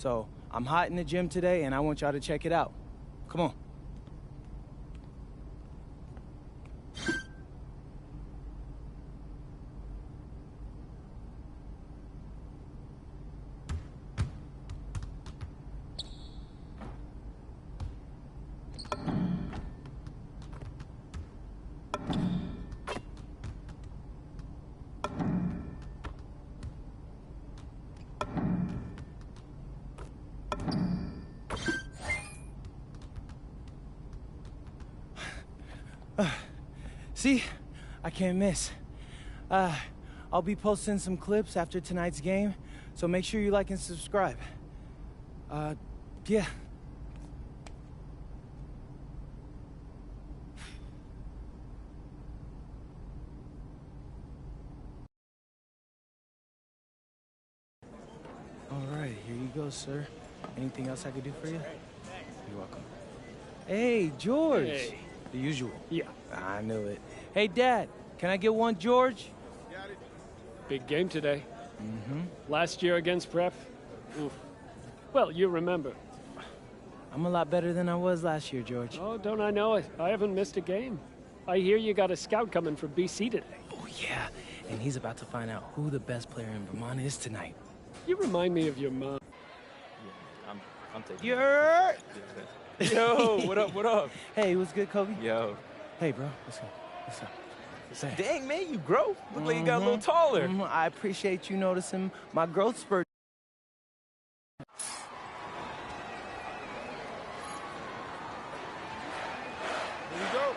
So I'm hot in the gym today, and I want y'all to check it out. Come on. See? I can't miss. I'll be posting some clips after tonight's game, so make sure you like and subscribe. Yeah. All right, here you go, sir. Anything else I could do for you? You're welcome. Hey, George. Hey. The usual. Yeah. I knew it. Hey, Dad, can I get one, George? Big game today. Mm-hmm. Last year against Prep. Oof. Well, you remember. I'm a lot better than I was last year, George. Oh, don't I know it? I haven't missed a game. I hear you got a scout coming from BC today. Oh, yeah. And he's about to find out who the best player in Vermont is tonight. You remind me of your mom. Yeah, I'm taking You're... Yo, what up, what up? Hey, what's good, Kobe? Yo. Hey, bro. What's up? What's up? What's up? Dang, man, you grow. Look like you got a little taller. I appreciate you noticing my growth spurt. Here you go.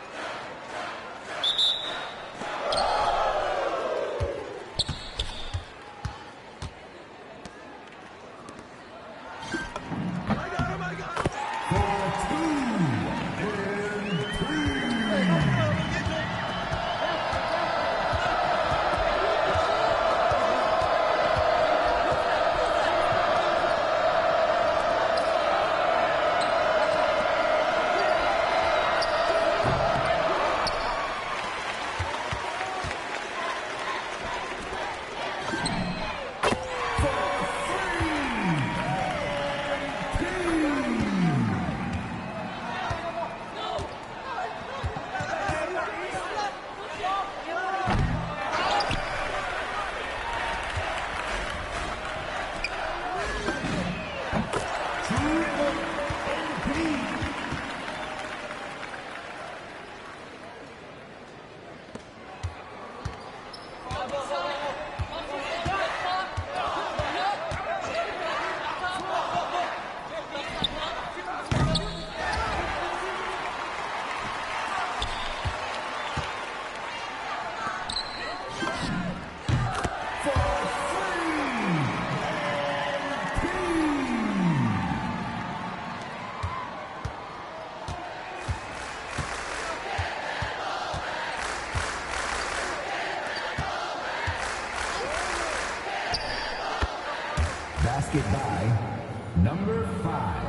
Basket by number 5.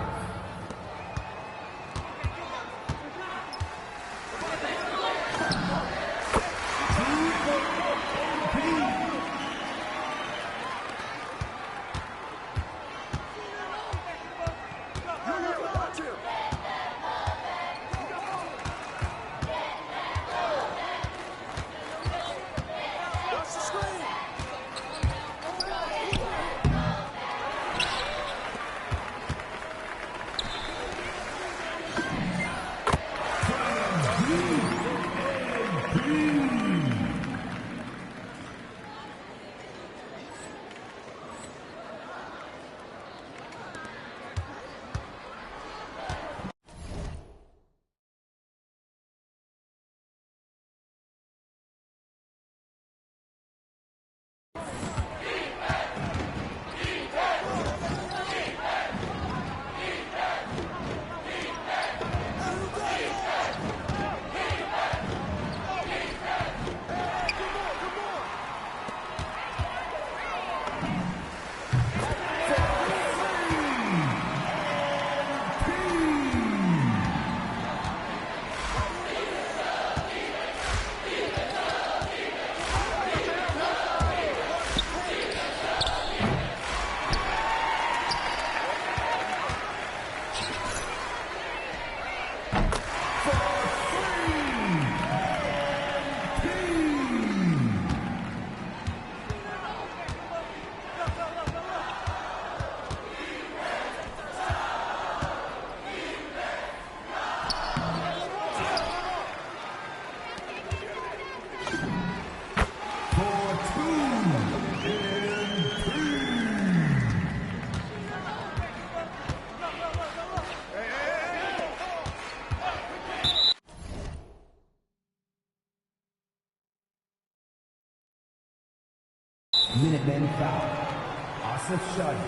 Smith-Shawty.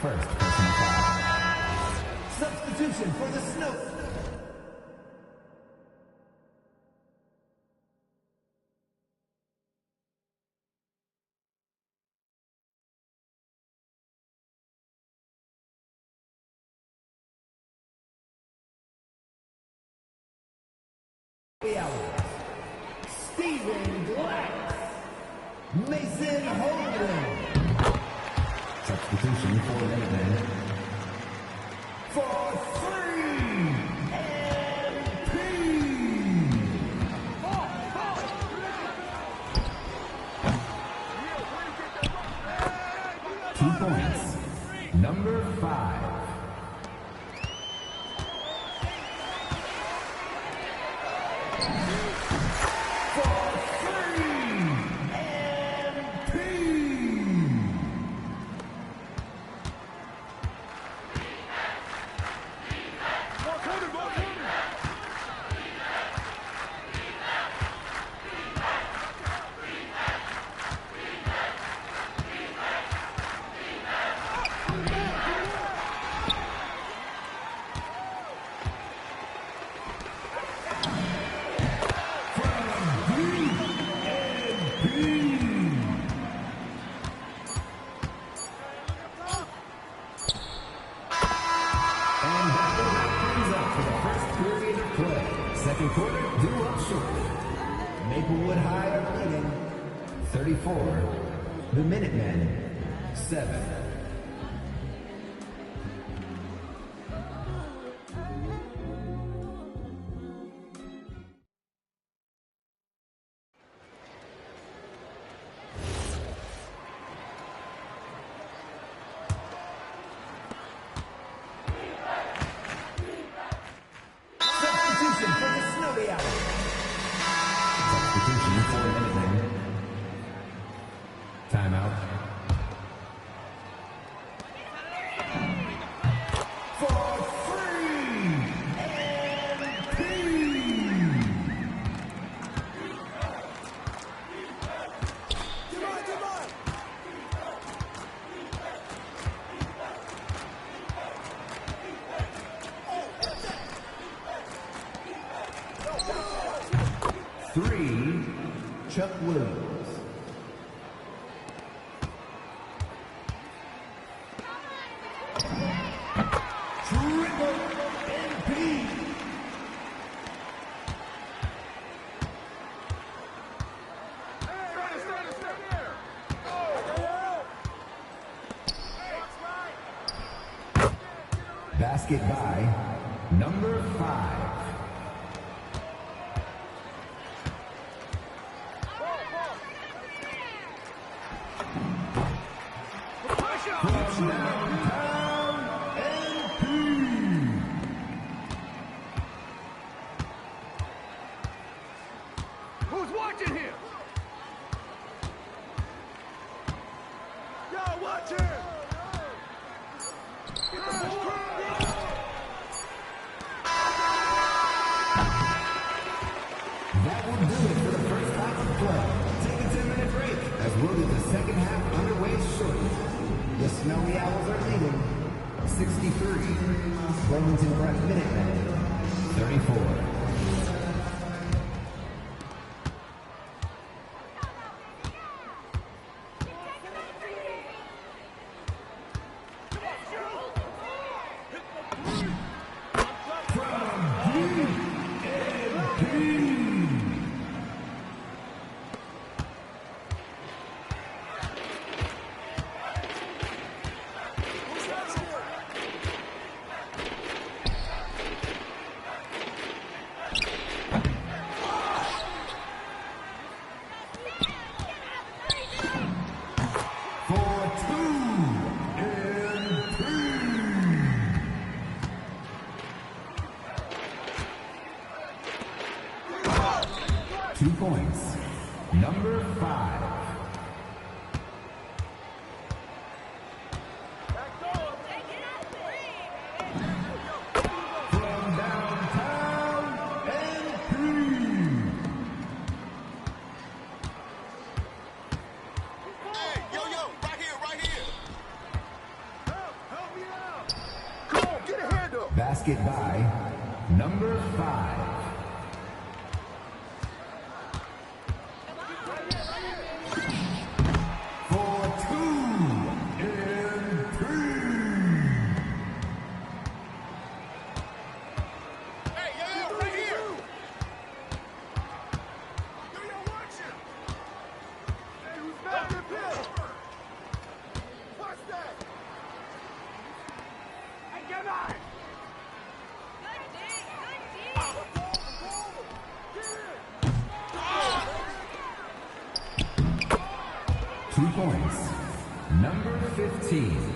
First personal foul. Substitution for the Snow. Stephen Glass. Mason Holden. Substitution for Minutemen. For three. MP. 2 points. Number 5. Second quarter due up shortly. Maplewood High are leading 34. The Minutemen 7. Timeout. For free MP. Come on. 3. Chuck Williams. Basket by number 5. From downtown MP. Who's watching here? Yo, watch it! That will do it for the first half of play. Take a 10-minute break as we'll get the second half underway shortly. The Snowy Owls are leading 63. Wilmington Prep Minutemen 34. Points. Number 5. From downtown MP. Hey, yo, right here. Basket by number 5. Points. Number 15.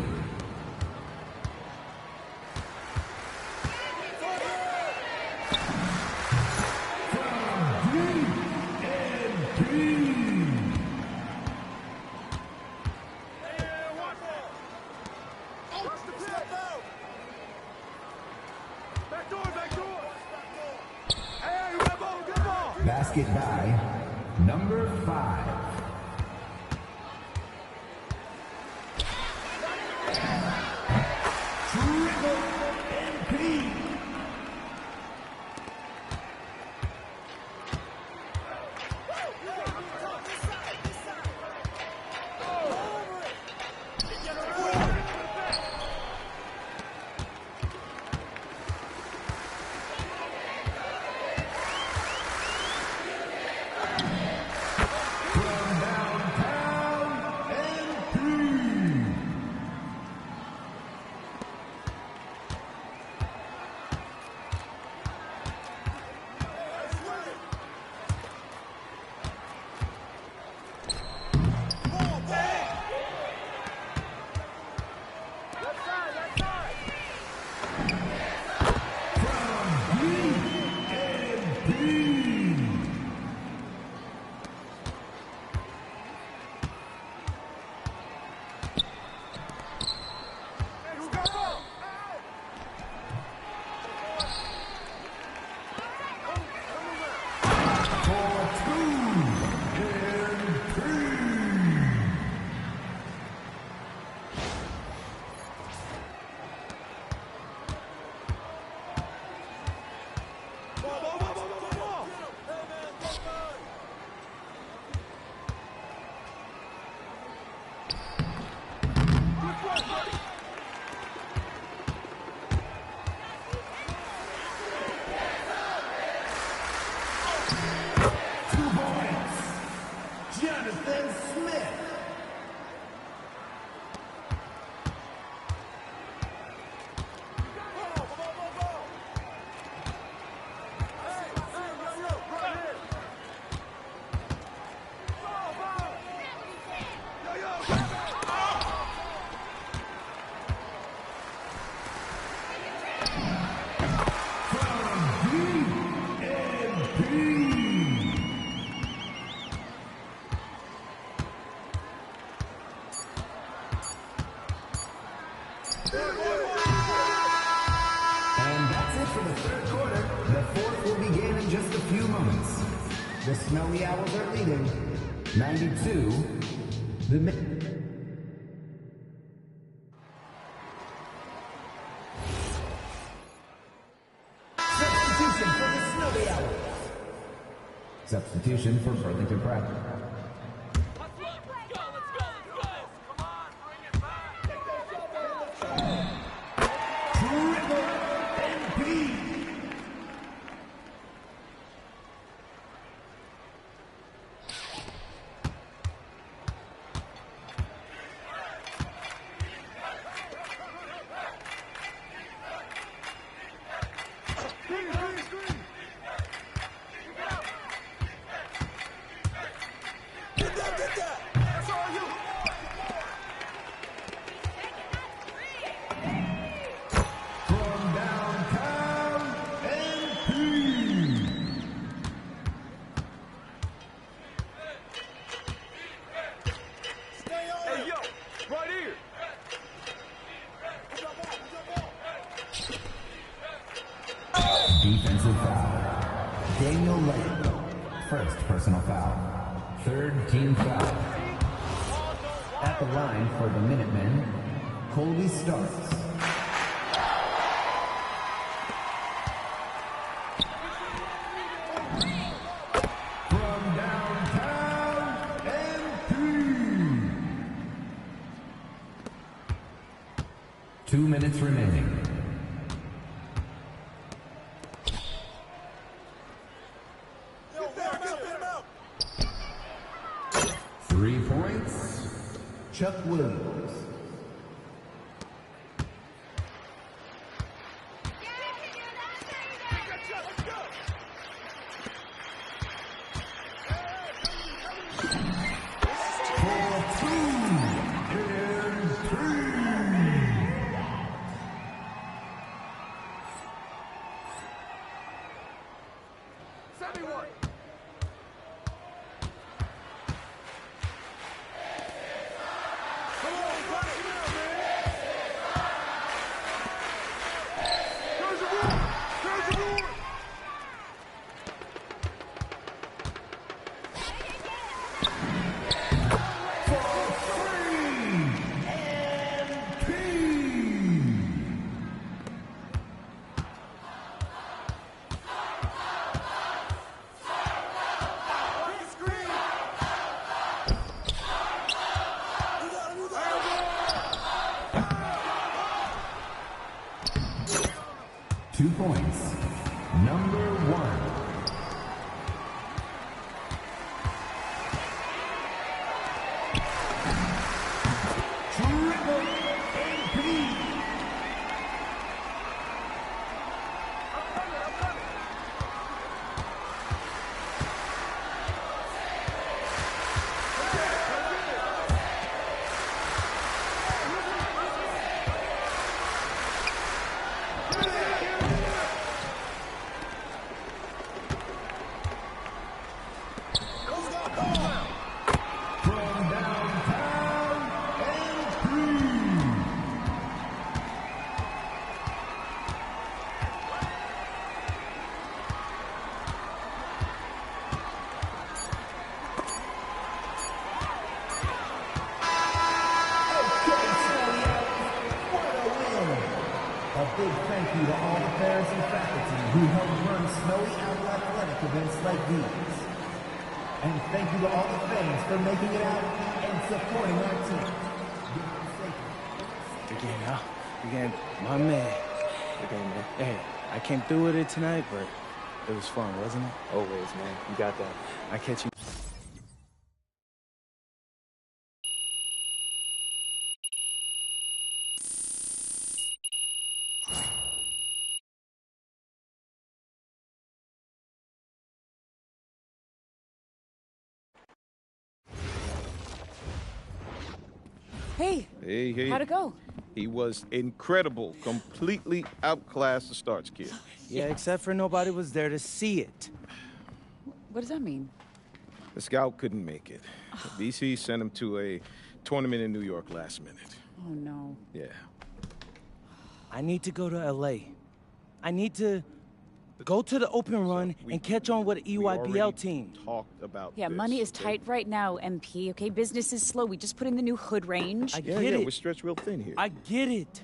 Basket by number 5. The Snowy Owls are leading 92. The substitution for the Snowy Owls. Substitution for Burlington Pride. Defensive foul. Daniel Lane. First personal foul. Third team foul. At the line for the Minutemen, Colby Starks. minutes remaining. Three points, Chuck Williams. Two points. Number one. Triple MP. A big thank you to all the parents and faculty who help run Snowy Owl athletic events like these. And thank you to all the fans for making it out and supporting our team. Again, my man. Okay, man. Hey, I came through with it tonight, but it was fun, wasn't it? Always, man. You got that. I catch you. Hey, Hey. how'd it go? He was incredible. Completely outclassed the Starch kid. Yeah, except for nobody was there to see it. What does that mean? The scout couldn't make it. BC sent him to a tournament in New York last minute. Oh, no. Yeah. I need to go to LA. I need to go to the open run and catch on with an We EYBL already team. talked about Yeah, this, money is okay? tight right now, MP, okay? Business is slow. We just put in the new hood range. I Yeah, get yeah, it. we're stretched real thin here. I get it.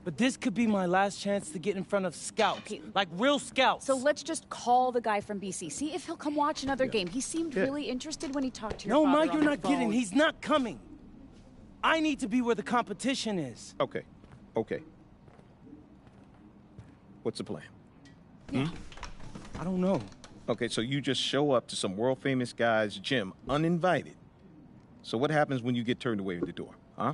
But this could be my last chance to get in front of scouts. Okay. Like real scouts. So let's just call the guy from BC. See if he'll come watch another game. He seemed Yeah. really interested when he talked to your No, father Ma, on you're the not kidding. phone. He's not coming. I need to be where the competition is. Okay. What's the plan? I don't know. Okay, so you just show up to some world-famous guy's gym uninvited. So what happens when you get turned away at the door, huh?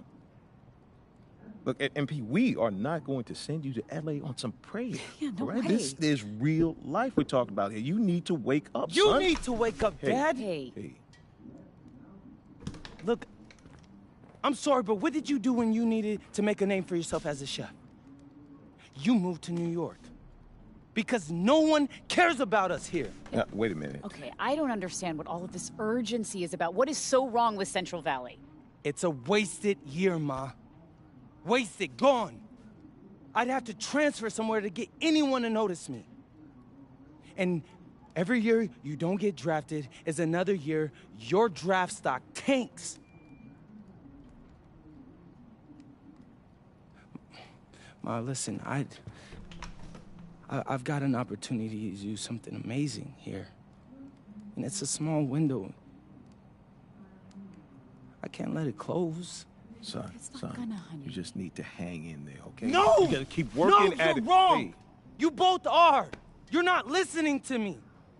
Look, MP, we are not going to send you to LA on some parade. Yeah, no all right? way. This is real life we're talking about here. You need to wake up, You son. need to wake up, Hey. Dad. Hey, Hey, Look, I'm sorry, but what did you do when you needed to make a name for yourself as a chef? You moved to New York. Because no one cares about us here. now, wait a minute. okay, I don't understand what all of this urgency is about. What is so wrong with Central Valley? It's a wasted year, Ma. Wasted, gone. I'd have to transfer somewhere to get anyone to notice me. And every year you don't get drafted is another year your draft stock tanks. Ma, listen, I've got an opportunity to do something amazing here. And it's a small window. I can't let it close. Son, It's not son, gonna, honey. you just need to hang in there, okay? No! You gotta keep working no, at you're it. wrong. Hey, You both are. You're not listening to me.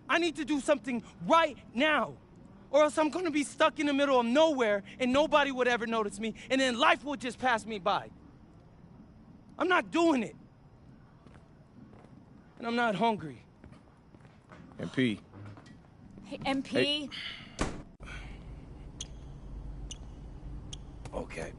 I need to do something right now, or else I'm gonna be stuck in the middle of nowhere and nobody would ever notice me, and then life will just pass me by. I'm not doing it. And I'm not hungry. MP, Hey, MP. Hey. Okay.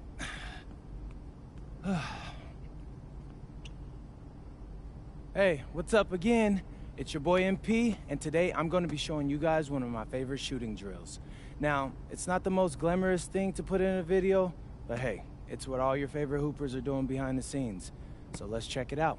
Hey, what's up again? It's your boy MP, and today I'm going to be showing you guys one of my favorite shooting drills. Now, it's not the most glamorous thing to put in a video, but hey, it's what all your favorite hoopers are doing behind the scenes. So let's check it out.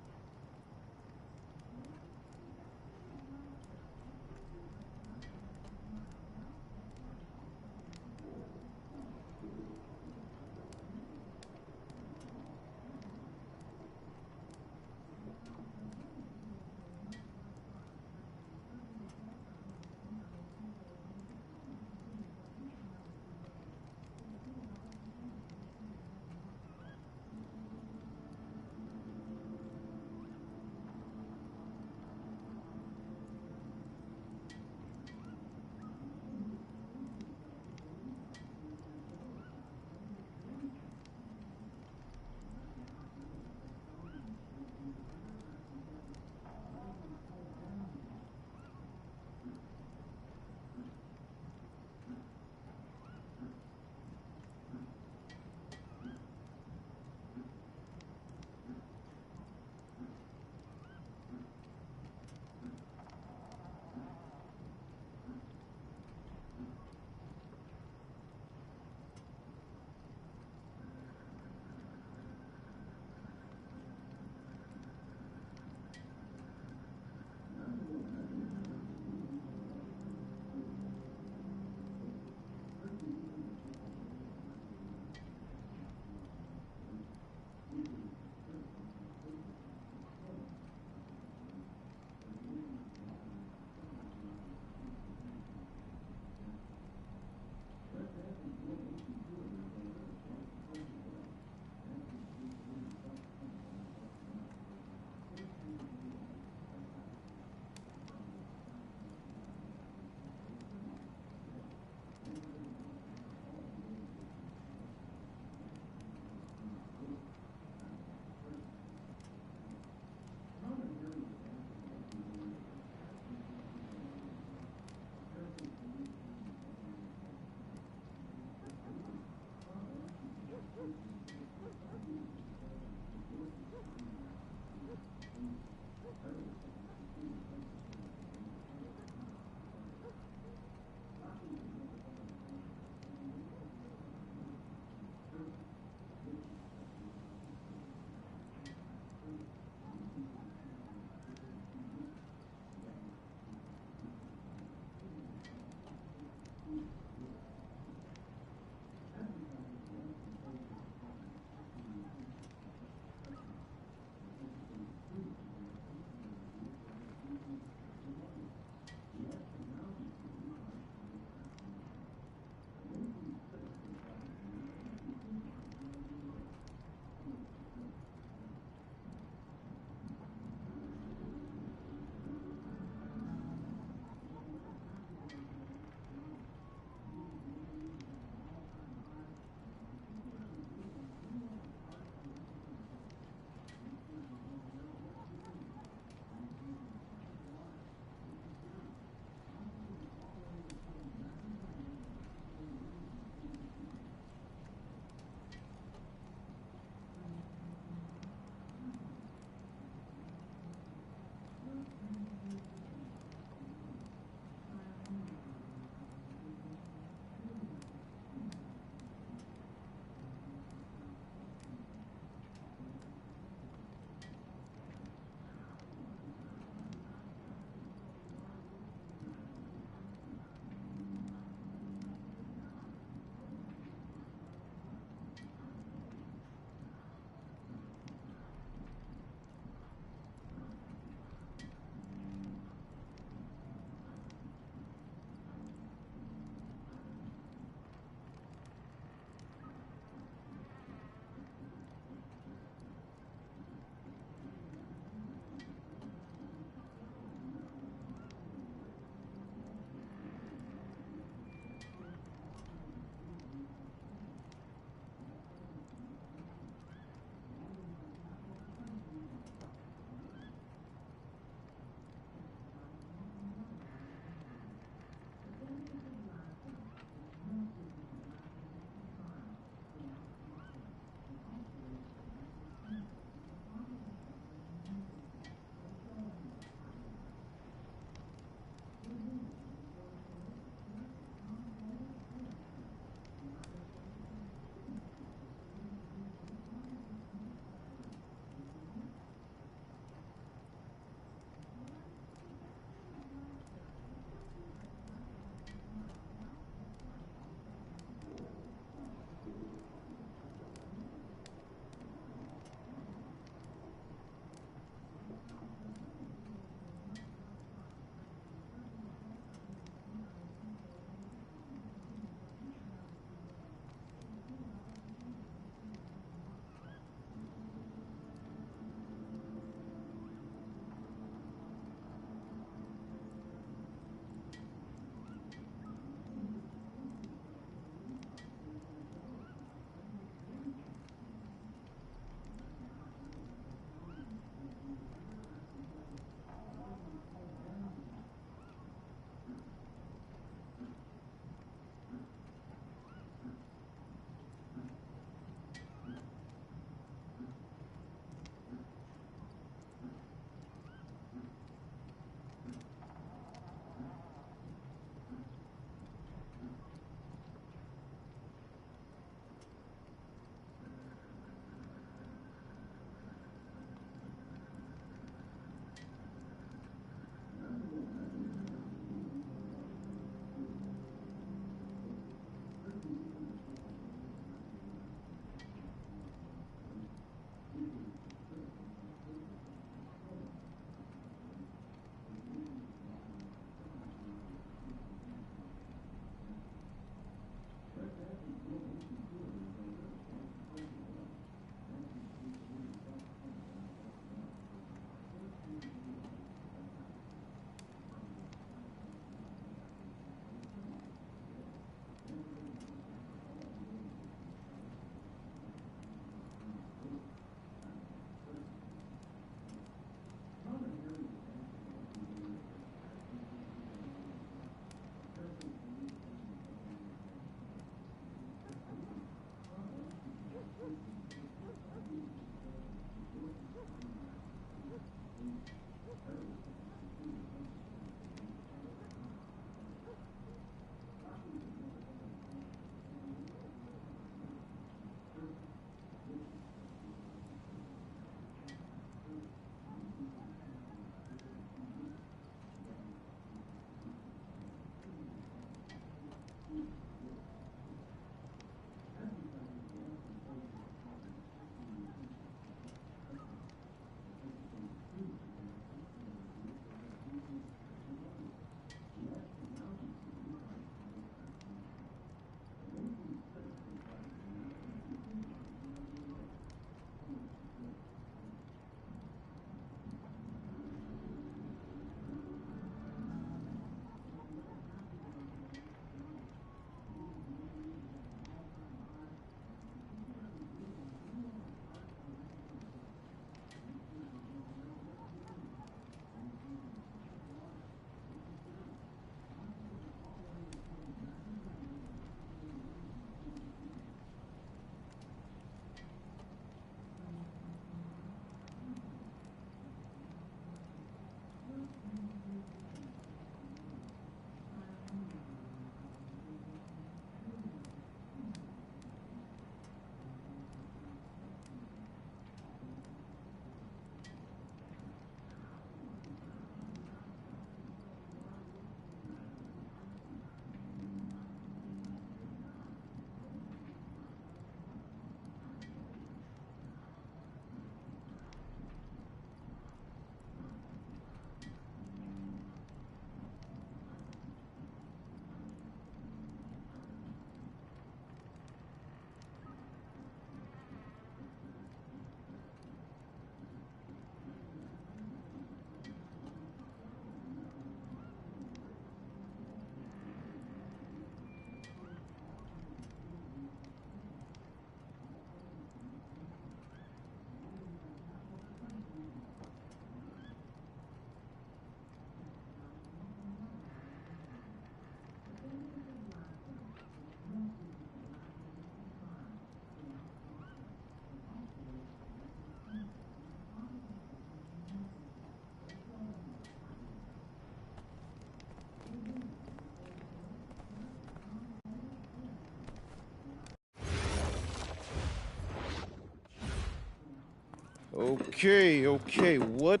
Okay, okay. What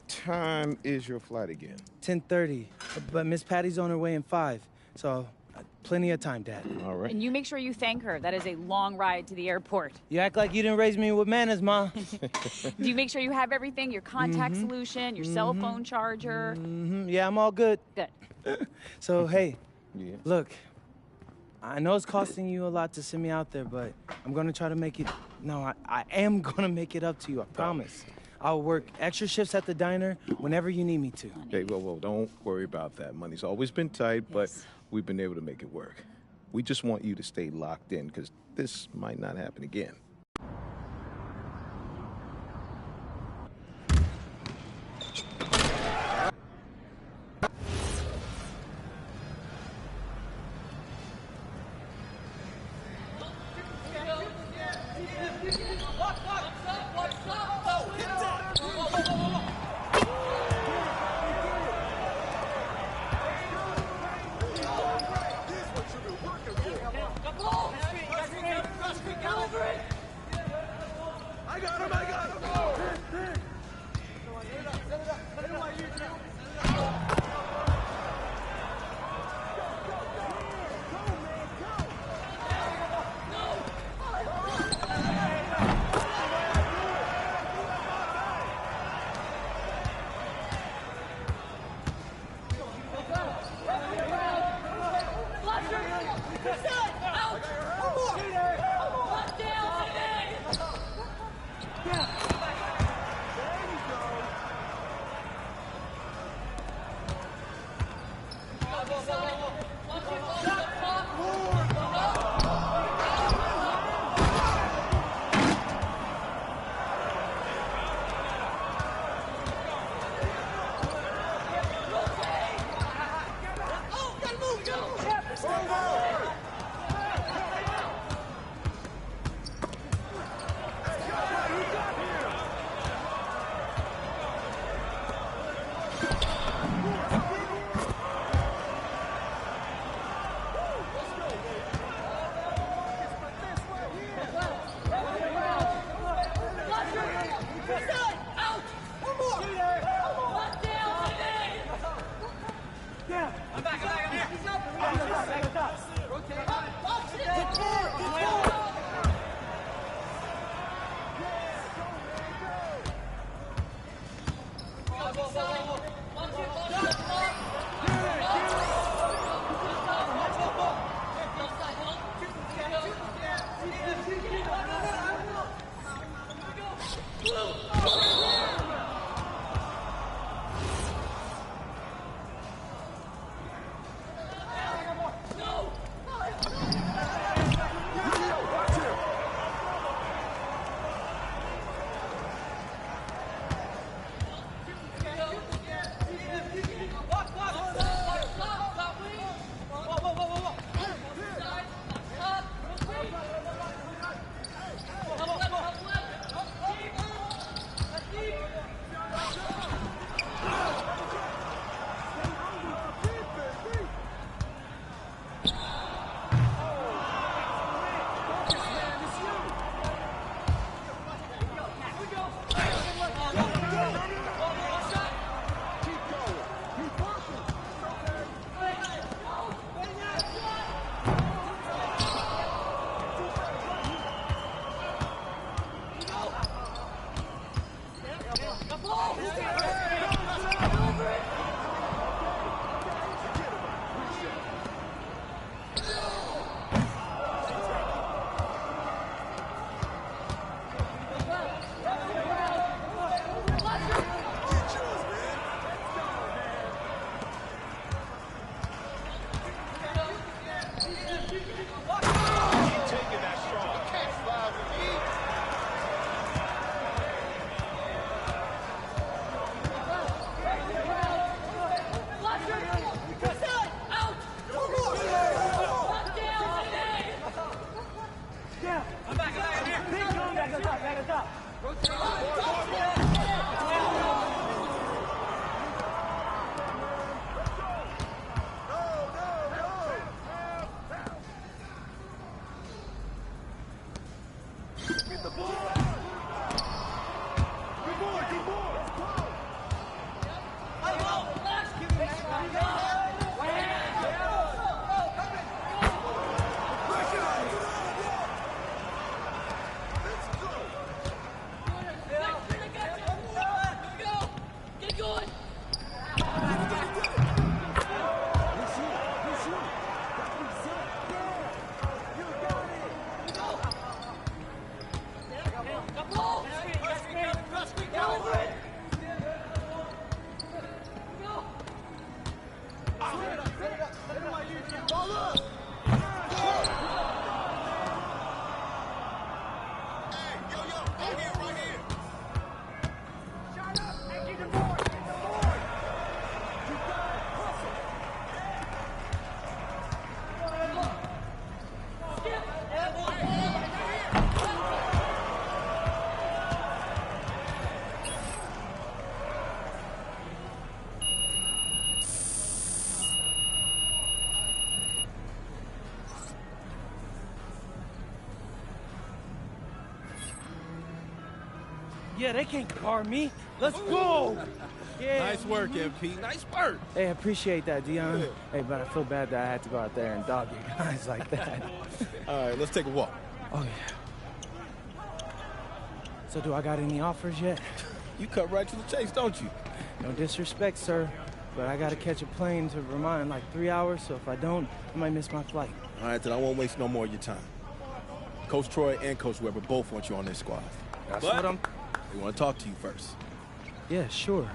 time is your flight again? 10:30. But Miss Patty's on her way in 5. So, plenty of time, Dad. All right. And you make sure you thank her. That is a long ride to the airport. You act like you didn't raise me with manners, Ma. Do you make sure you have everything? Your contact solution, your cell phone charger? Yeah, I'm all good. Good. So, hey, Yeah. look, I know it's costing you a lot to send me out there, but I'm gonna try to make it. No, I am gonna make it up to you, I promise. I'll work extra shifts at the diner whenever you need me to. Hey, whoa, don't worry about that. Money's always been tight, but Yes. we've been able to make it work. We just want you to stay locked in, because this might not happen again. Yeah, they can't guard me. Let's go. Yeah. Nice work, MP. Nice work. Hey, I appreciate that, Dion. Hey, but I feel bad that I had to go out there and dog you guys like that. All right, let's take a walk. Oh, yeah. So do I got any offers yet? You cut right to the chase, don't you? No disrespect, sir, but I gotta catch a plane to Vermont in like 3 hours, so if I don't, I might miss my flight. All right, then I won't waste no more of your time. Coach Troy and Coach Weber both want you on their squad. That's But what I'm... they want to talk to you first. Yeah, sure.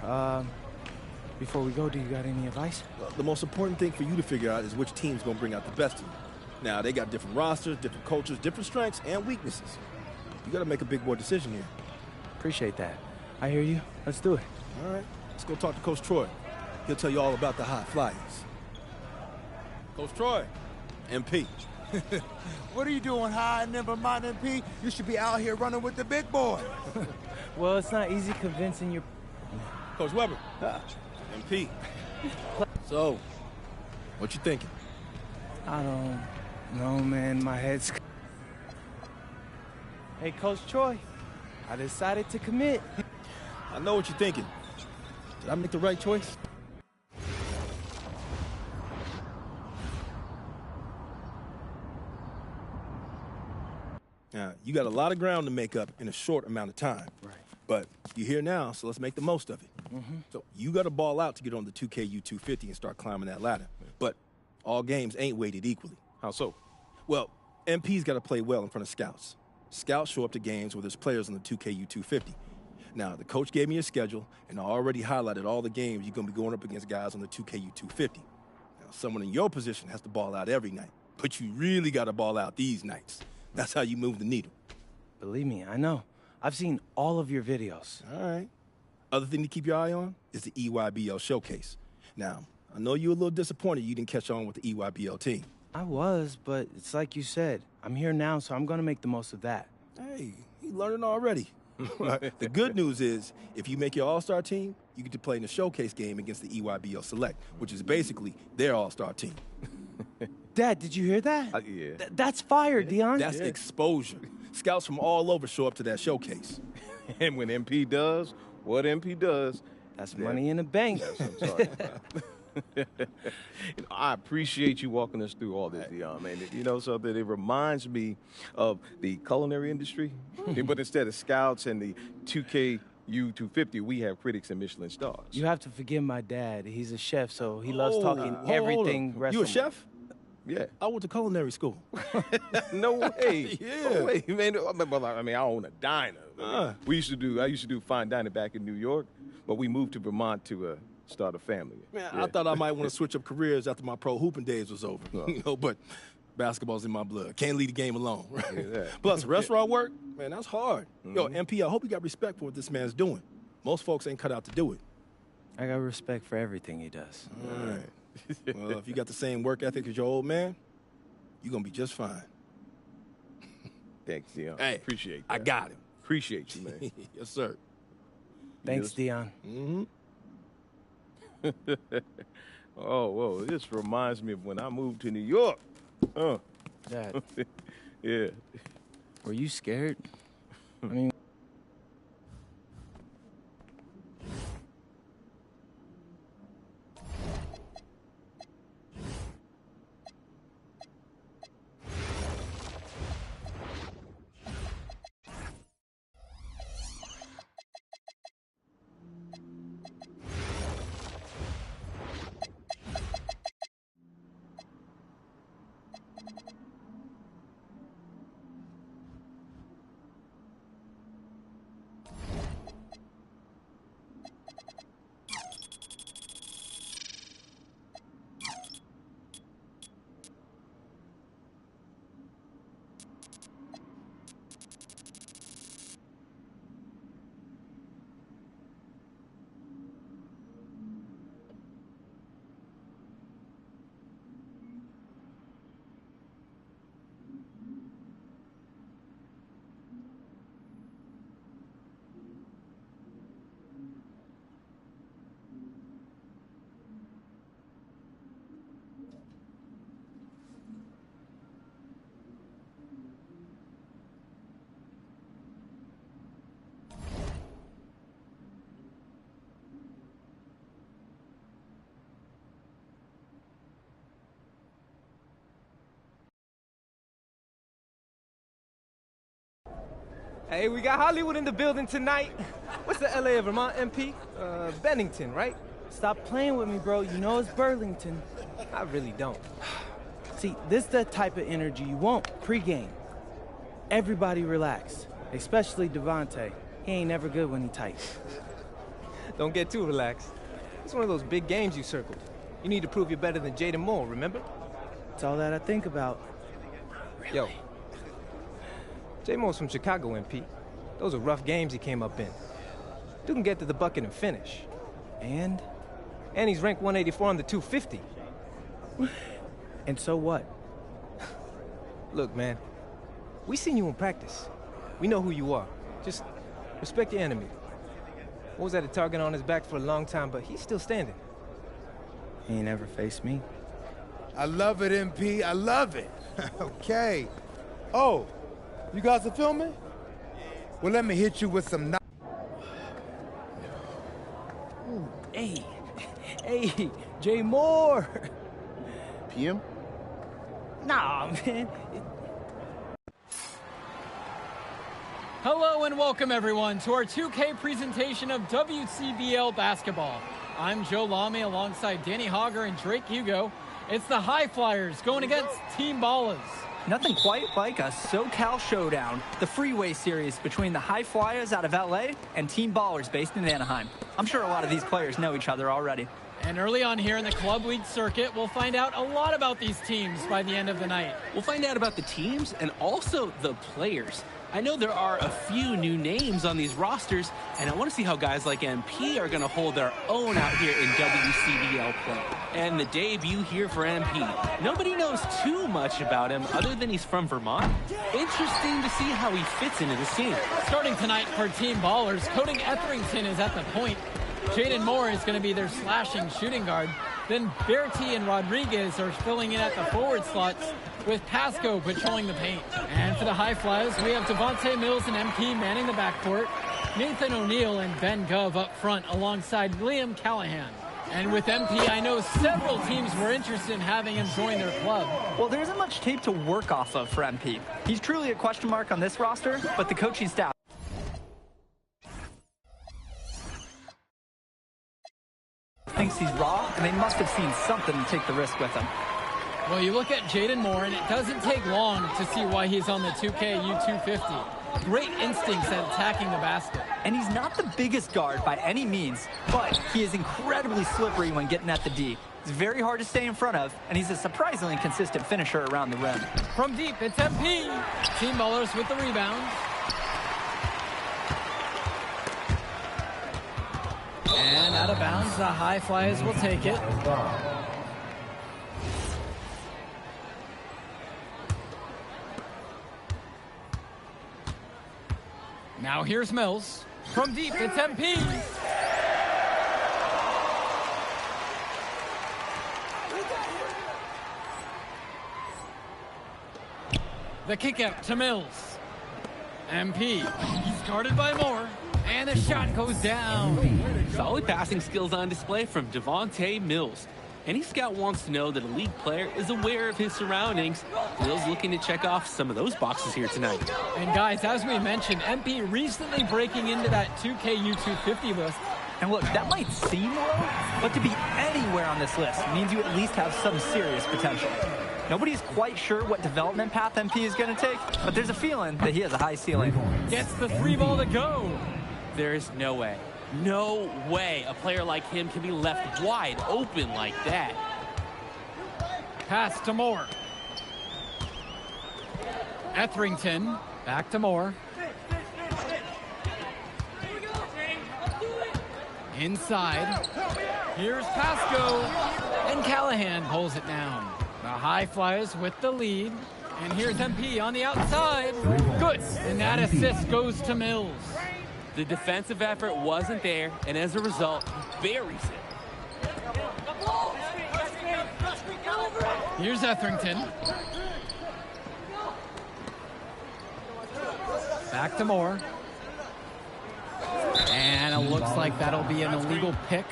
Before we go, do you got any advice? Well, the most important thing for you to figure out is which team's going to bring out the best of you. Now, they got different rosters, different cultures, different strengths, and weaknesses. You got to make a big boy decision here. Appreciate that. I hear you. Let's do it. All right, let's go talk to Coach Troy. He'll tell you all about the hot flyers. Coach Troy, MP. What are you doing hiding in Vermont, MP? You should be out here running with the big boy. Well, it's not easy convincing your... Coach Weber, MP. So, what you thinking? I don't know, man. My head's... Hey, Coach Troy, I decided to commit. I know what you're thinking. Did I make the right choice? Now, you got a lot of ground to make up in a short amount of time. Right. But you're here now, so let's make the most of it. So you got to ball out to get on the 2KU 250 and start climbing that ladder. But all games ain't weighted equally. How so? Well, MP's got to play well in front of scouts. Scouts show up to games where there's players on the 2KU 250. Now, the coach gave me a schedule, and I already highlighted all the games you're going to be going up against guys on the 2KU 250. Now, someone in your position has to ball out every night, but you really got to ball out these nights. That's how you move the needle. Believe me, I know. I've seen all of your videos. All right. Other thing to keep your eye on is the EYBL showcase. Now, I know you're a little disappointed you didn't catch on with the EYBL team. I was, but it's like you said. I'm here now, so I'm going to make the most of that. Hey, you learning already. The good news is, if you make your all-star team, you get to play in the showcase game against the EYBL Select, which is basically their all-star team. Dad, did you hear that? Yeah. That's fire, Dion. That's exposure. Scouts from all over show up to that showcase. And when MP does what MP does, That's money in the bank. that's what I'm talking about. I appreciate you walking us through all this, Dion, man. You know something? It reminds me of the culinary industry, but instead of scouts and the 2KU 250, we have critics and Michelin stars. You have to forgive my dad. He's a chef, so he loves talking Hold everything up. You a restaurant. chef? Yeah. I went to culinary school. No way. Yeah. No way, man. I mean, I own a diner. I used to do fine dining back in New York, but we moved to Vermont to start a family. Man, Yeah. I thought I might want to switch up careers after my pro hooping days was over. But basketball's in my blood. Can't leave the game alone. Right? Yeah. Plus, restaurant work, man, that's hard. Yo, MP, I hope you got respect for what this man's doing. Most folks ain't cut out to do it. I got respect for everything he does. All right. Well, if you got the same work ethic as your old man, you're going to be just fine. Thanks, Dion. Hey, Appreciate that. I got him. Appreciate you, man. Yes, sir. Thanks, Yes. Dion. Oh, whoa. This reminds me of when I moved to New York. Dad, Yeah. were you scared? I mean, Hey, we got Hollywood in the building tonight. What's the LA of Vermont, MP? Bennington, right? Stop playing with me, bro. You know it's Burlington. I really don't. See, this is the type of energy you want pre-game. Everybody relax, especially Devontae. He ain't never good when he tight. Don't get too relaxed. It's one of those big games you circled. You need to prove you're better than Jaden Moore, remember? It's all that I think about. Yo, J Moore's from Chicago, MP. Those are rough games he came up in. Dude can get to the bucket and finish. And he's ranked 184 on the 250. And so what? Look, man, we seen you in practice. We know who you are. Just respect your enemy. What was that, a target on his back for a long time, but he's still standing. He ain't ever faced me. I love it, MP. I love it. Okay. Oh, you guys are filming? Well, let me hit you with some... Hey, Jay Moore. PM? Nah, man. Hello and welcome everyone to our 2K presentation of WCBL basketball. I'm Joe Lamy alongside Danny Hogger and Drake Hugo. It's the High Flyers going against Team Ballers. Nothing quite like a SoCal showdown, the freeway series between the High Flyers out of LA and Team Ballers based in Anaheim. I'm sure a lot of these players know each other already. And early on here in the Club League circuit, we'll find out a lot about these teams by the end of the night. We'll find out about the teams and also the players. I know there are a few new names on these rosters, and I want to see how guys like MP are going to hold their own out here in WCBL play. And the debut here for MP. Nobody knows too much about him other than he's from Vermont. Interesting to see how he fits into the scene. Starting tonight for Team Ballers, Cody Etherington is at the point. Jaden Moore is going to be their slashing shooting guard. Then Bertie and Rodriguez are filling in at the forward slots, with Pasco patrolling the paint. And for the High Flyers, we have Devontae Mills and MP manning the backcourt, Nathan O'Neill and Ben Gov up front alongside Liam Callahan. And with MP, I know several teams were interested in having him join their club. Well, there isn't much tape to work off of for MP. He's truly a question mark on this roster, but the coaching staff thinks he's raw, and they must have seen something to take the risk with him. Well, you look at Jaden Moore, and it doesn't take long to see why he's on the 2K U250. Great instincts at attacking the basket. And he's not the biggest guard by any means, but he is incredibly slippery when getting at the D. It's very hard to stay in front of, and he's a surprisingly consistent finisher around the rim. From deep, it's MP. Team Ballers with the rebound. And out of bounds, the High Flyers will take it. Now here's Mills. From deep, it's MP. The kick out to Mills. MP. He's guarded by Moore. And the shot goes down. Solid passing skills on display from Devontae Mills. Any scout wants to know that a league player is aware of his surroundings. Mills looking to check off some of those boxes here tonight. And guys, as we mentioned, MP recently breaking into that 2K U250 list. And look, that might seem low, but to be anywhere on this list means you at least have some serious potential. Nobody's quite sure what development path MP is going to take, but there's a feeling that he has a high ceiling. Gets the free ball to go. There is no way a player like him can be left wide open like that. Pass to Moore. Etherington, back to Moore. Inside. Here's Pasco. And Callahan pulls it down. The High Flyers with the lead. And here's MP on the outside. Good. And that assist goes to Mills. The defensive effort wasn't there, and as a result, he buries it. Here's Etherington. Back to Moore. And it looks like that'll be an illegal pick.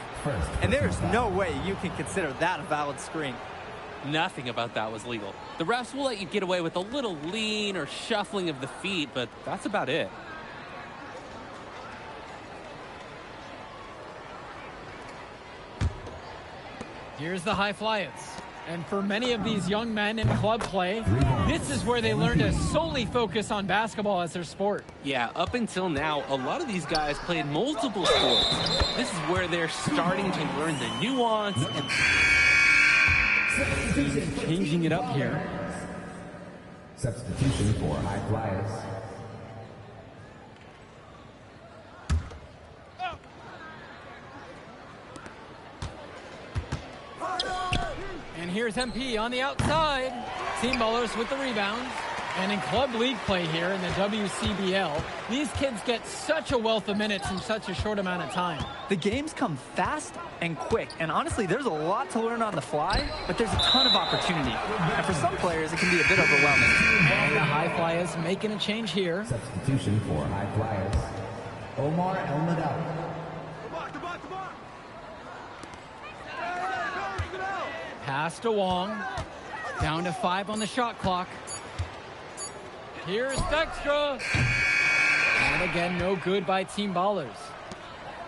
And there's no way you can consider that a valid screen. Nothing about that was legal. The refs will let you get away with a little lean or shuffling of the feet, but that's about it. Here's the High Flyers. And for many of these young men in club play, this is where they learn to solely focus on basketball as their sport. Yeah, up until now, a lot of these guys played multiple sports. This is where they're starting to learn the nuance and changing it up here. Substitution for High Flyers. And here's MP on the outside. Team Ballers with the rebounds. And in club league play here in the WCBL, these kids get such a wealth of minutes in such a short amount of time. The games come fast and quick, and honestly, there's a lot to learn on the fly, but there's a ton of opportunity. And for some players, it can be a bit overwhelming. And the High Flyers making a change here. Substitution for High Flyers. Omar El-Madal. Pass to Wong. Down to 5 on the shot clock. Here's Dykstra. And again, no good by Team Ballers.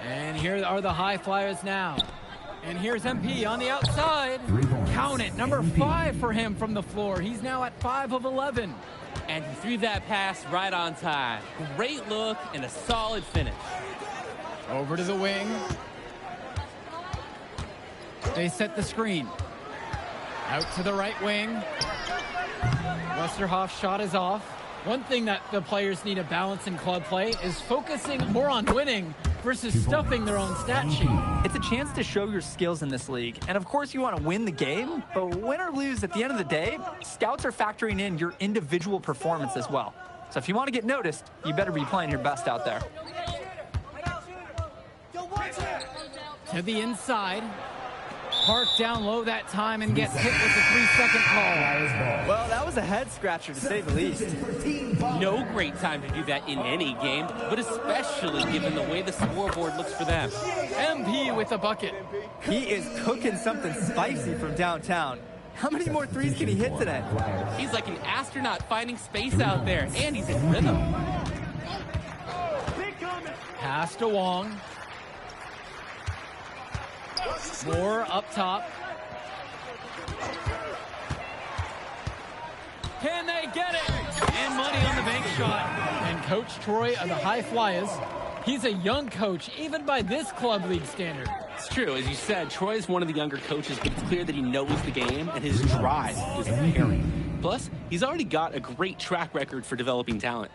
And here are the High Flyers now. And here's MP on the outside. Count it, number 5 for him from the floor. He's now at 5 of 11. And he threw that pass right on time. Great look and a solid finish. Over to the wing. They set the screen. Out to the right wing. Westerhoff's shot is off. One thing that the players need to balance in club play is focusing more on winning versus stuffing their own stat sheet. It's a chance to show your skills in this league. And of course you want to win the game, but win or lose, at the end of the day, scouts are factoring in your individual performance as well. So if you want to get noticed, you better be playing your best out there. To the inside. Park down low that time and gets hit with a 3-second call. Well, that was a head scratcher to say the least. No great time to do that in any game, but especially given the way the scoreboard looks for them. MP with a bucket. He is cooking something spicy from downtown. How many more threes can he hit today? He's like an astronaut finding space out there, and he's in rhythm. Pass to Wong. Moore up top. Can they get it? And money on the bank shot. And Coach Troy of the High Flyers, he's a young coach, even by this club league standard. It's true. As you said, Troy is one of the younger coaches, but it's clear that he knows the game, and his drive is apparent. Plus, he's already got a great track record for developing talent.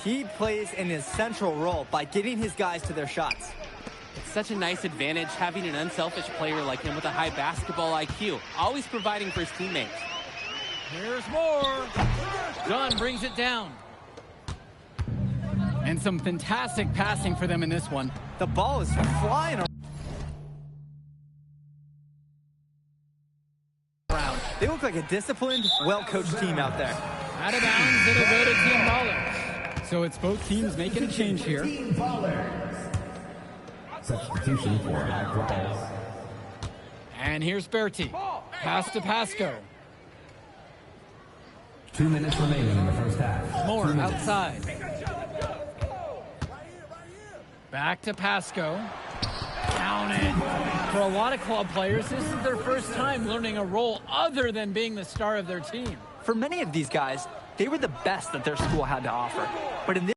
He plays an essential role by getting his guys to their shots. It's such a nice advantage having an unselfish player like him with a high basketball IQ, always providing for his teammates. Here's Moore. Dunn brings it down. And some fantastic passing for them in this one. The ball is flying around. They look like a disciplined, well-coached team out there. Out of bounds, it'll go to Team Ballers. So it's both teams making a change here. Substitution for High Flyers. And here's Berti. Pass to Pasco. 2 minutes remaining in the first half. Moore outside. Back to Pasco. Down in. For a lot of club players, this is their first time learning a role other than being the star of their team. For many of these guys, they were the best that their school had to offer. But in this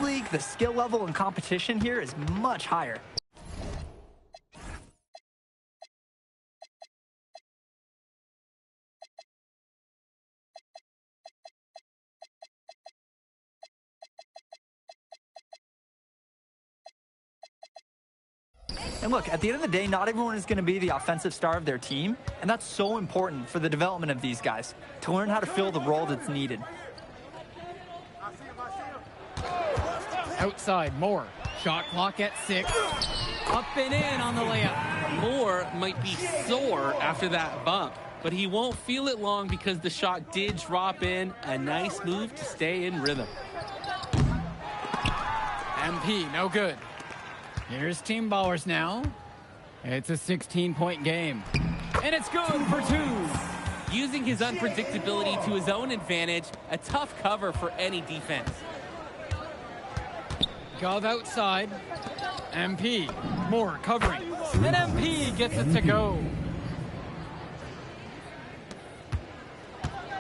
league, the skill level and competition here is much higher. And look, at the end of the day, not everyone is going to be the offensive star of their team, and that's so important for the development of these guys, to learn how to fill the role that's needed. Outside, Moore. Shot clock at 6. Up and in on the layup. Moore might be sore after that bump, but he won't feel it long because the shot did drop in. A nice move to stay in rhythm. MP, no good. Here's Team Ballers now. It's a 16-point game. And it's good for 2. Using his unpredictability to his own advantage, a tough cover for any defense. Gov outside. MP Moore covering. And MP gets it to go.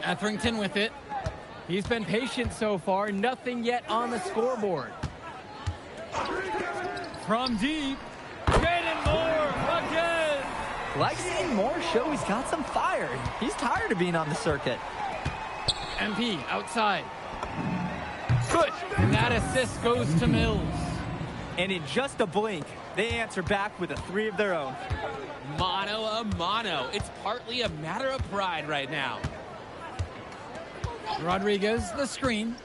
Etherington with it. He's been patient so far. Nothing yet on the scoreboard. From deep, Jaden Moore again. Like seeing Moore show he's got some fire. He's tired of being on the circuit. MP outside. Good. And that assist goes to Mills. And in just a blink, they answer back with a 3 of their own. Mano a mano. It's partly a matter of pride right now. Rodriguez, the screen.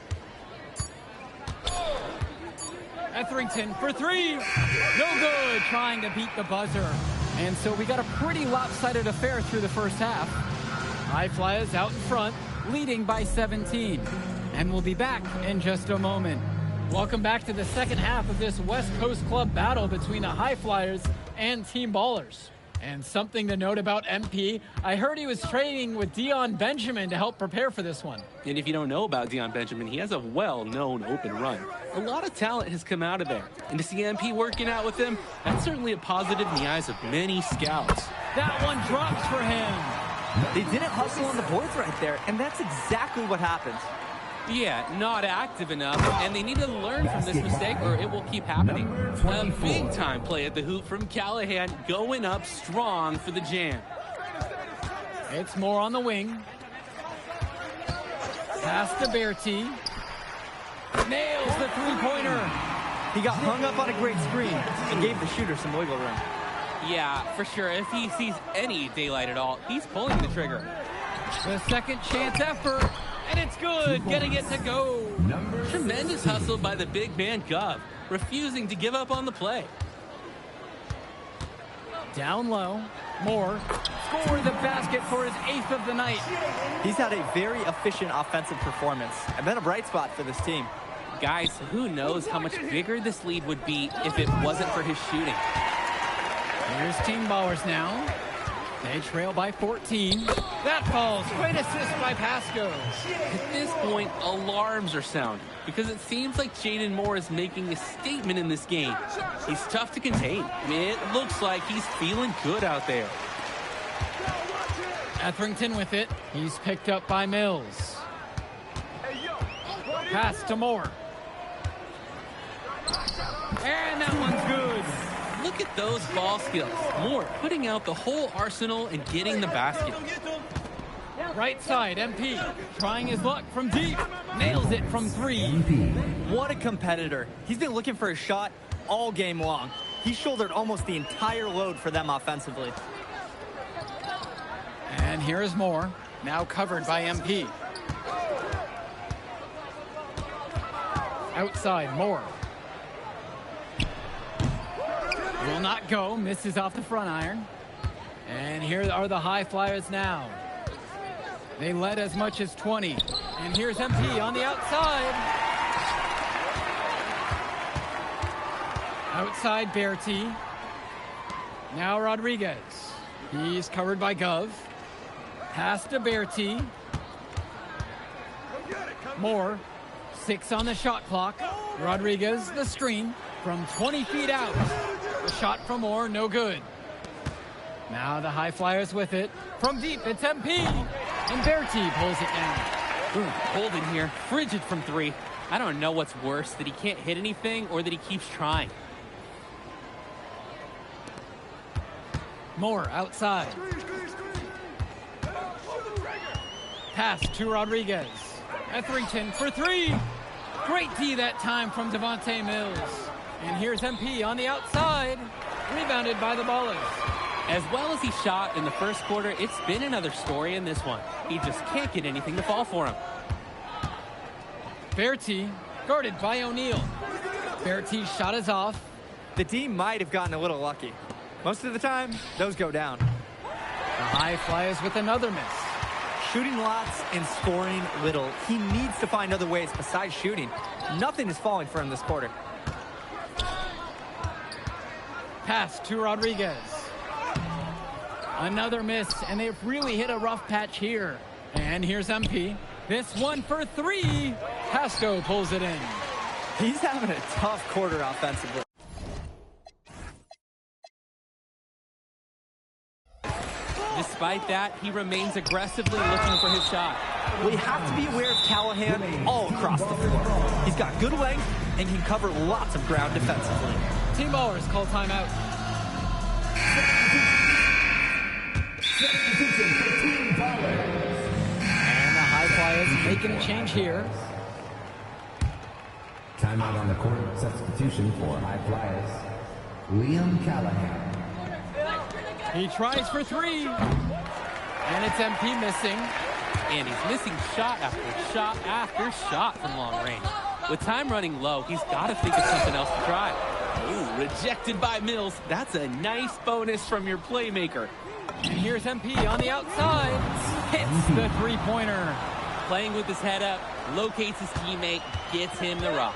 Etherington for 3. No good. Trying to beat the buzzer. And so we got a pretty lopsided affair through the first half. High Flyers out in front, leading by 17. And we'll be back in just a moment. Welcome back to the second half of this West Coast Club battle between the High Flyers and Team Ballers. And something to note about MP, I heard he was training with Dion Benjamin to help prepare for this one. And if you don't know about Dion Benjamin, he has a well-known open run. A lot of talent has come out of there. And to see MP working out with him, that's certainly a positive in the eyes of many scouts. That one drops for him. They didn't hustle on the boards right there, and that's exactly what happens. Yeah, not active enough, and they need to learn from this mistake or it will keep happening. A big-time play at the hoop from Callahan, going up strong for the jam. It's Moore on the wing. Pass to Bertie. Nails the three-pointer. He got hung up on a great screen and gave the shooter some wiggle room. Yeah, for sure. If he sees any daylight at all, he's pulling the trigger. The second chance effort. And it's good, getting it to go. Tremendous hustle by the big man Gov, refusing to give up on the play. Down low, Moore scored the basket for his 8th of the night. He's had a very efficient offensive performance and been a bright spot for this team. Guys, who knows how much bigger this lead would be if it wasn't for his shooting. Here's Team Ballers now. They trail by 14. That falls. Great assist by Pasco. At this point, alarms are sounding because it seems like Jaden Moore is making a statement in this game. He's tough to contain. It looks like he's feeling good out there. Etherington with it. He's picked up by Mills. Pass to Moore. And that one's good. Look at those ball skills. Moore putting out the whole arsenal and getting the basket. Right side, MP trying his luck from deep. Nails it from 3. What a competitor. He's been looking for a shot all game long. He shouldered almost the entire load for them offensively. And here is Moore, now covered by MP. Outside, Moore. Will not go, misses off the front iron. And here are the High Flyers now. They led as much as 20. And here's MP on the outside. Outside Bertie. Now Rodriguez. He's covered by Gov. Pass to Bertie. Moore. 6 on the shot clock. Rodriguez, the screen from 20 feet out. The shot from Moore, no good. Now the High Flyers with it. From deep, it's MP. And Bertie pulls it down. Ooh, cold in here. Frigid from 3. I don't know what's worse, that he can't hit anything or that he keeps trying. Moore outside. Pass to Rodriguez. Etherington for 3. Great D that time from Devontae Mills. And here's MP on the outside. Rebounded by the Ballers. As well as he shot in the first quarter, it's been another story in this one. He just can't get anything to fall for him. Bertie guarded by O'Neal. Bertie's shot is off. The D might have gotten a little lucky. Most of the time, those go down. The High Flyers with another miss. Shooting lots and scoring little. He needs to find other ways besides shooting. Nothing is falling for him this quarter. Pass to Rodriguez. Another miss, and they've really hit a rough patch here. And here's MP. This one for 3. Pasco pulls it in. He's having a tough quarter offensively. Despite that, he remains aggressively looking for his shot. We have to be aware of Callahan all across the floor. He's got good length and can cover lots of ground defensively. Team Ballers call timeout. And the High Flyers making a change here. Timeout on the court. Substitution for High Flyers. Liam Callahan. He tries for three. And it's MP missing. And he's missing shot after shot after shot from long range. With time running low, he's got to think of something else to try. Ooh, rejected by Mills. That's a nice bonus from your playmaker. And here's MP on the outside. Hits the three-pointer. Playing with his head up, locates his teammate, gets him the rock.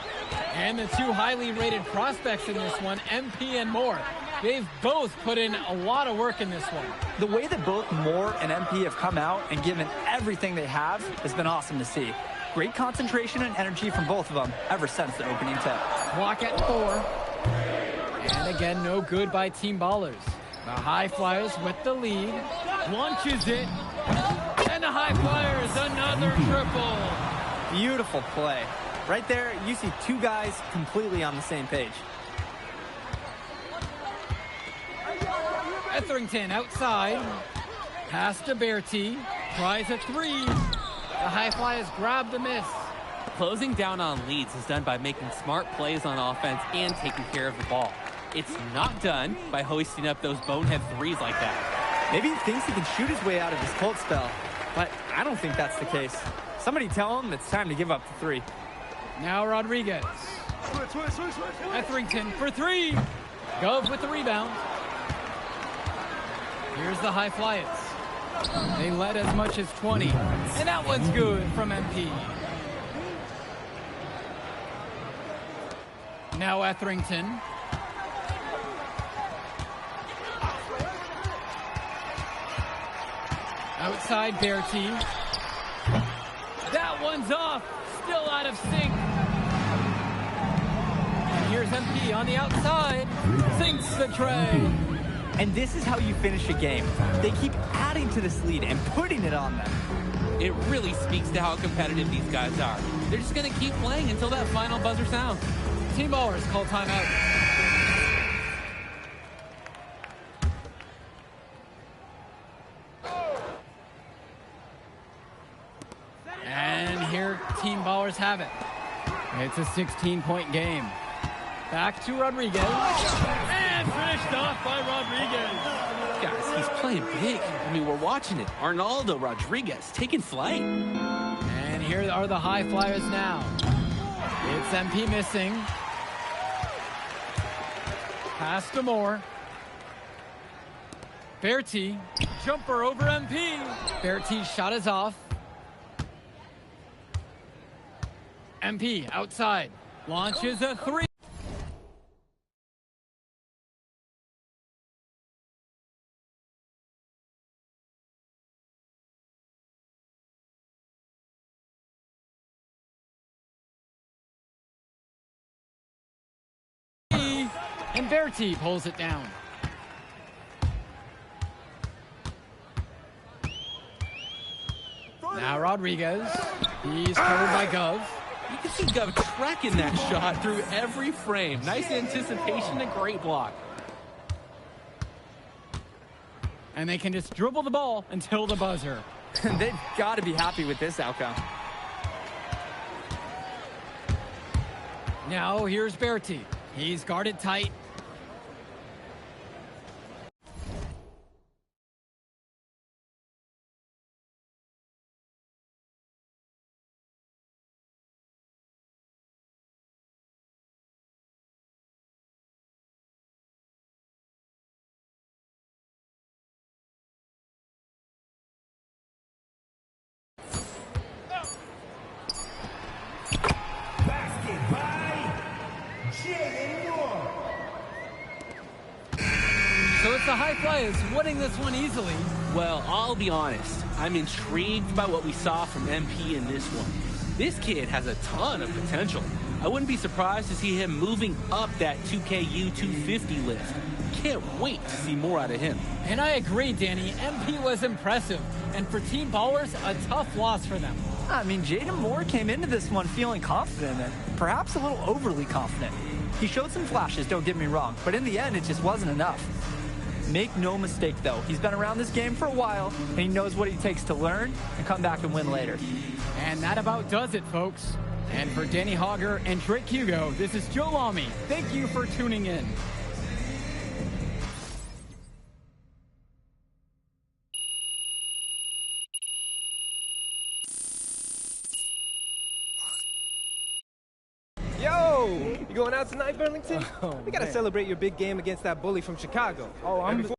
And the two highly rated prospects in this one, MP and Moore. They've both put in a lot of work in this one. The way that both Moore and MP have come out and given everything they have has been awesome to see. Great concentration and energy from both of them ever since the opening tip. Block at 4. And again, no good by Team Ballers. The High Flyers with the lead. Launches it. And the High Flyers, another triple. Beautiful play. Right there, you see two guys completely on the same page. Etherington outside. Pass to Bertie. Tries a three. The High Flyers grab the miss. Closing down on leads is done by making smart plays on offense and taking care of the ball. It's not done by hoisting up those bonehead threes like that. Maybe he thinks he can shoot his way out of this cold spell, but I don't think that's the case. Somebody tell him it's time to give up the three. Now Rodriguez. Etherington for three. Gove with the rebound. Here's the High Flyers. They led as much as 20. And that one's good from MP. Now Etherington. Outside Bertie. That one's off. Still out of sync. And here's MP on the outside. Sinks the tray. And this is how you finish a game. They keep adding to this lead and putting it on them. It really speaks to how competitive these guys are. They're just going to keep playing until that final buzzer sounds. Team Ballers call timeout. And here Team Ballers have it. It's a 16-point game. Back to Rodriguez. And finished off by Rodriguez. Guys, he's playing big. I mean, we're watching it. Arnaldo Rodriguez taking flight. And here are the High Flyers now. It's MP missing. Pass to Moore. Bertie. Jumper over MP. Bertie's shot is off. MP outside. Launches a three. And Bertie pulls it down. Now Rodriguez. He's covered by Gove. You can see Gove tracking that shot through every frame. Nice anticipation and great block. And they can just dribble the ball until the buzzer. They've got to be happy with this outcome. Now here's Bertie. He's guarded tight. So it's the High Flyers winning this one easily. Well, I'll be honest. I'm intrigued by what we saw from MP in this one. This kid has a ton of potential. I wouldn't be surprised to see him moving up that 2KU 250 list. Can't wait to see more out of him. And I agree, Danny. MP was impressive. And for Team Ballers, a tough loss for them. I mean, Jaden Moore came into this one feeling confident and perhaps a little overly confident. He showed some flashes, don't get me wrong, but in the end, it just wasn't enough. Make no mistake, though, he's been around this game for a while, and he knows what it takes to learn and come back and win later. And that about does it, folks. And for Danny Hogger and Drake Hugo, this is Joe Lamy. Thank you for tuning in. Yo, you going out tonight, Burlington? Oh, we gotta man. celebrate your big game against that bully from Chicago. Oh, I'm... Before-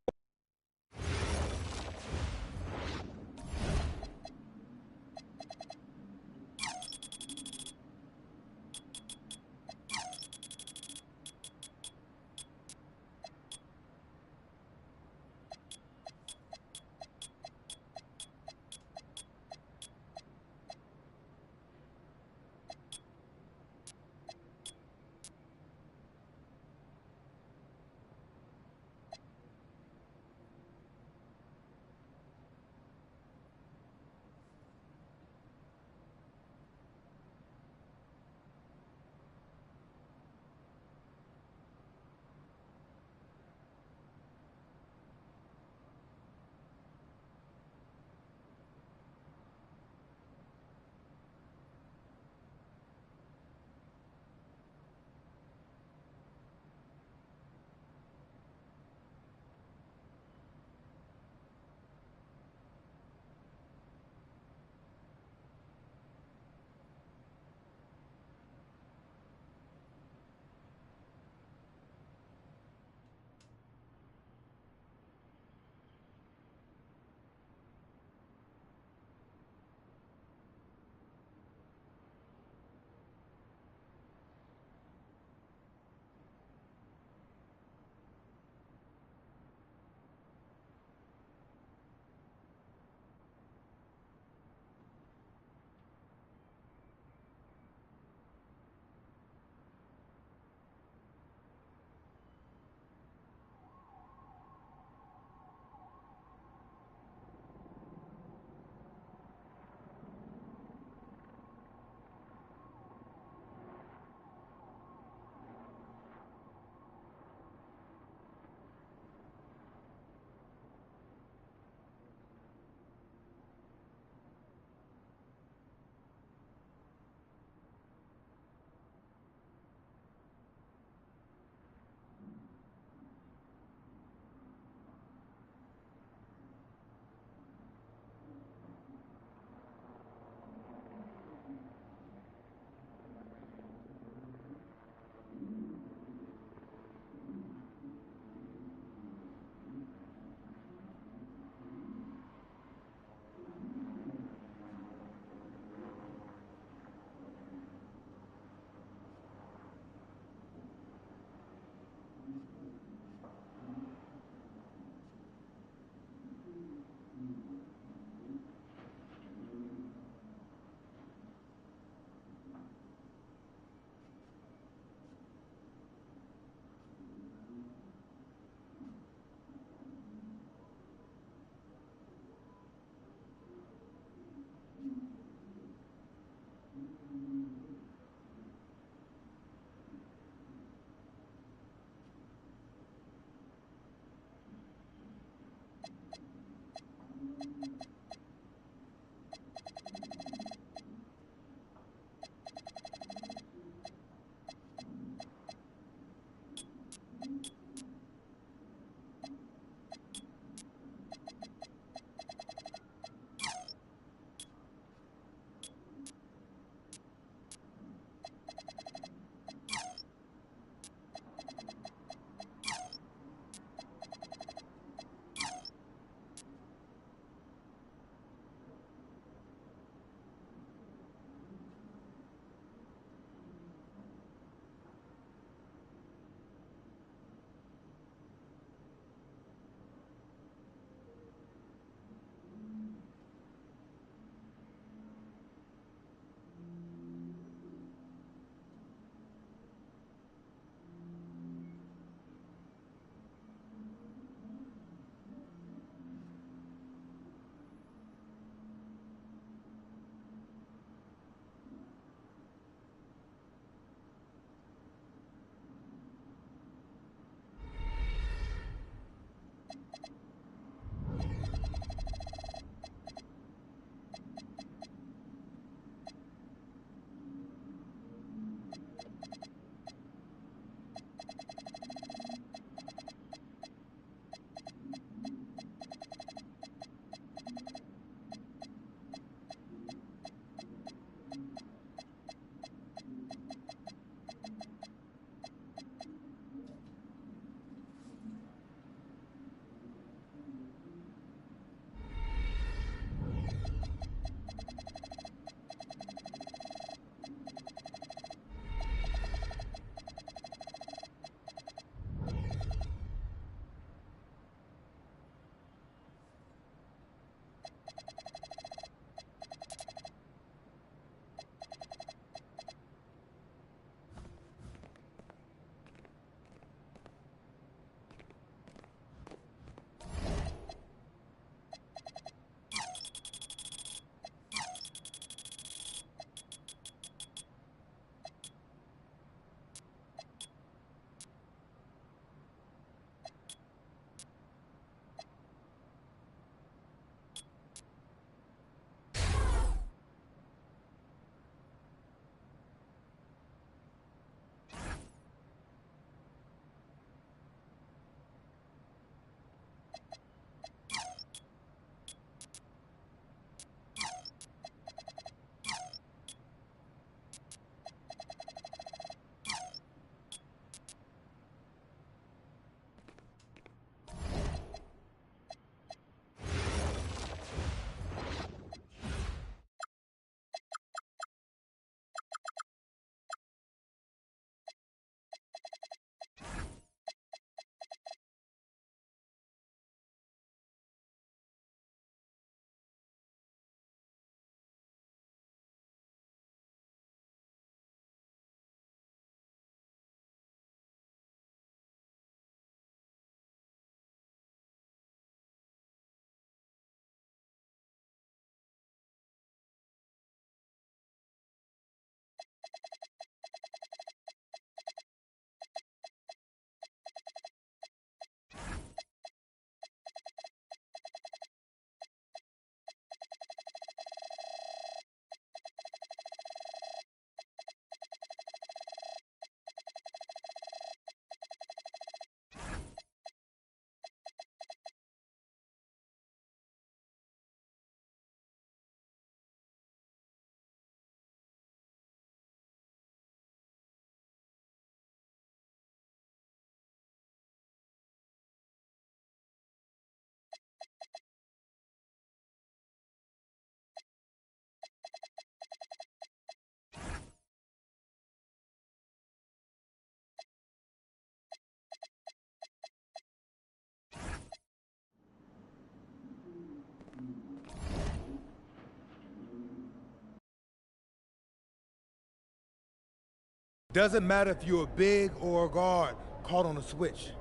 doesn't matter if you're a big or a guard caught on a switch.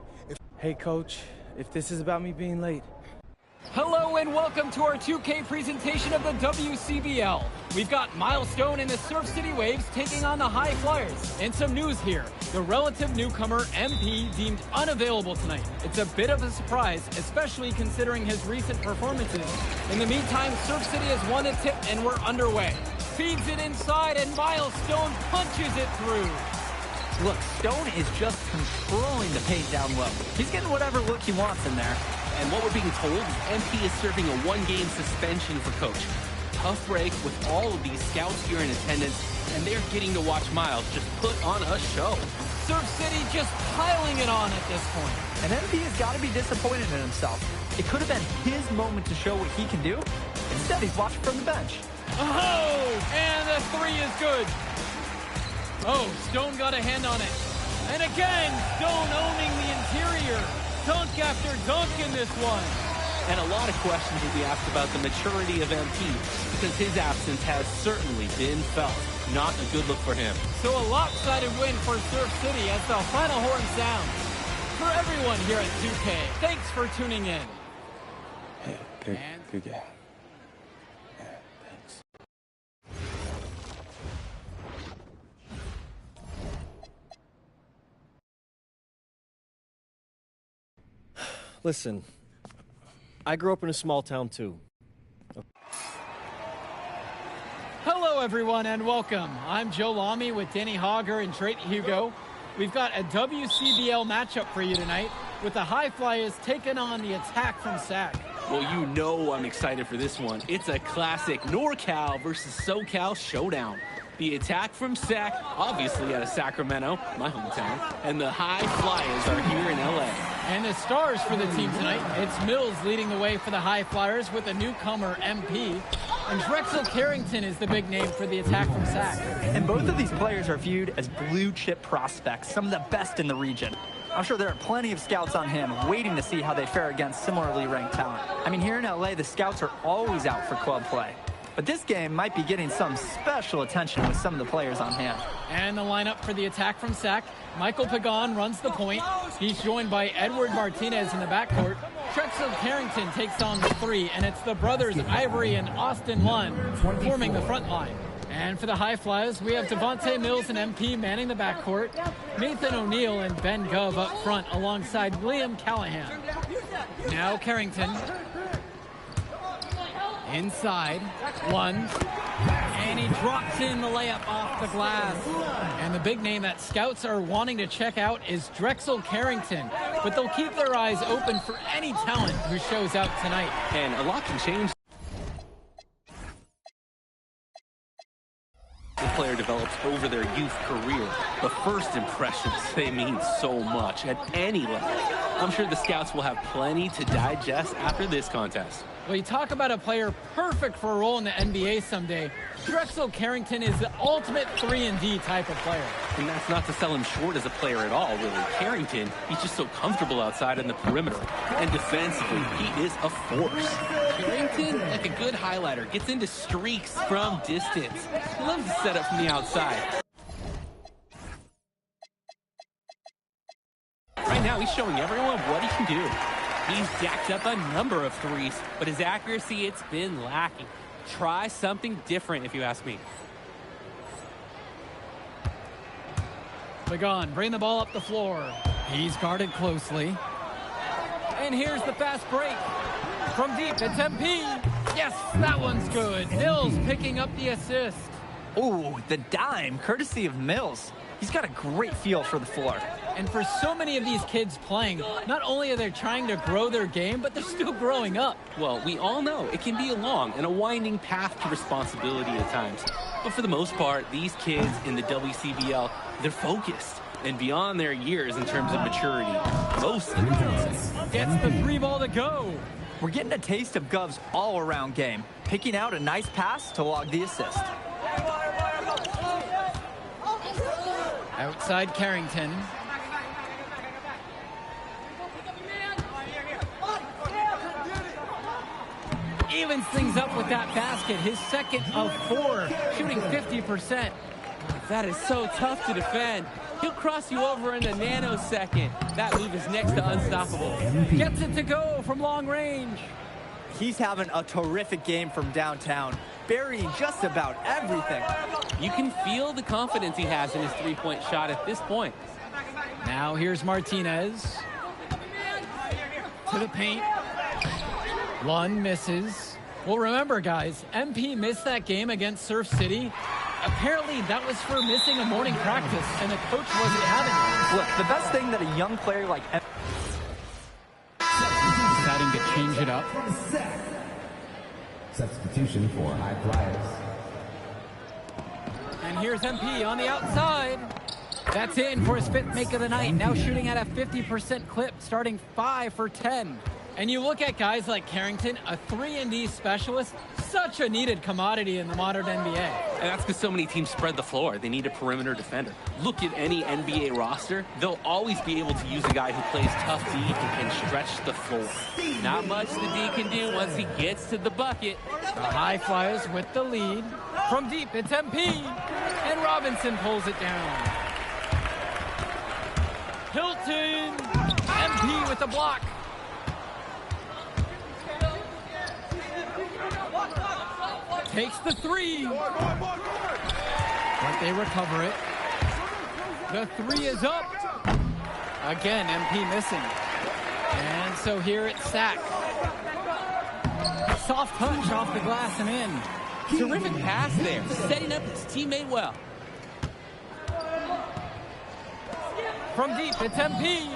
Hey, Coach, if this is about me being late. Hello and welcome to our 2K presentation of the WCBL. We've got Milestone and the Surf City Waves taking on the High Flyers. And some news here. The relative newcomer, MP, deemed unavailable tonight. It's a bit of a surprise, especially considering his recent performances. In the meantime, Surf City has won a tip and we're underway. Feeds it inside and Milestone punches it through. Look, Stone is just controlling the paint down low. He's getting whatever look he wants in there. And what we're being told, MP is serving a one-game suspension for Coach. Tough break with all of these scouts here in attendance, and they're getting to watch Miles just put on a show. Surf City just piling it on at this point. And MP has got to be disappointed in himself. It could have been his moment to show what he can do. Instead, he's watching from the bench. Oh, and the three is good. Oh, Stone got a hand on it. And again, Stone owning the interior. Dunk after dunk in this one. And a lot of questions will be asked about the maturity of MP, because his absence has certainly been felt. Not a good look for him. So a lopsided win for Surf City as the final horn sounds. For everyone here at 2K, thanks for tuning in. Hey, good game. Yeah, thanks. Listen, I grew up in a small town too. Hello everyone and welcome. I'm Joe Lamy with Danny Hogger and Drake Hugo. We've got a WCBL matchup for you tonight with the High Flyers taking on the Attack from SAC. Well, you know I'm excited for this one. It's a classic NorCal versus SoCal showdown. The Attack from SAC, obviously out of Sacramento, my hometown, and the High Flyers are here in LA. And the stars for the team tonight, it's Mills leading the way for the High Flyers with a newcomer, MP. And Drexel Carrington is the big name for the Attack from SAC. And both of these players are viewed as blue-chip prospects, some of the best in the region. I'm sure there are plenty of scouts on him waiting to see how they fare against similarly ranked talent. I mean, here in LA, the scouts are always out for club play. But this game might be getting some special attention with some of the players on hand. And the lineup for the Attack from SAC. Michael Pagan runs the point. He's joined by Edward Martinez in the backcourt. Drexel Carrington takes on the three, and it's the brothers Ivory and Austin Lund forming the front line. And for the High Flyers, we have Devontae Mills and MP manning the backcourt. Nathan O'Neill and Ben Gove up front alongside Liam Callahan. Now Carrington. Inside, one, and he drops in the layup off the glass. And the big name that scouts are wanting to check out is Drexel Carrington, but they'll keep their eyes open for any talent who shows out tonight. And a lot can change. The player develops over their youth career. The first impressions, they mean so much at any level. I'm sure the scouts will have plenty to digest after this contest. Well, you talk about a player perfect for a role in the NBA someday. Drexel Carrington is the ultimate 3-and-D type of player. And that's not to sell him short as a player at all, really. Carrington, he's just so comfortable outside in the perimeter. And defensively, he is a force. Carrington, like a good highlighter, gets into streaks from distance. He loves to set up from the outside. Right now, he's showing everyone what he can do. He's jacked up a number of threes, but his accuracy, it's been lacking. Try something different, if you ask me. Pagan, bring the ball up the floor. He's guarded closely. And here's the fast break. From deep, it's MP. Yes, that one's good. Mills picking up the assist. Ooh, the dime, courtesy of Mills. He's got a great feel for the floor. And for so many of these kids playing, not only are they trying to grow their game, but they're still growing up. Well, we all know it can be a long and a winding path to responsibility at times. But for the most part, these kids in the WCBL, they're focused and beyond their years in terms of maturity. Mostly. Gets the three ball to go. We're getting a taste of Gov's all-around game, picking out a nice pass to log the assist. Outside Carrington. Evens things up with that basket, his second of 4, shooting 50%. That is so tough to defend. He'll cross you over in a nanosecond. That move is next to unstoppable. Gets it to go from long range. He's having a terrific game from downtown, burying just about everything. You can feel the confidence he has in his three-point shot at this point. Now here's Martinez. To the paint. Lund misses. Well, remember, guys, MP missed that game against Surf City. Apparently, that was for missing a morning practice, and the coach wasn't having it. Look, the best thing that a young player like MP... Deciding to change it up. Substitution for high flyers. And here's MP on the outside. That's in for his 5th make of the night. Now shooting at a 50% clip, starting 5 for 10. And you look at guys like Carrington, a 3-and-D specialist, such a needed commodity in the modern NBA. And that's because so many teams spread the floor. They need a perimeter defender. Look at any NBA roster. They'll always be able to use a guy who plays tough D and can stretch the floor. Not much the D can do once he gets to the bucket. The High Flyers with the lead. From deep, it's MP. And Robinson pulls it down. Hilton. MP with the block. Takes the three. But they recover it. The three is up. Again, MP missing. And so here it's Sack. Soft touch off the glass and in. Terrific pass there, setting up his teammate well. From deep, it's MP.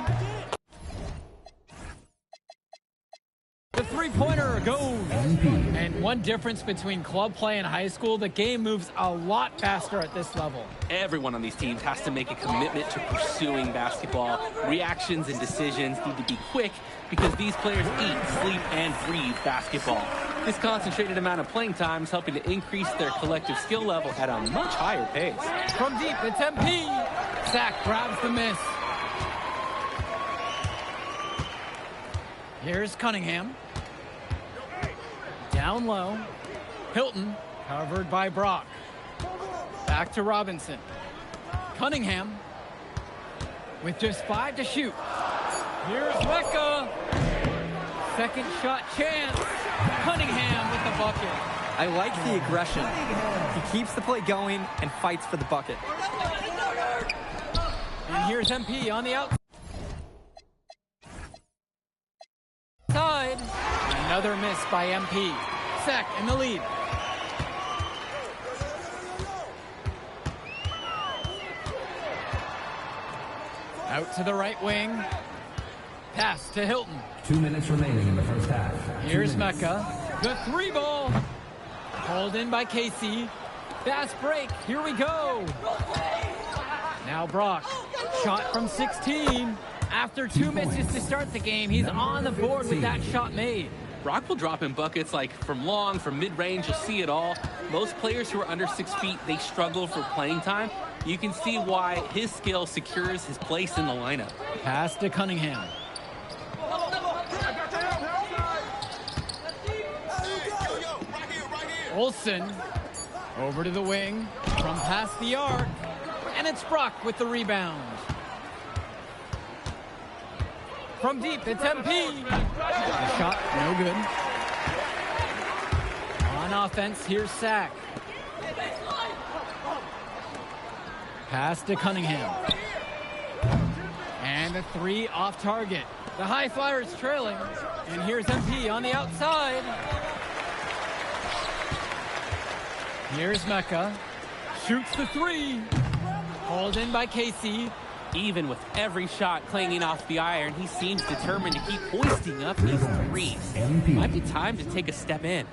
The three-pointer goes. And one difference between club play and high school, the game moves a lot faster at this level. Everyone on these teams has to make a commitment to pursuing basketball. Reactions and decisions need to be quick because these players eat, sleep, and breathe basketball. This concentrated amount of playing time is helping to increase their collective skill level at a much higher pace. From deep, it's MP. Sack grabs the miss. Here's Cunningham. Down low. Hilton, covered by Brock. Back to Robinson. Cunningham with just 5 to shoot. Here's Mecca. Second shot chance. Cunningham with the bucket. I like the aggression. He keeps the play going and fights for the bucket. And here's MP on the outside. Another miss by MP. Sack in the lead. Out to the right wing. Pass to Hilton. 2 minutes remaining in the first half. Here's Mecca. The three ball. Called in by Casey. Fast break. Here we go. Now Brock. Shot from 16. After 2 misses to start the game, he's on the board with that shot made. Brock will drop in buckets like from long, from mid-range, you'll see it all. Most players who are under 6 feet, they struggle for playing time. You can see why his skill secures his place in the lineup. Pass to Cunningham. Olsen over to the wing from past the arc, and it's Brock with the rebound. From deep, it's MP. The shot, no good. On offense, here's Sack. Pass to Cunningham. And the three off target. The High Flyers trailing. And here's MP on the outside. Here's Mecca. Shoots the three. Hauled in by Casey. Even with every shot clanging off the iron, he seems determined to keep hoisting up these threes. Might be time to take a step in.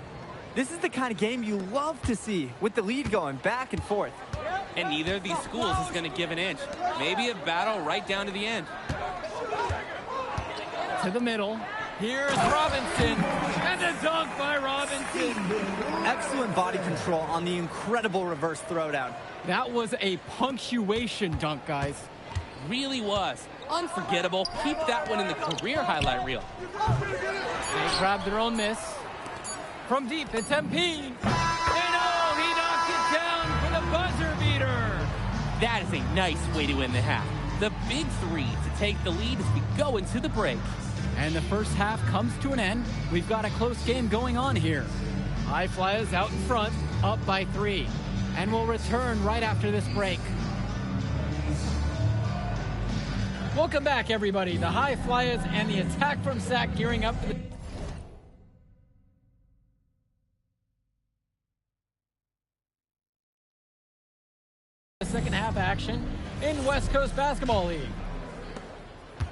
This is the kind of game you love to see, with the lead going back and forth. And neither of these schools is going to give an inch. Maybe a battle right down to the end. To the middle. Here's Robinson. And a dunk by Robinson. Excellent body control on the incredible reverse throwdown. That was a punctuation dunk, guys. Really was. Unforgettable. Keep that one in the career highlight reel. They grab their own miss. From deep, it's MP. And oh, he knocked it down for the buzzer beater. That is a nice way to end the half. The big three to take the lead as we go into the break. And the first half comes to an end. We've got a close game going on here. High Flyers out in front, up by 3. And we'll return right after this break. Welcome back, everybody. The High Flyers and the attack from Sac gearing up for the second half action in West Coast Basketball League.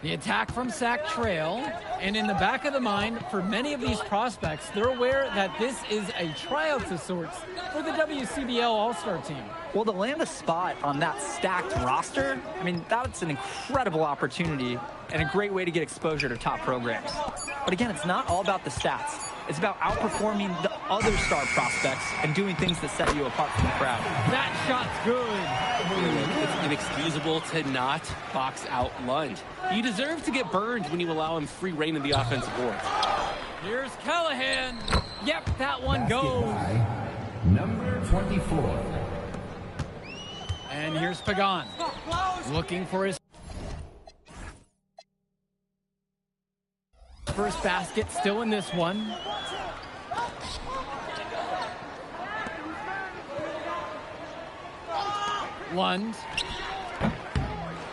The attack from Sac trail, and in the back of the mind, for many of these prospects, they're aware that this is a tryout of sorts for the WCBL All-Star team. Well, to land a spot on that stacked roster, I mean, that's an incredible opportunity and a great way to get exposure to top programs. But again, it's not all about the stats. It's about outperforming the other star prospects and doing things that set you apart from the crowd. That shot's good. It's inexcusable to not box out Lund. You deserve to get burned when you allow him free reign of the offensive board. Here's Callahan. Yep, that one goes. Number 24. And here's Pagan, looking for his first basket, still in this one. Lund.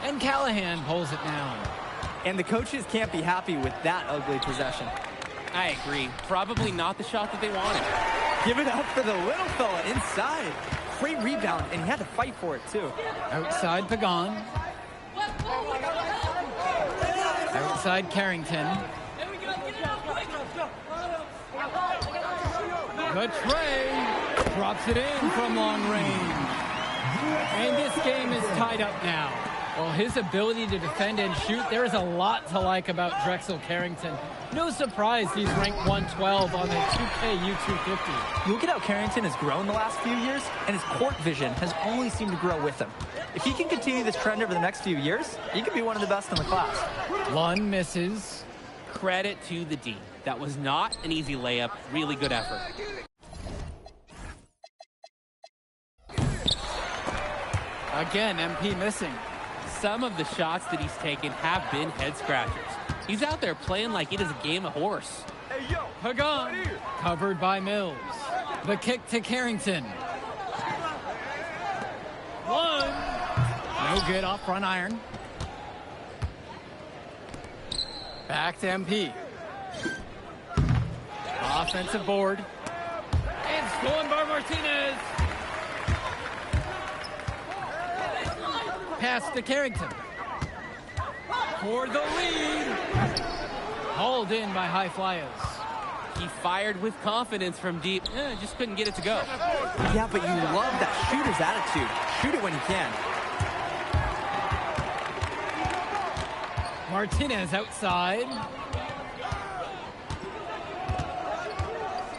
And Callahan pulls it down. And the coaches can't be happy with that ugly possession. I agree. Probably not the shot that they wanted. Give it up for the little fella inside. Great rebound, and he had to fight for it, too. Outside Pagan. Outside Carrington. The tray drops it in from long range. And this game is tied up now. Well, his ability to defend and shoot, there's a lot to like about Drexel Carrington. No surprise he's ranked 112 on the 2K U250. Look at how Carrington has grown the last few years, and his court vision has only seemed to grow with him. If he can continue this trend over the next few years, he could be one of the best in the class. Lund misses. Credit to the D. That was not an easy layup. Really good effort. Again, MP missing. Some of the shots that he's taken have been head scratchers. He's out there playing like it is a game of horse. Hey, yo, Pagan, covered by Mills. The kick to Carrington. One. No good off front iron. Back to MP. Offensive board. And stolen by Martinez. Pass to Carrington. For the lead. Hauled in by High Flyers. He fired with confidence from deep. Just couldn't get it to go. Yeah, but you love that shooter's attitude. Shoot it when you can. Martinez outside.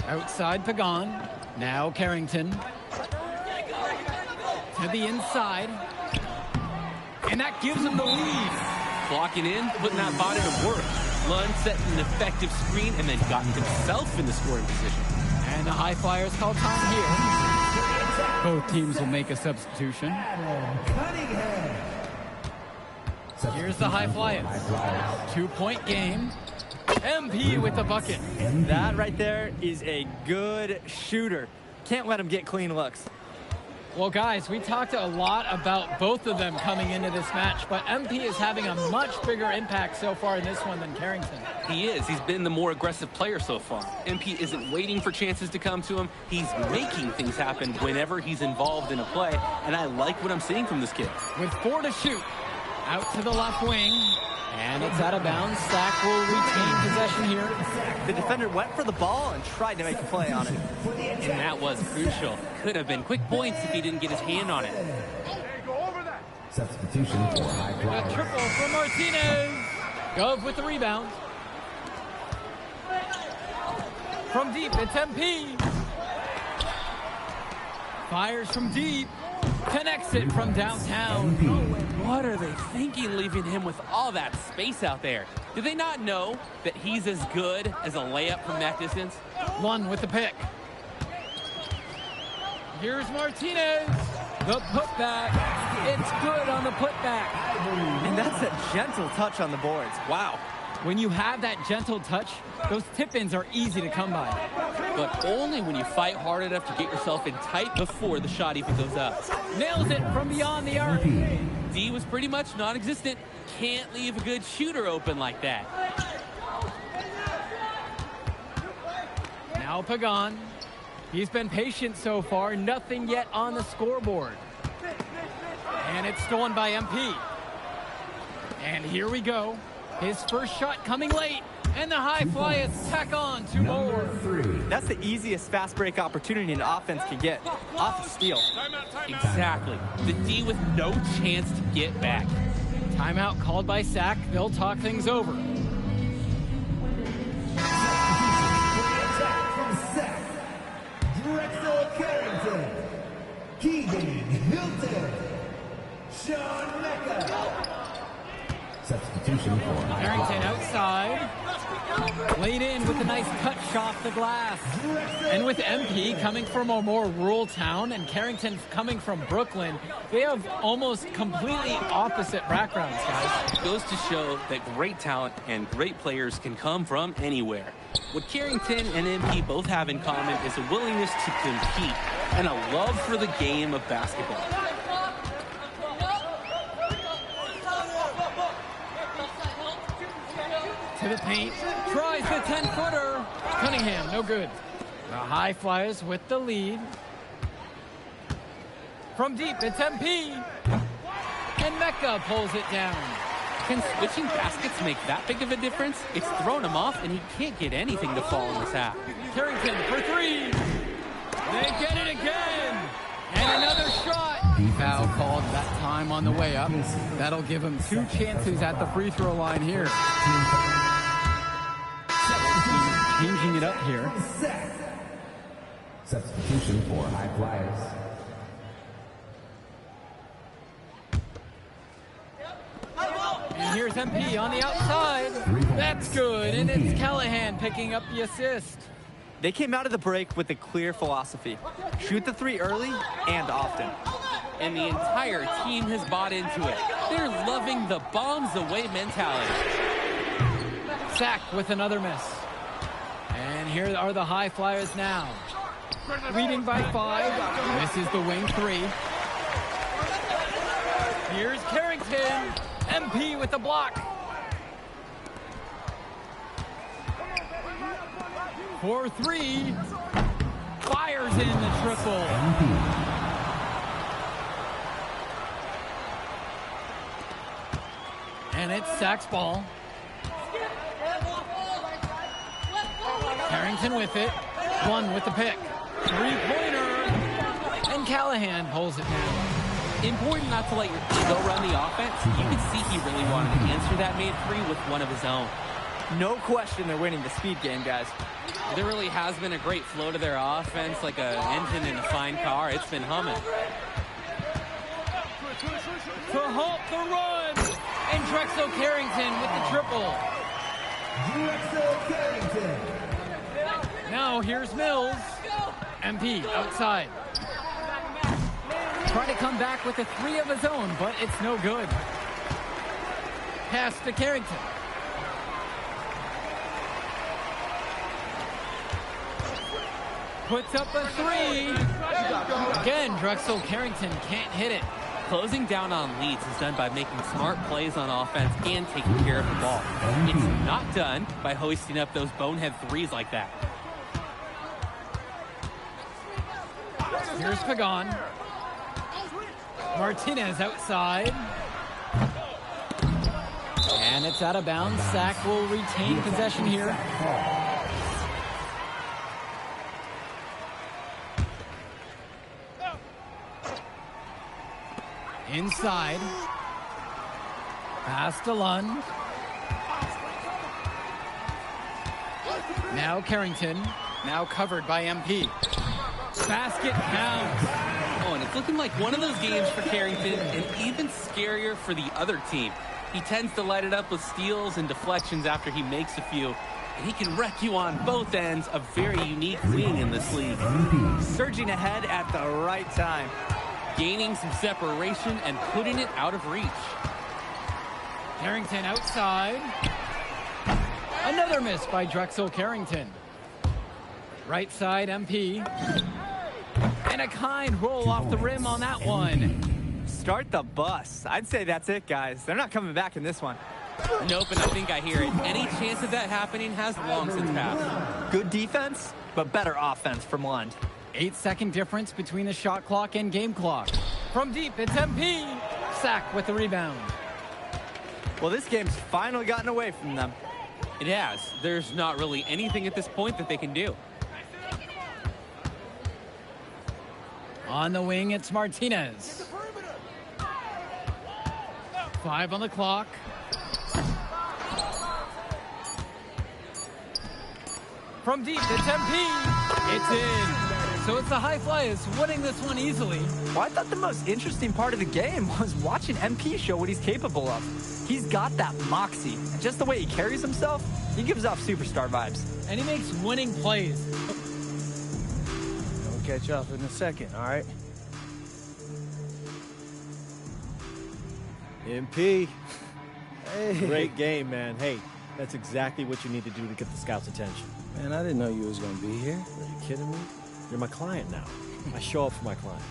Outside Pagan. Now Carrington. To the inside. And that gives him the lead. Blocking in, putting that body to work. Lund set an effective screen and then got himself in the scoring position. And the High Flyers call time here. Both teams will make a substitution. Here's the High Flyers. 2-point game. MP with the bucket. That right there is a good shooter. Can't let him get clean looks. Well, guys, we talked a lot about both of them coming into this match, but MP is having a much bigger impact so far in this one than Carrington. He is. He's been the more aggressive player so far. MP isn't waiting for chances to come to him. He's making things happen whenever he's involved in a play, and I like what I'm seeing from this kid. With 4 to shoot. Out to the left wing. And it's out of bounds. Sac will retain possession here. The defender went for the ball and tried to make a play on it. And that was crucial. Could have been quick points if he didn't get his hand on it. Substitution for High Flyers. A triple from Martinez. Gove with the rebound. From deep, it's MP. Fires from deep. Connects it from downtown. What are they thinking, leaving him with all that space out there? Do they not know that he's as good as a layup from that distance? Lund with the pick. Here's Martinez. The putback. It's good on the putback. And that's a gentle touch on the boards. Wow. When you have that gentle touch, those tip-ins are easy to come by. But only when you fight hard enough to get yourself in tight before the shot even goes up. Nails it from beyond the arc. D was pretty much non-existent. Can't leave a good shooter open like that. Now Pagan. He's been patient so far. Nothing yet on the scoreboard. And it's stolen by MP. And here we go. His first shot coming late. And the high fly is tack on 2 more. That's the easiest fast break opportunity an offense can get. Off a steal. Exactly. The D with no chance to get back. Timeout called by Sack. They'll talk things over. Drexel Carrington, Keegan Hilton, Sean Mecca. Substitution for Carrington outside. Laid in with a nice touch off the glass. And with MP coming from a more rural town and Carrington coming from Brooklyn, they have almost completely opposite backgrounds, guys. It goes to show that great talent and great players can come from anywhere. What Carrington and MP both have in common is a willingness to compete and a love for the game of basketball. To the paint, tries the 10-footer. Cunningham, no good. The High Flyers with the lead. From deep, it's MP. And Mecca pulls it down. Can switching baskets make that big of a difference? It's thrown him off, and he can't get anything to fall in this half. Carrington for 3. They get it again. And another shot. Foul called that time on the way up. That'll give him 2 chances at the free throw line here. Changing it up here. Substitution for High Flyers. And here's MP on the outside. That's good, and it's Callahan picking up the assist. They came out of the break with a clear philosophy. Shoot the 3 early and often. And the entire team has bought into it. They're loving the bombs away mentality. Sack with another miss. And here are the High Flyers now. Leading by 5. Misses the wing 3. Here's Carrington. MP with the block. For 3. Fires in the triple. And it's Sack's ball. Carrington with it. 1 with the pick. 3-pointer. And Callahan pulls it down. Important not to let your ego run the offense. You can see he really wanted to answer that made 3 with one of his own. No question they're winning the speed game, guys. There really has been a great flow to their offense, like an engine in a fine car. It's been humming. To halt the run. And Drexel Carrington with the triple. Drexel Carrington. Now here's Mills. MP outside. Trying to come back with a 3 of his own, but it's no good. Pass to Carrington. Puts up a 3. Again, Drexel Carrington can't hit it. Closing down on leads is done by making smart plays on offense and taking care of the ball. It's not done by hoisting up those bonehead 3s like that. Here's Pagan. Martinez outside. And it's out of bounds. Sack will retain possession here. Inside. Pass to Lund. Now Carrington. Now covered by MP. Basket counts. Oh, and it's looking like one of those games for Carrington, and even scarier for the other team. He tends to light it up with steals and deflections after he makes a few. And he can wreck you on both ends. A very unique wing in this league. Surging ahead at the right time. gaining some separation and putting it out of reach. Carrington outside. Another miss by Drexel Carrington. Right side, MP. And a kind roll off the rim on that one. Start the bus. I'd say that's it, guys. They're not coming back in this one. Nope, and I think I hear it. Any chance of that happening has long since passed. Good defense, but better offense from Lund. 8-second difference between the shot clock and game clock. From deep, it's MP. Sack with the rebound. Well, this game's finally gotten away from them. It has. There's not really anything at this point that they can do. On the wing, it's Martinez. 5 on the clock. From deep, it's MP. It's in. So it's the High Flyers winning this one easily. Well, I thought the most interesting part of the game was watching MP show what he's capable of. He's got that moxie. And just the way he carries himself, he gives off superstar vibes. And he makes winning plays. We'll catch up in a second, all right? MP. Hey. Great game, man. Hey, that's exactly what you need to do to get the scouts' attention. Man, I didn't know you was gonna be here. Are you kidding me? You're my client now. I show up for my clients.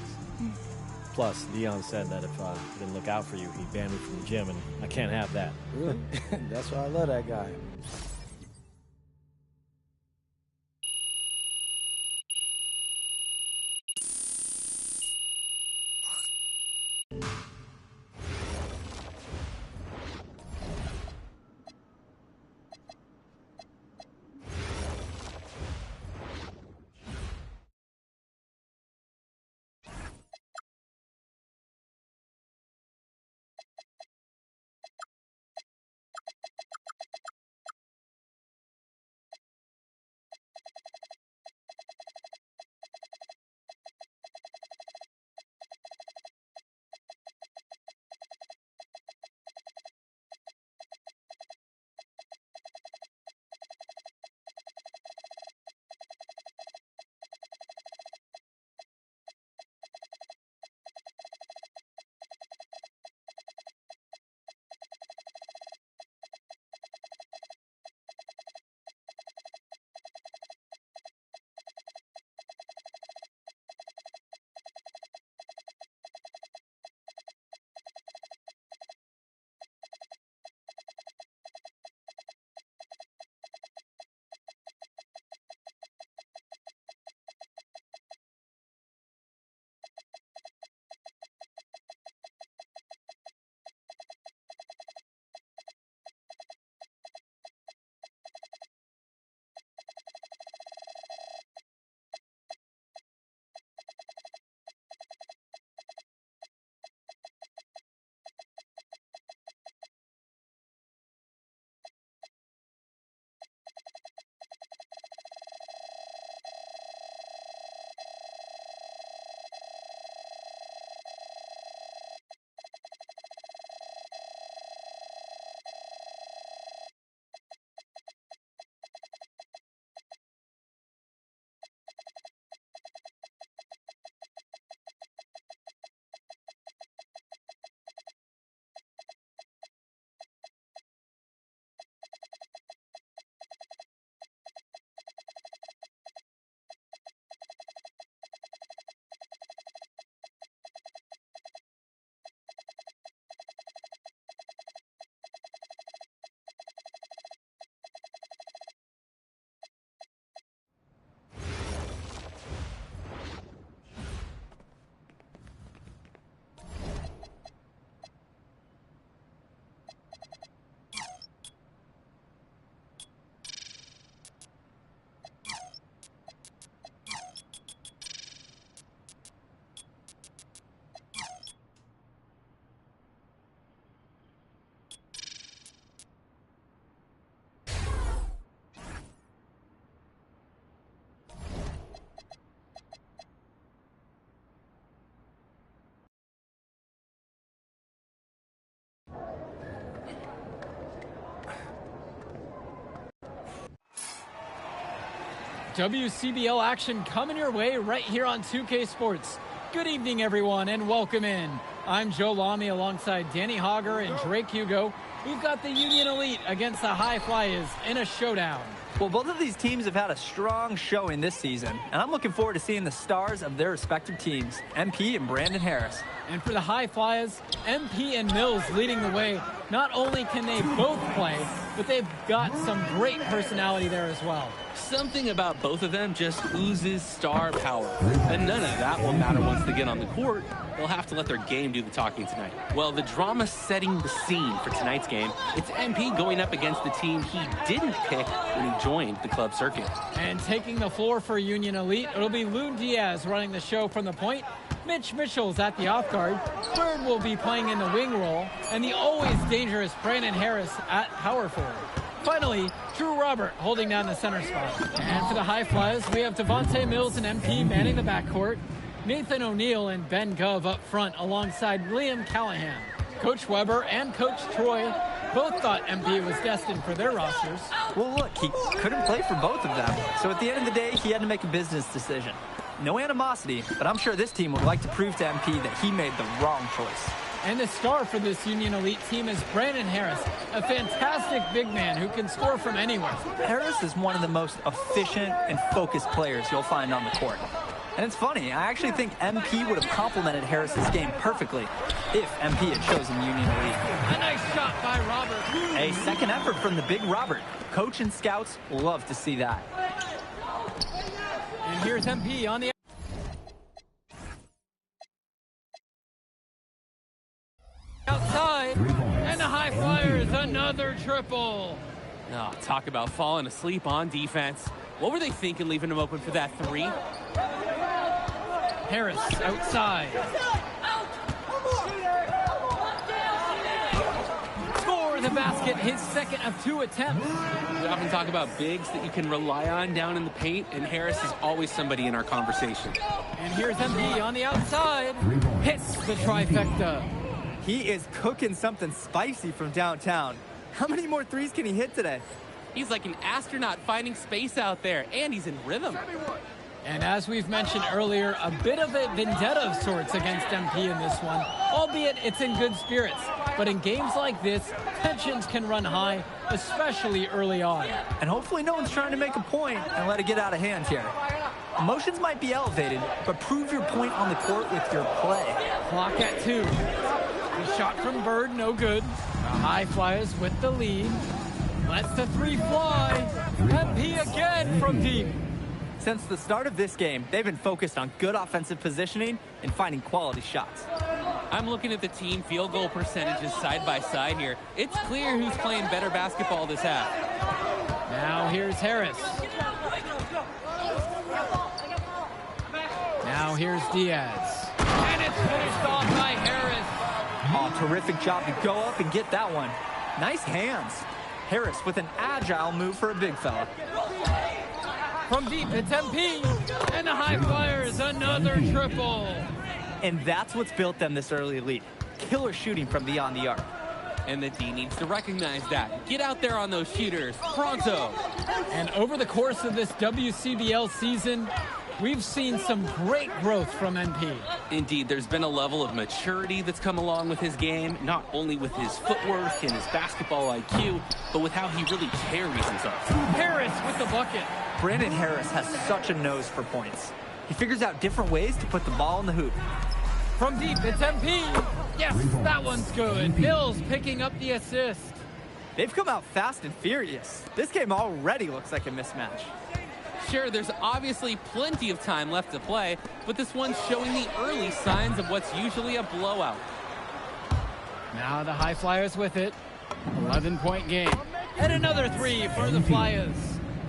Plus, Dion said that if I didn't look out for you, he'd ban me from the gym, and I can't have that. Really? That's why I love that guy. WCBL action coming your way right here on 2K Sports. Good evening, everyone, and welcome in. I'm Joe Lamy alongside Danny Hogger and Drake Hugo. We've got the Union Elite against the High Flyers in a showdown. Well, both of these teams have had a strong showing this season, and I'm looking forward to seeing the stars of their respective teams, MP and Brandon Harris. And for the High Flyers, MP and Mills leading the way. Not only can they both play, but they've got some great personality there as well. Something about both of them just oozes star power. And none of that will matter once they get on the court. They'll have to let their game do the talking tonight. Well, the drama setting the scene for tonight's game, it's MP going up against the team he didn't pick when he joined the club circuit. And taking the floor for Union Elite, it'll be Loon Diaz running the show from the point. Mitch Mitchell's at the off guard. Bird will be playing in the wing role. And the always dangerous Brandon Harris at power forward. Finally, Drew Robert holding down the center spot. And for the High Flyers, we have Devontae Mills and MP manning the backcourt. Nathan O'Neill and Ben Gove up front alongside Liam Callahan. Coach Weber and Coach Troy both thought MP was destined for their rosters. Well, look, he couldn't play for both of them. So at the end of the day, he had to make a business decision. No animosity, but I'm sure this team would like to prove to MP that he made the wrong choice. And the star for this Union Elite team is Brandon Harris, a fantastic big man who can score from anywhere. Harris is one of the most efficient and focused players you'll find on the court. And it's funny, I actually think MP would have complemented Harris's game perfectly if MP had chosen Union Elite. A nice shot by Robert. A second effort from the big Robert. Coach and scouts love to see that. And here's MP on the outside, and the High Flyers another triple. Oh, talk about falling asleep on defense. What were they thinking leaving him open for that three? Harris outside. Score the basket, his second of 2 attempts. We often talk about bigs that you can rely on down in the paint, and Harris is always somebody in our conversation. And here's MP on the outside. Hits the trifecta. He is cooking something spicy from downtown. How many more threes can he hit today? He's like an astronaut finding space out there, and he's in rhythm. And as we've mentioned earlier, a bit of a vendetta of sorts against MP in this one, albeit it's in good spirits. But in games like this, tensions can run high, especially early on. And hopefully no one's trying to make a point and let it get out of hand here. Emotions might be elevated, but prove your point on the court with your play. Clock at 2. The shot from Bird, no good. The High Flyers with the lead. Lets the three fly. MP again from deep. Since the start of this game, they've been focused on good offensive positioning and finding quality shots. I'm looking at the team field goal percentages side by side here. It's clear who's playing better basketball this half. Now here's Harris. Now here's Diaz. And it's finished off by Harris. Oh, terrific job to go up and get that one. Nice hands. Harris with an agile move for a big fella. From deep, it's MP. And the High Flyers, another triple. And that's what's built them this early lead. Killer shooting from beyond the arc. And the D needs to recognize that. Get out there on those shooters, pronto. And over the course of this WCBL season, we've seen some great growth from MP. Indeed, there's been a level of maturity that's come along with his game, not only with his footwork and his basketball IQ, but with how he really carries himself. Harris with the bucket. Brandon Harris has such a nose for points. He figures out different ways to put the ball in the hoop. From deep, it's MP. Yes, that one's good. Mills picking up the assist. They've come out fast and furious. This game already looks like a mismatch. Sure, there's obviously plenty of time left to play, but this one's showing the early signs of what's usually a blowout. Now the High Flyers with it. 11-point game. And another three for the Flyers.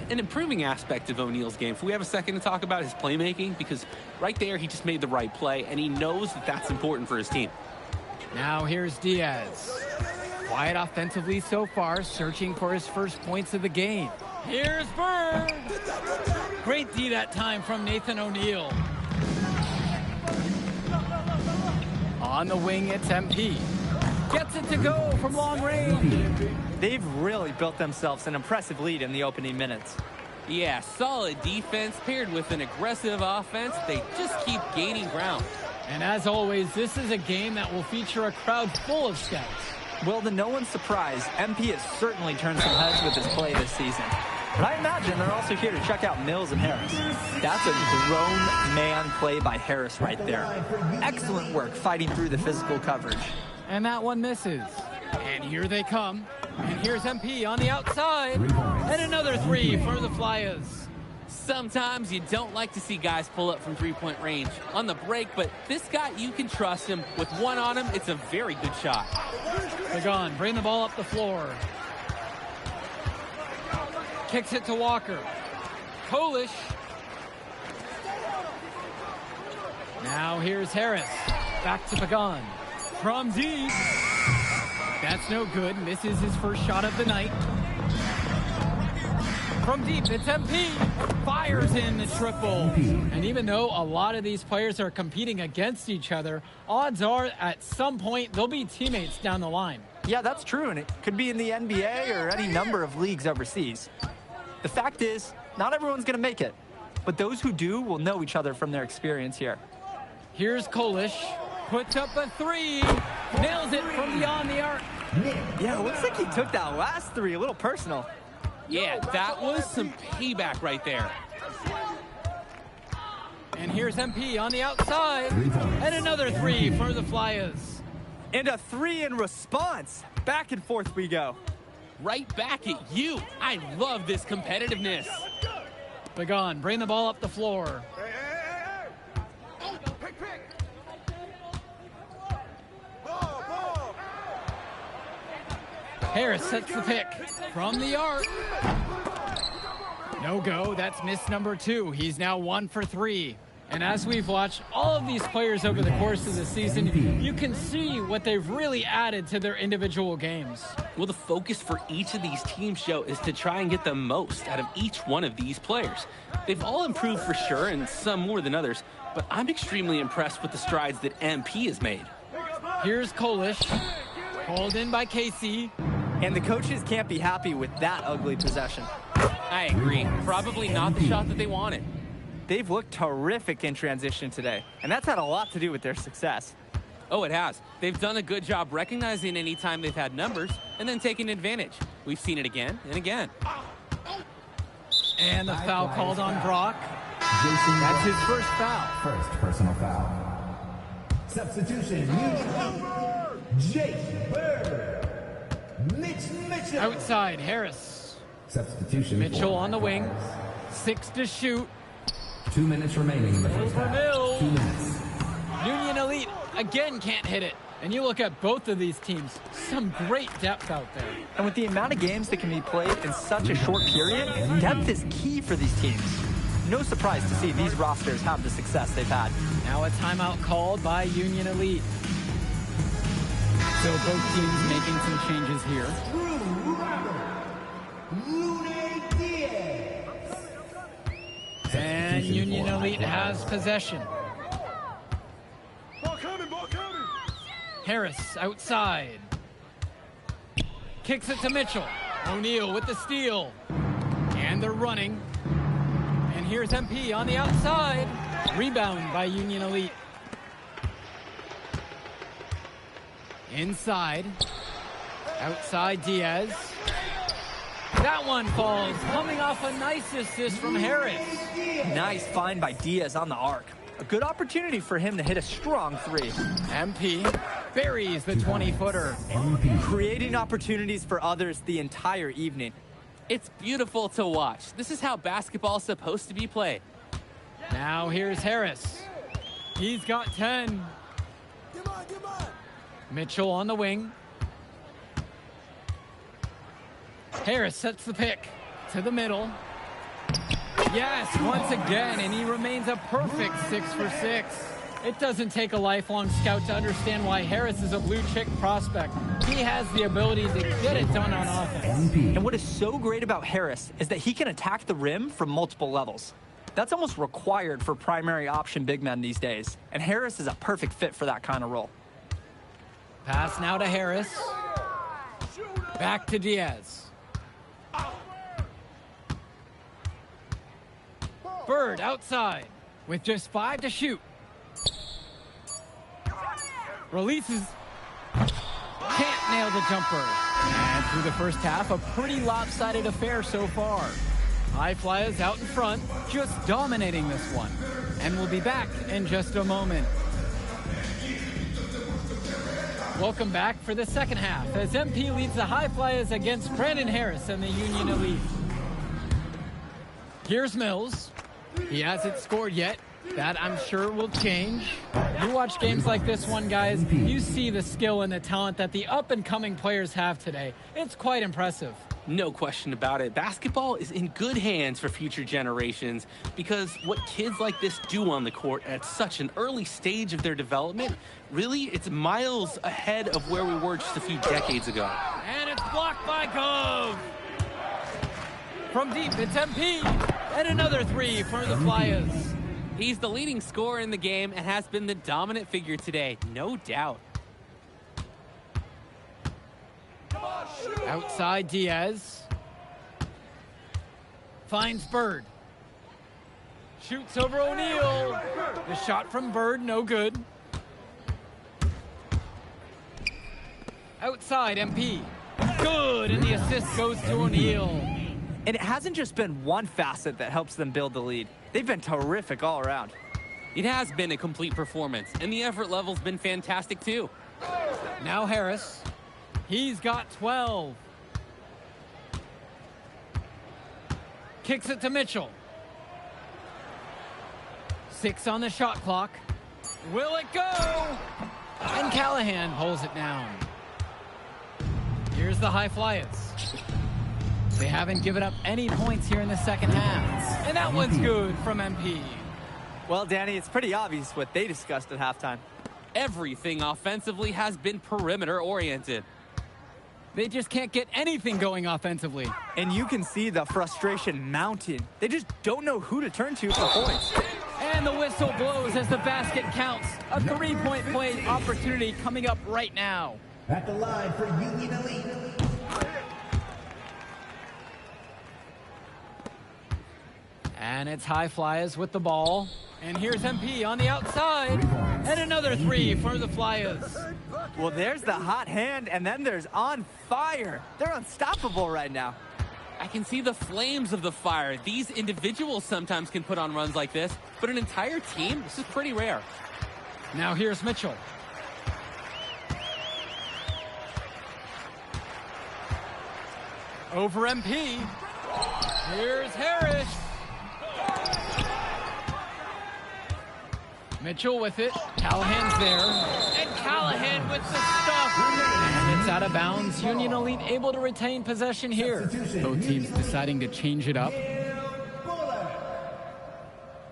An improving aspect of O'Neill's game. If we have a second to talk about his playmaking, because right there he just made the right play, and he knows that that's important for his team. Now here's Diaz. Quiet offensively so far, searching for his first points of the game. Here's Bird. Great D that time from Nathan O'Neill. On the wing, it's MP. Gets it to go from long range. They've really built themselves an impressive lead in the opening minutes. Yeah, solid defense paired with an aggressive offense. They just keep gaining ground. And as always, this is a game that will feature a crowd full of scouts. Well, to no one's surprise, MP has certainly turned some heads with his play this season. But I imagine they're also here to check out Mills and Harris. That's a grown man play by Harris right there. Excellent work fighting through the physical coverage. And that one misses. And here they come. And here's MP on the outside. And another three for the Flyers. Sometimes you don't like to see guys pull up from three-point range on the break, but this guy, you can trust him. With one on him, it's a very good shot. Pagan, bring the ball up the floor. Kicks it to Walker. Kolish. Now here's Harris. Back to Pagan. From deep. That's no good. Misses his first shot of the night. From deep, it's MP. Fires in the triple. And even though a lot of these players are competing against each other, odds are at some point they'll be teammates down the line. Yeah, that's true, and it could be in the NBA or any number of leagues overseas. The fact is, not everyone's going to make it, but those who do will know each other from their experience here. Here's Kolish. Puts up a three. Nails it from beyond the arc. Yeah, it looks like he took that last three a little personal. Yeah, that was some payback right there. And here's MP on the outside. And another three for the Flyers. And a three in response. Back and forth we go. Right back at you. I love this competitiveness. Pagan, bring the ball up the floor. Harris sets the pick from the arc. No go. That's miss number 2. He's now 1 for 3. And as we've watched all of these players over the course of the season, you can see what they've really added to their individual games. Well, the focus for each of these teams, Joe, is to try and get the most out of each one of these players. They've all improved for sure, and some more than others, but I'm extremely impressed with the strides that MP has made. Here's Kolish, called in by Casey. And the coaches can't be happy with that ugly possession. I agree. Probably not the shot that they wanted. They've looked terrific in transition today, and that's had a lot to do with their success. Oh, it has. They've done a good job recognizing any time they've had numbers and then taking advantage. We've seen it again and again. And the foul called on Brock. That's his first foul. First personal foul. Substitution. Jake Bird. Mitchell. Outside, Harris. Substitution. Mitchell on the wing. 6 to shoot. 2 minutes remaining in the first half. 2 minutes. Union Elite again can't hit it. And you look at both of these teams, some great depth out there. And with the amount of games that can be played in such a short period, depth is key for these teams. No surprise to see these rosters have the success they've had. Now a timeout called by Union Elite. So both teams making some changes here. And Union Elite has possession. Ball coming, ball coming. Harris outside. Kicks it to Mitchell. O'Neal with the steal. And they're running. And here's MP on the outside. Rebound by Union Elite. Inside. Outside Diaz. That one falls, coming off a nice assist from Harris. Nice find by Diaz on the arc. A good opportunity for him to hit a strong three. MP buries the 20-footer. Creating opportunities for others the entire evening. It's beautiful to watch. This is how basketball's supposed to be played. Now here's Harris. He's got 10. Mitchell on the wing. Harris sets the pick to the middle. Yes, once again, and he remains a perfect 6 for 6. It doesn't take a lifelong scout to understand why Harris is a blue-chip prospect. He has the ability to get it done on offense. And what is so great about Harris is that he can attack the rim from multiple levels. That's almost required for primary option big men these days, and Harris is a perfect fit for that kind of role. Pass now to Harris. Back to Diaz. Bird outside with just 5 to shoot. Releases. Can't nail the jumper. And through the first half, a pretty lopsided affair so far. High Flyers out in front, just dominating this one. And we'll be back in just a moment. Welcome back for the second half as MP leads the High Flyers against Brandon Harris and the Union Elite. Here's Mills. He hasn't scored yet. That, I'm sure, will change. You watch games like this one, guys, you see the skill and the talent that the up-and-coming players have today. It's quite impressive. No question about it. Basketball is in good hands for future generations because what kids like this do on the court at such an early stage of their development, really, it's miles ahead of where we were just a few decades ago. And it's blocked by Gove. From deep, it's MP. And another three for the Flyers. He's the leading scorer in the game and has been the dominant figure today, no doubt. Outside Diaz. Finds Bird. Shoots over O'Neal. The shot from Bird, no good. Outside MP. Good, and the assist goes to O'Neal. And it hasn't just been one facet that helps them build the lead. They've been terrific all around. It has been a complete performance, and the effort level's been fantastic too. Now Harris. He's got 12. Kicks it to Mitchell. 6 on the shot clock. Will it go? And Callahan pulls it down. Here's the High Flyers. They haven't given up any points here in the second half. And that one's good from MP. Well, Danny, it's pretty obvious what they discussed at halftime. Everything offensively has been perimeter-oriented. They just can't get anything going offensively. And you can see the frustration mounting. They just don't know who to turn to for points. And the whistle blows as the basket counts. A three-point play opportunity coming up right now. At the line for Union Elite. And it's High Flyers with the ball. And here's MP on the outside. And another three for the Flyers. Well, there's the hot hand, and then there's on fire. They're unstoppable right now. I can see the flames of the fire. These individuals sometimes can put on runs like this, but an entire team, this is pretty rare. Now here's Mitchell. Over MP. Here's Harris. Mitchell with it. Callahan's there. And Callahan with the stuff. And it's out of bounds. Union Elite able to retain possession here. Both teams deciding to change it up.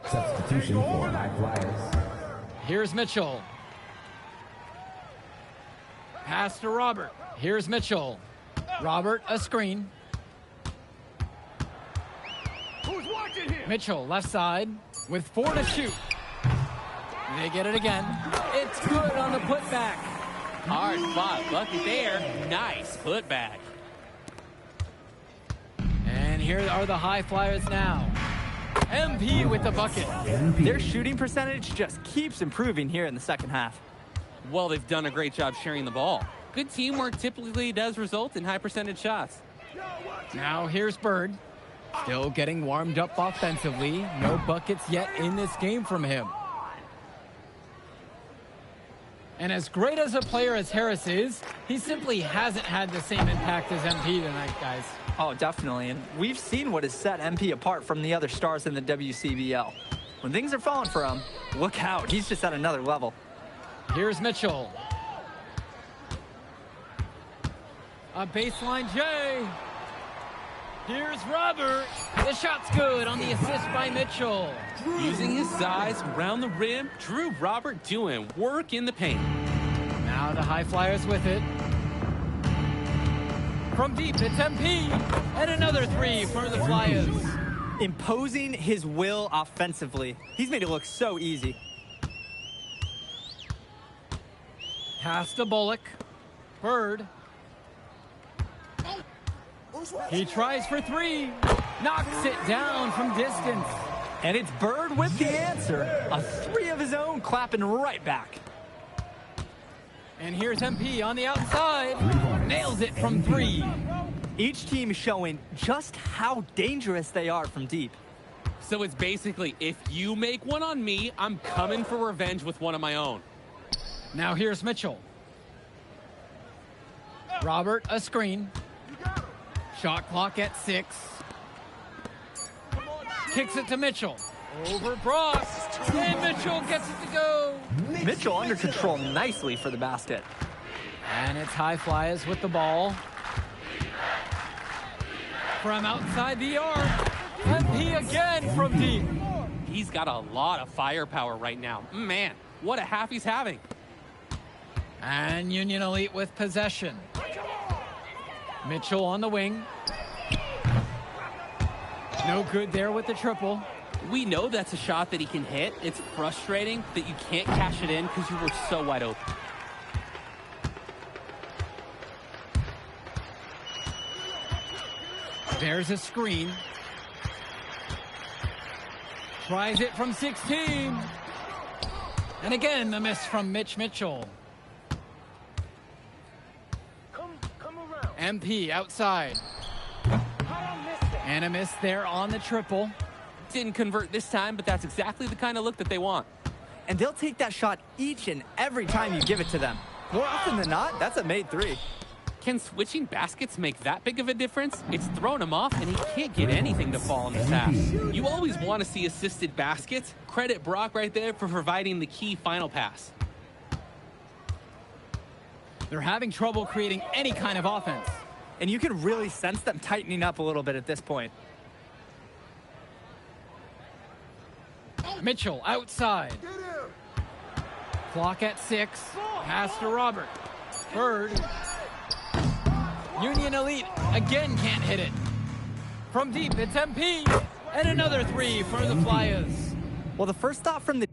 Substitution for High Flyers. Here's Mitchell. Pass to Robert. Here's Mitchell. Robert, a screen. Who's watching here? Mitchell, left side, with 4 to shoot. They get it again. It's good on the putback. Hard fought bucket there. Nice putback. And here are the High Flyers now. MP with the bucket. Their shooting percentage just keeps improving here in the second half. Well, they've done a great job sharing the ball. Good teamwork typically does result in high percentage shots. Now here's Bird. Still getting warmed up offensively. No buckets yet in this game from him. And as great as a player as Harris is, he simply hasn't had the same impact as MP tonight, guys. Oh, definitely. And we've seen what has set MP apart from the other stars in the WCBL. When things are falling for him, look out. He's just at another level. Here's Mitchell. A baseline J. Here's Robert. The shot's good on the assist by Mitchell. Using his size around the rim, Drew Robert doing work in the paint. Now the High Flyers with it. From deep, it's MP. And another three for the Flyers. Imposing his will offensively. He's made it look so easy. Pass to Bullock. Bird. He tries for 3. Knocks it down from distance. And it's Bird with the answer. A 3 of his own clapping right back. And here's MP on the outside. Nails it from 3. Each team showing just how dangerous they are from deep. So it's basically, if you make one on me, I'm coming for revenge with one of my own. Now here's Mitchell. Robert, a screen. Shot clock at 6. Kicks it to Mitchell. Over Brock. And Mitchell gets it to go. Mitchell under control nicely for the basket. And it's High Flyers with the ball. From outside the arc. MP again from deep. He's got a lot of firepower right now. Man, what a half he's having. And Union Elite with possession. Mitchell on the wing. No good there with the triple. We know that's a shot that he can hit. It's frustrating that you can't cash it in because you were so wide open. There's a screen. Tries it from 16. And again, the miss from Mitch Mitchell. MP outside. And a miss there on the triple. Didn't convert this time, but that's exactly the kind of look that they want. And they'll take that shot each and every time you give it to them. More often than not, that's a made 3. Can switching baskets make that big of a difference? It's thrown him off, and he can't get anything to fall in this half. You always want to see assisted baskets. Credit Brock right there for providing the key final pass. They're having trouble creating any kind of offense. And you can really sense them tightening up a little bit at this point. Mitchell outside. Clock at 6. Pass to Robert. Bird. Union Elite again can't hit it. From deep, it's MP. And another 3 for the Flyers. Well, the first thought from the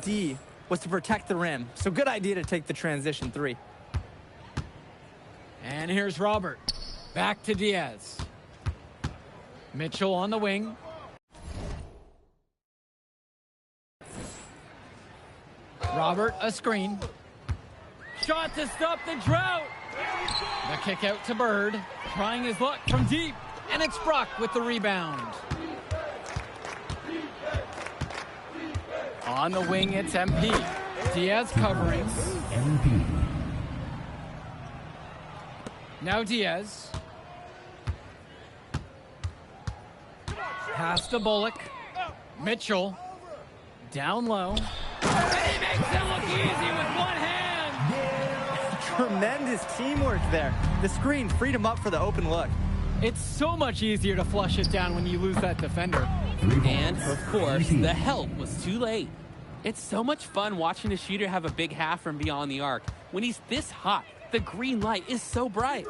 D was to protect the rim. So good idea to take the transition 3. And here's Robert. Back to Diaz. Mitchell on the wing. Robert, a screen. Shot to stop the drought. The kick out to Bird. Trying his luck from deep. And it's Brock with the rebound. On the wing, it's MP. Diaz covering. MP. Now Diaz. Pass to Bullock. Mitchell. Down low. And he makes it look easy with one hand. Tremendous teamwork there. The screen freed him up for the open look. It's so much easier to flush it down when you lose that defender. And, of course, the help was too late. It's so much fun watching a shooter have a big half from beyond the arc. When he's this hot, the green light is so bright.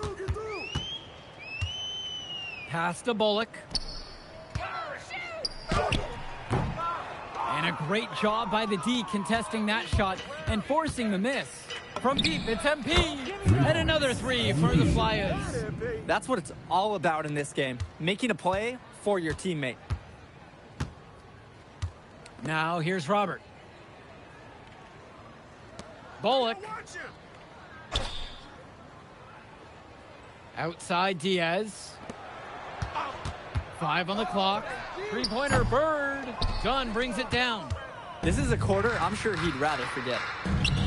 Pass to Bullock. And a great job by the D contesting that shot and forcing the miss. From deep, it's MP. And another 3 for the Flyers. That's what it's all about in this game. Making a play for your teammate. Now here's Robert. Bullock. Outside Diaz. 5 on the clock. 3-pointer Bird. Dunn brings it down. This is a quarter I'm sure he'd rather forget.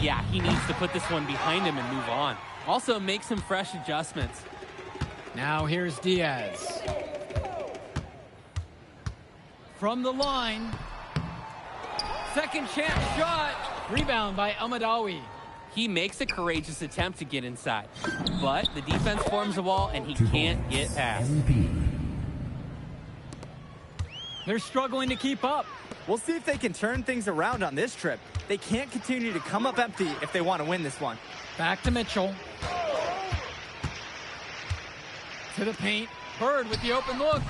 Yeah, he needs to put this one behind him and move on. Also, make some fresh adjustments. Now here's Diaz. From the line. Second chance shot. Rebound by Ahmadawi. He makes a courageous attempt to get inside, but the defense forms a wall and he can't get past. They're struggling to keep up. We'll see if they can turn things around on this trip. They can't continue to come up empty if they want to win this one. Back to Mitchell. To the paint. Bird with the open look.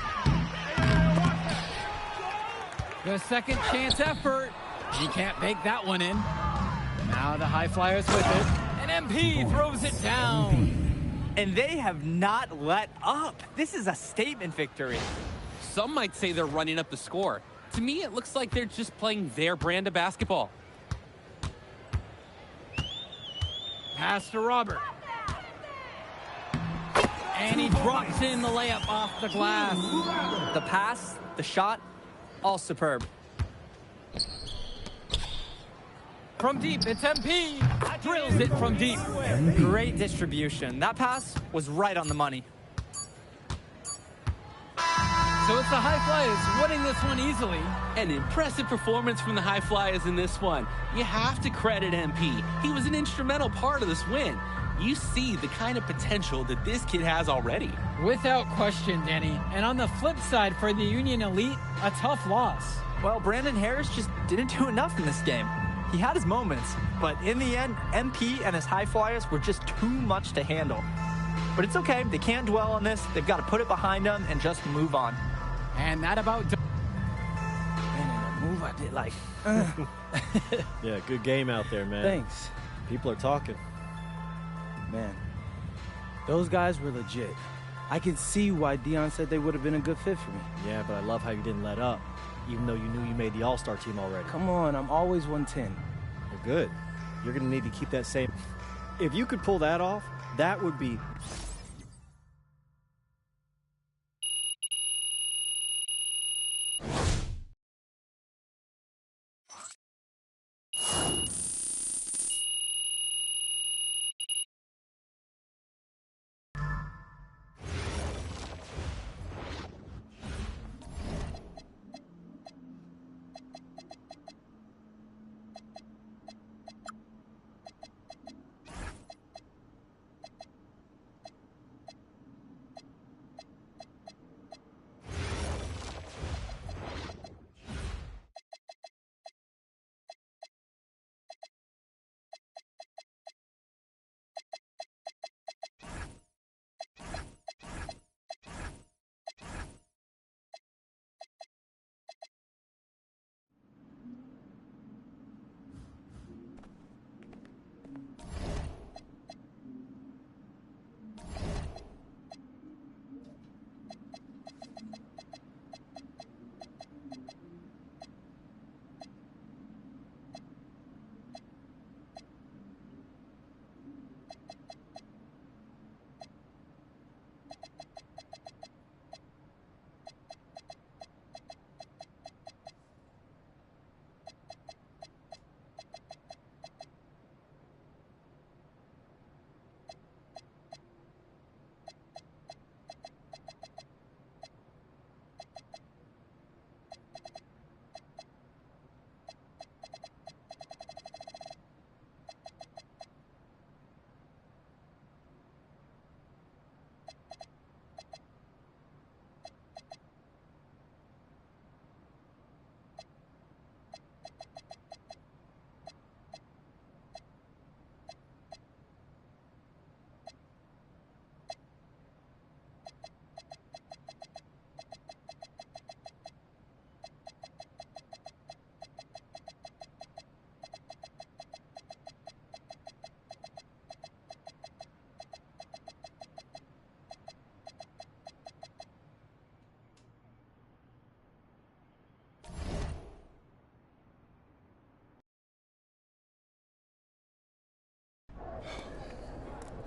The second chance effort. He can't make that one in. Now the High Flyers with it. And MP throws it down. And they have not let up. This is a statement victory. Some might say they're running up the score. To me, it looks like they're just playing their brand of basketball. Pass to Robert. And he drops in the layup off the glass. The pass, the shot, all superb. From deep, it's MP. Drills it from deep. Great distribution. That pass was right on the money. So it's the High Flyers winning this one easily. An impressive performance from the High Flyers in this one. You have to credit MP. He was an instrumental part of this win. You see the kind of potential that this kid has already. Without question, Danny. And on the flip side for the Union Elite, a tough loss. Well, Brandon Harris just didn't do enough in this game. He had his moments, but in the end, MP and his High Flyers were just too much to handle. But it's okay. They can't dwell on this. They've got to put it behind them and just move on. And that about... Man, in a move I did like... Yeah, good game out there, man. Thanks. People are talking. Man, those guys were legit. I can see why Dion said they would have been a good fit for me. Yeah, but I love how you didn't let up, even though you knew you made the All-Star team already. Come on, I'm always 110. You're good. You're going to need to keep that same... If you could pull that off, that would be...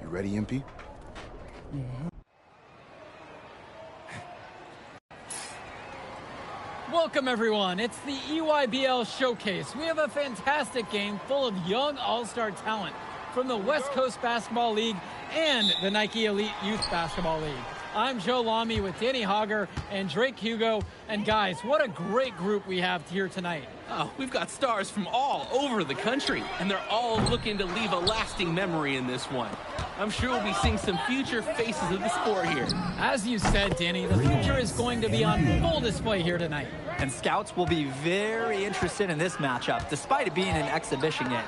You ready, MP? Welcome, everyone. It's the EYBL Showcase. We have a fantastic game full of young all-star talent from the West Coast Basketball League and the Nike Elite Youth Basketball League. I'm Joe Lamy with Danny Hogger and Drake Hugo. And guys, what a great group we have here tonight. Oh, we've got stars from all over the country, and they're all looking to leave a lasting memory in this one. I'm sure we'll be seeing some future faces of the sport here. As you said, Danny, the future is going to be on full display here tonight. And scouts will be very interested in this matchup, despite it being an exhibition game.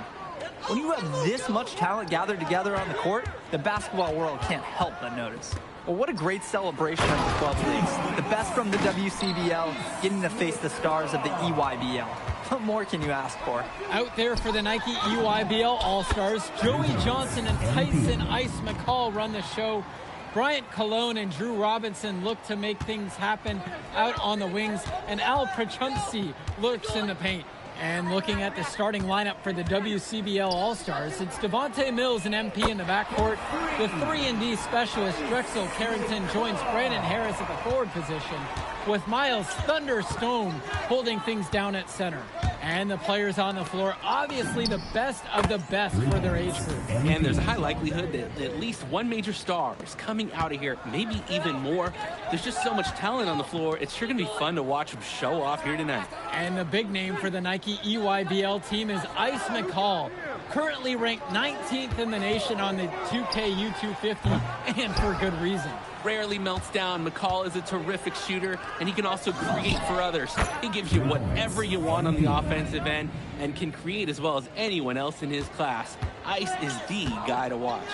When you have this much talent gathered together on the court, the basketball world can't help but notice. Well, what a great celebration of the 12 leagues. The best from the WCBL, getting to face the stars of the EYBL. What more can you ask for? Out there for the Nike EYBL All-Stars, Joey Johnson and Tyson Ice McCall run the show. Bryant Cologne and Drew Robinson look to make things happen out on the wings, and Al Prachumsi lurks in the paint. And looking at the starting lineup for the WCBL All-Stars, it's Devontae Mills and MP in the backcourt. The 3-and-D specialist Drexel Carrington joins Brandon Harris at the forward position, with Miles Thunderstone holding things down at center. And the players on the floor, obviously the best of the best for their age group. And there's a high likelihood that at least one major star is coming out of here, maybe even more. There's just so much talent on the floor. It's sure going to be fun to watch them show off here tonight. And the big name for the Nike EYBL team is Ice McCall, currently ranked 19th in the nation on the 2K U250, and for good reason. Rarely melts down. McCall is a terrific shooter, and he can also create for others. He gives you whatever you want on the offensive end and can create as well as anyone else in his class. Ice is the guy to watch.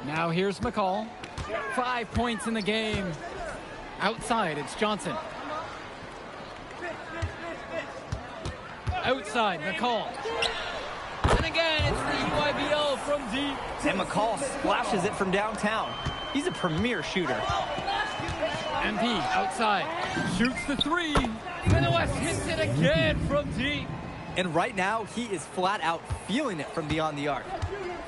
Now here's McCall. 5 points in the game. Outside, it's Johnson. Outside, McCall. And again, it's the EYBL from deep. And McCall splashes it from downtown. He's a premier shooter. MP outside, shoots the three. And the West hits it again from deep. And right now, he is flat out feeling it from beyond the arc.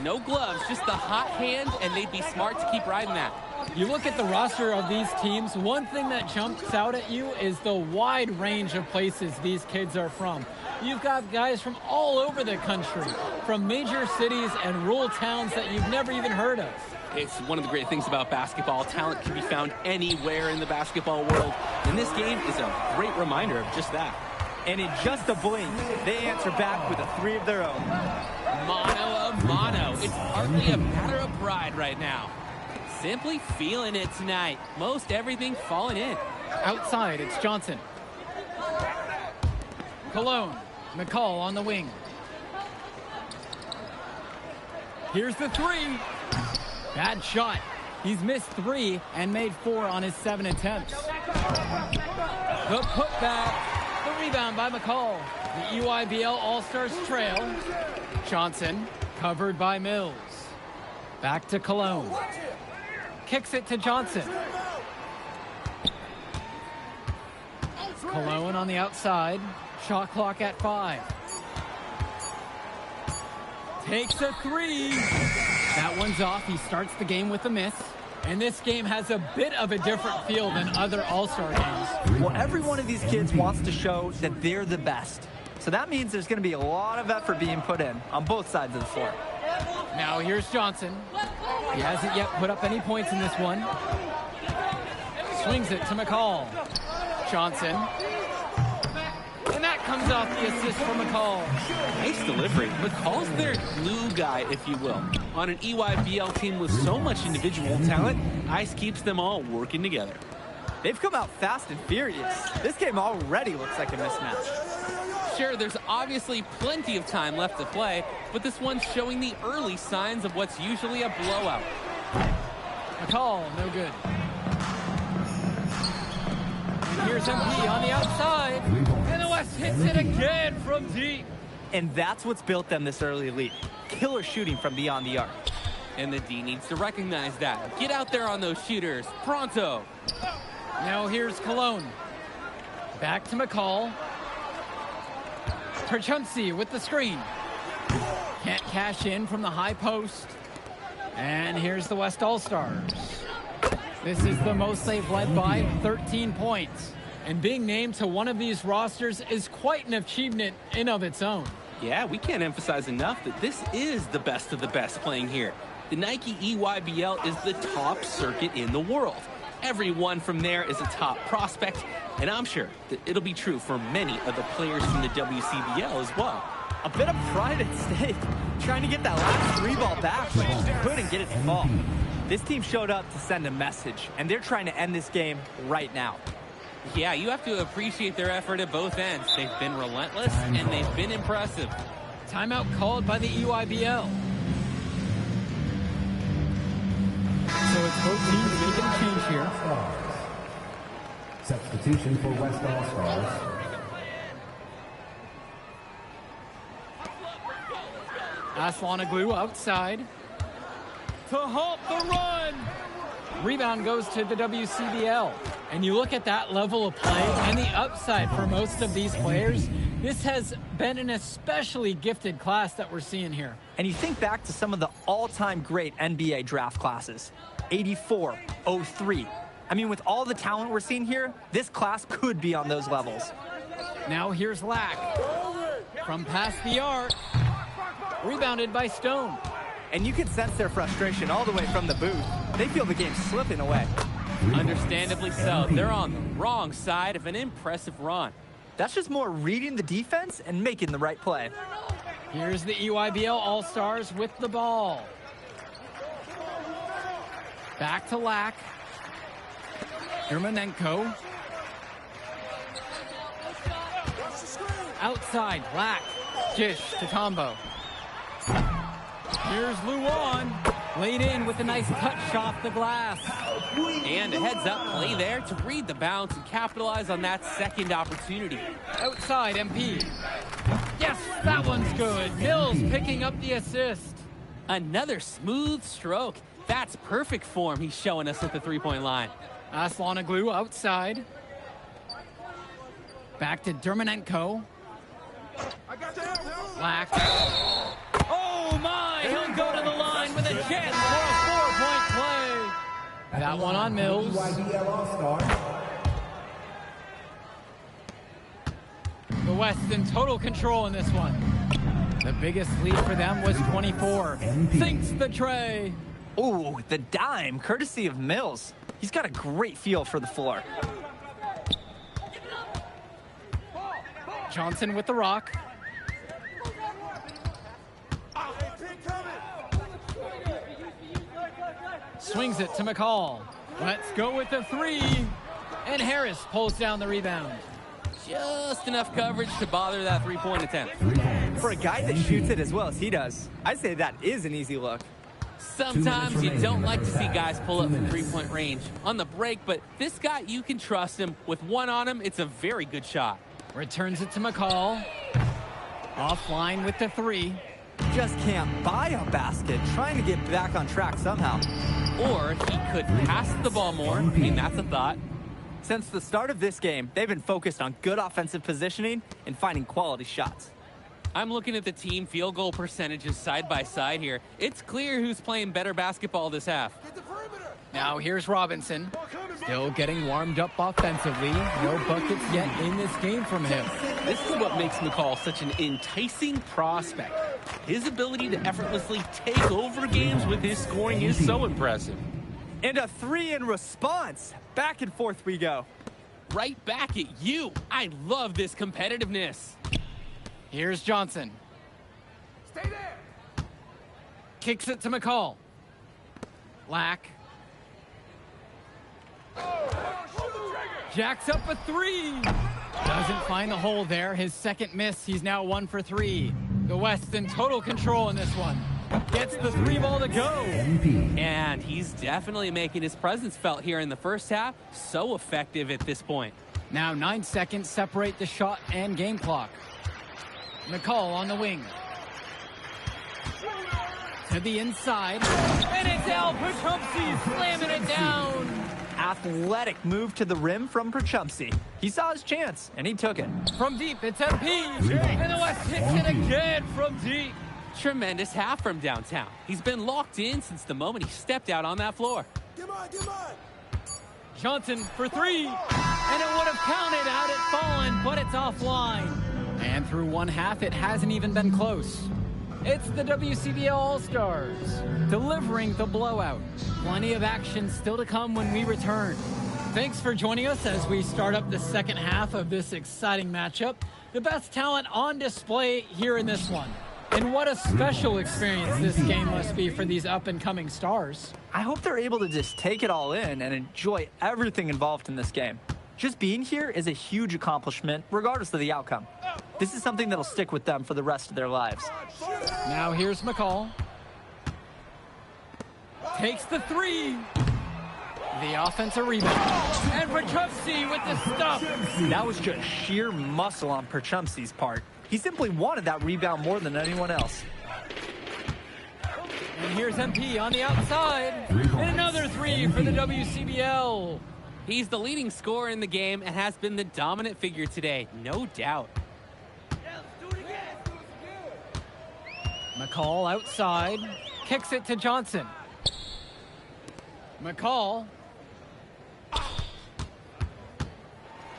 No gloves, just the hot hand, and they'd be smart to keep riding that. You look at the roster of these teams, one thing that jumps out at you is the wide range of places these kids are from. You've got guys from all over the country, from major cities and rural towns that you've never even heard of. It's one of the great things about basketball. Talent can be found anywhere in the basketball world, and this game is a great reminder of just that. And in just a blink, they answer back with a three of their own. Mono a mono. It's hardly a matter of pride right now. Simply feeling it tonight. Most everything falling in. Outside, it's Johnson. Cologne. McCall on the wing. Here's the three. Bad shot. He's missed 3 and made 4 on his 7 attempts. The putback. The rebound by McCall. The EYBL All-Stars trail. Johnson covered by Mills. Back to Cologne. Kicks it to Johnson. Cologne on the outside. Shot clock at 5. Takes a 3. That one's off. He starts the game with a miss. And this game has a bit of a different feel than other All-Star games. Well, every one of these kids wants to show that they're the best. So that means there's going to be a lot of effort being put in on both sides of the floor. Now here's Johnson. He hasn't yet put up any points in this one. Swings it to McCall. Johnson. And that comes off the assist from McCall. Nice delivery. McCall's their glue guy, if you will. On an EYBL team with so much individual talent, Ice keeps them all working together. They've come out fast and furious. This game already looks like a mismatch. Sure, there's obviously plenty of time left to play, but this one's showing the early signs of what's usually a blowout. McCall, no good. And here's MP on the outside. And the West hits it again from deep. And that's what's built them this early lead. Killer shooting from beyond the arc. And the D needs to recognize that. Get out there on those shooters. Pronto. Now here's Cologne. Back to McCall. Terchumsey with the screen. Can't cash in from the high post. And here's the West All-Stars. This is the most they've led by, 13 points. And being named to one of these rosters is quite an achievement in of its own. Yeah, we can't emphasize enough that this is the best of the best playing here. The Nike EYBL is the top circuit in the world. Everyone from there is a top prospect, and I'm sure that it'll be true for many of the players from the WCBL as well. A bit of pride at stake, trying to get that last 3-ball back, but couldn't get it to fall. This team showed up to send a message, and they're trying to end this game right now. Yeah, you have to appreciate their effort at both ends. They've been relentless, and they've been impressive. Timeout called by the EYBL. So it's both teams making a change here. Substitution for West All-Stars. Aslanoglu outside. To halt the run. Rebound goes to the WCBL. And you look at that level of play and the upside for most of these players, This has been an especially gifted class that we're seeing here. And you think back to some of the all-time great NBA draft classes. 84, 03. I mean, with all the talent we're seeing here, this class could be on those levels. Now here's Lack. From past the arc. Rebounded by Stone. And you can sense their frustration all the way from the booth. They feel the game's slipping away. Understandably so. They're on the wrong side of an impressive run. That's just more reading the defense and making the right play. Here's the EYBL All-Stars with the ball. Back to Lack. Yermonenko. Outside, Lack. Jish to Tombo. Here's Luan. Laid in with a nice touch off the glass. And a heads-up play there to read the bounce and capitalize on that second opportunity. Outside, MP. Yes, that one's good. Mills picking up the assist. Another smooth stroke. That's perfect form he's showing us at the three-point line. Aslanoglu outside. Back to Yermonenko. Lack. Oh my! He'll go to the line with a chance for a 4-point play. That one on Mills. The West in total control in this one. The biggest lead for them was 24. Sinks the tray. Ooh, the dime, courtesy of Mills. He's got a great feel for the floor. Johnson with the rock. Swings it to McCall. Let's go with the three. And Harris pulls down the rebound. Just enough coverage to bother that three-point attempt. For a guy that shoots it as well as he does, I'd say that is an easy look. Sometimes you don't like to see guys pull up from three-point range on the break, but this guy, you can trust him. With one on him, it's a very good shot. Returns it to McCall. Offline with the three. Just can't buy a basket, trying to get back on track somehow. Or he could pass the ball more. I mean, that's a thought. Since the start of this game, they've been focused on good offensive positioning and finding quality shots. I'm looking at the team field goal percentages side by side here. It's clear who's playing better basketball this half. Now here's Robinson. Still getting warmed up offensively. No buckets yet in this game from him. This is what makes McCall such an enticing prospect. His ability to effortlessly take over games with his scoring is so impressive. And a three in response. Back and forth we go. Right back at you. I love this competitiveness. Here's Johnson. Stay there. Kicks it to McCall. Lack. Jacks up a three. Doesn't find the hole there. His second miss. He's now 1 for 3. The West in total control in this one. Gets the three ball to go. And he's definitely making his presence felt here in the first half. So effective at this point. Now 9 seconds separate the shot and game clock. McCall on the wing. To the inside. And it's Al Perchumsky slamming it down. Athletic move to the rim from Perchumsky. He saw his chance, and he took it. From deep, it's MP. And the West hits it again from deep. Tremendous half from downtown. He's been locked in since the moment he stepped out on that floor. Johnson for three. And it would have counted had it fallen, but it's offline. And through one half, it hasn't even been close. It's the WCBL All-Stars, delivering the blowout. Plenty of action still to come when we return. Thanks for joining us as we start up the second half of this exciting matchup. The best talent on display here in this one. And what a special experience this game must be for these up-and-coming stars. I hope they're able to just take it all in and enjoy everything involved in this game. Just being here is a huge accomplishment, regardless of the outcome. This is something that'll stick with them for the rest of their lives. Now here's McCall. Takes the three. The offensive rebound. And Perchumsky with the stuff. That was just sheer muscle on Perchumsky's part. He simply wanted that rebound more than anyone else. And here's MP on the outside. And another three for the WCBL. He's the leading scorer in the game and has been the dominant figure today, no doubt. McCall outside, kicks it to Johnson. McCall.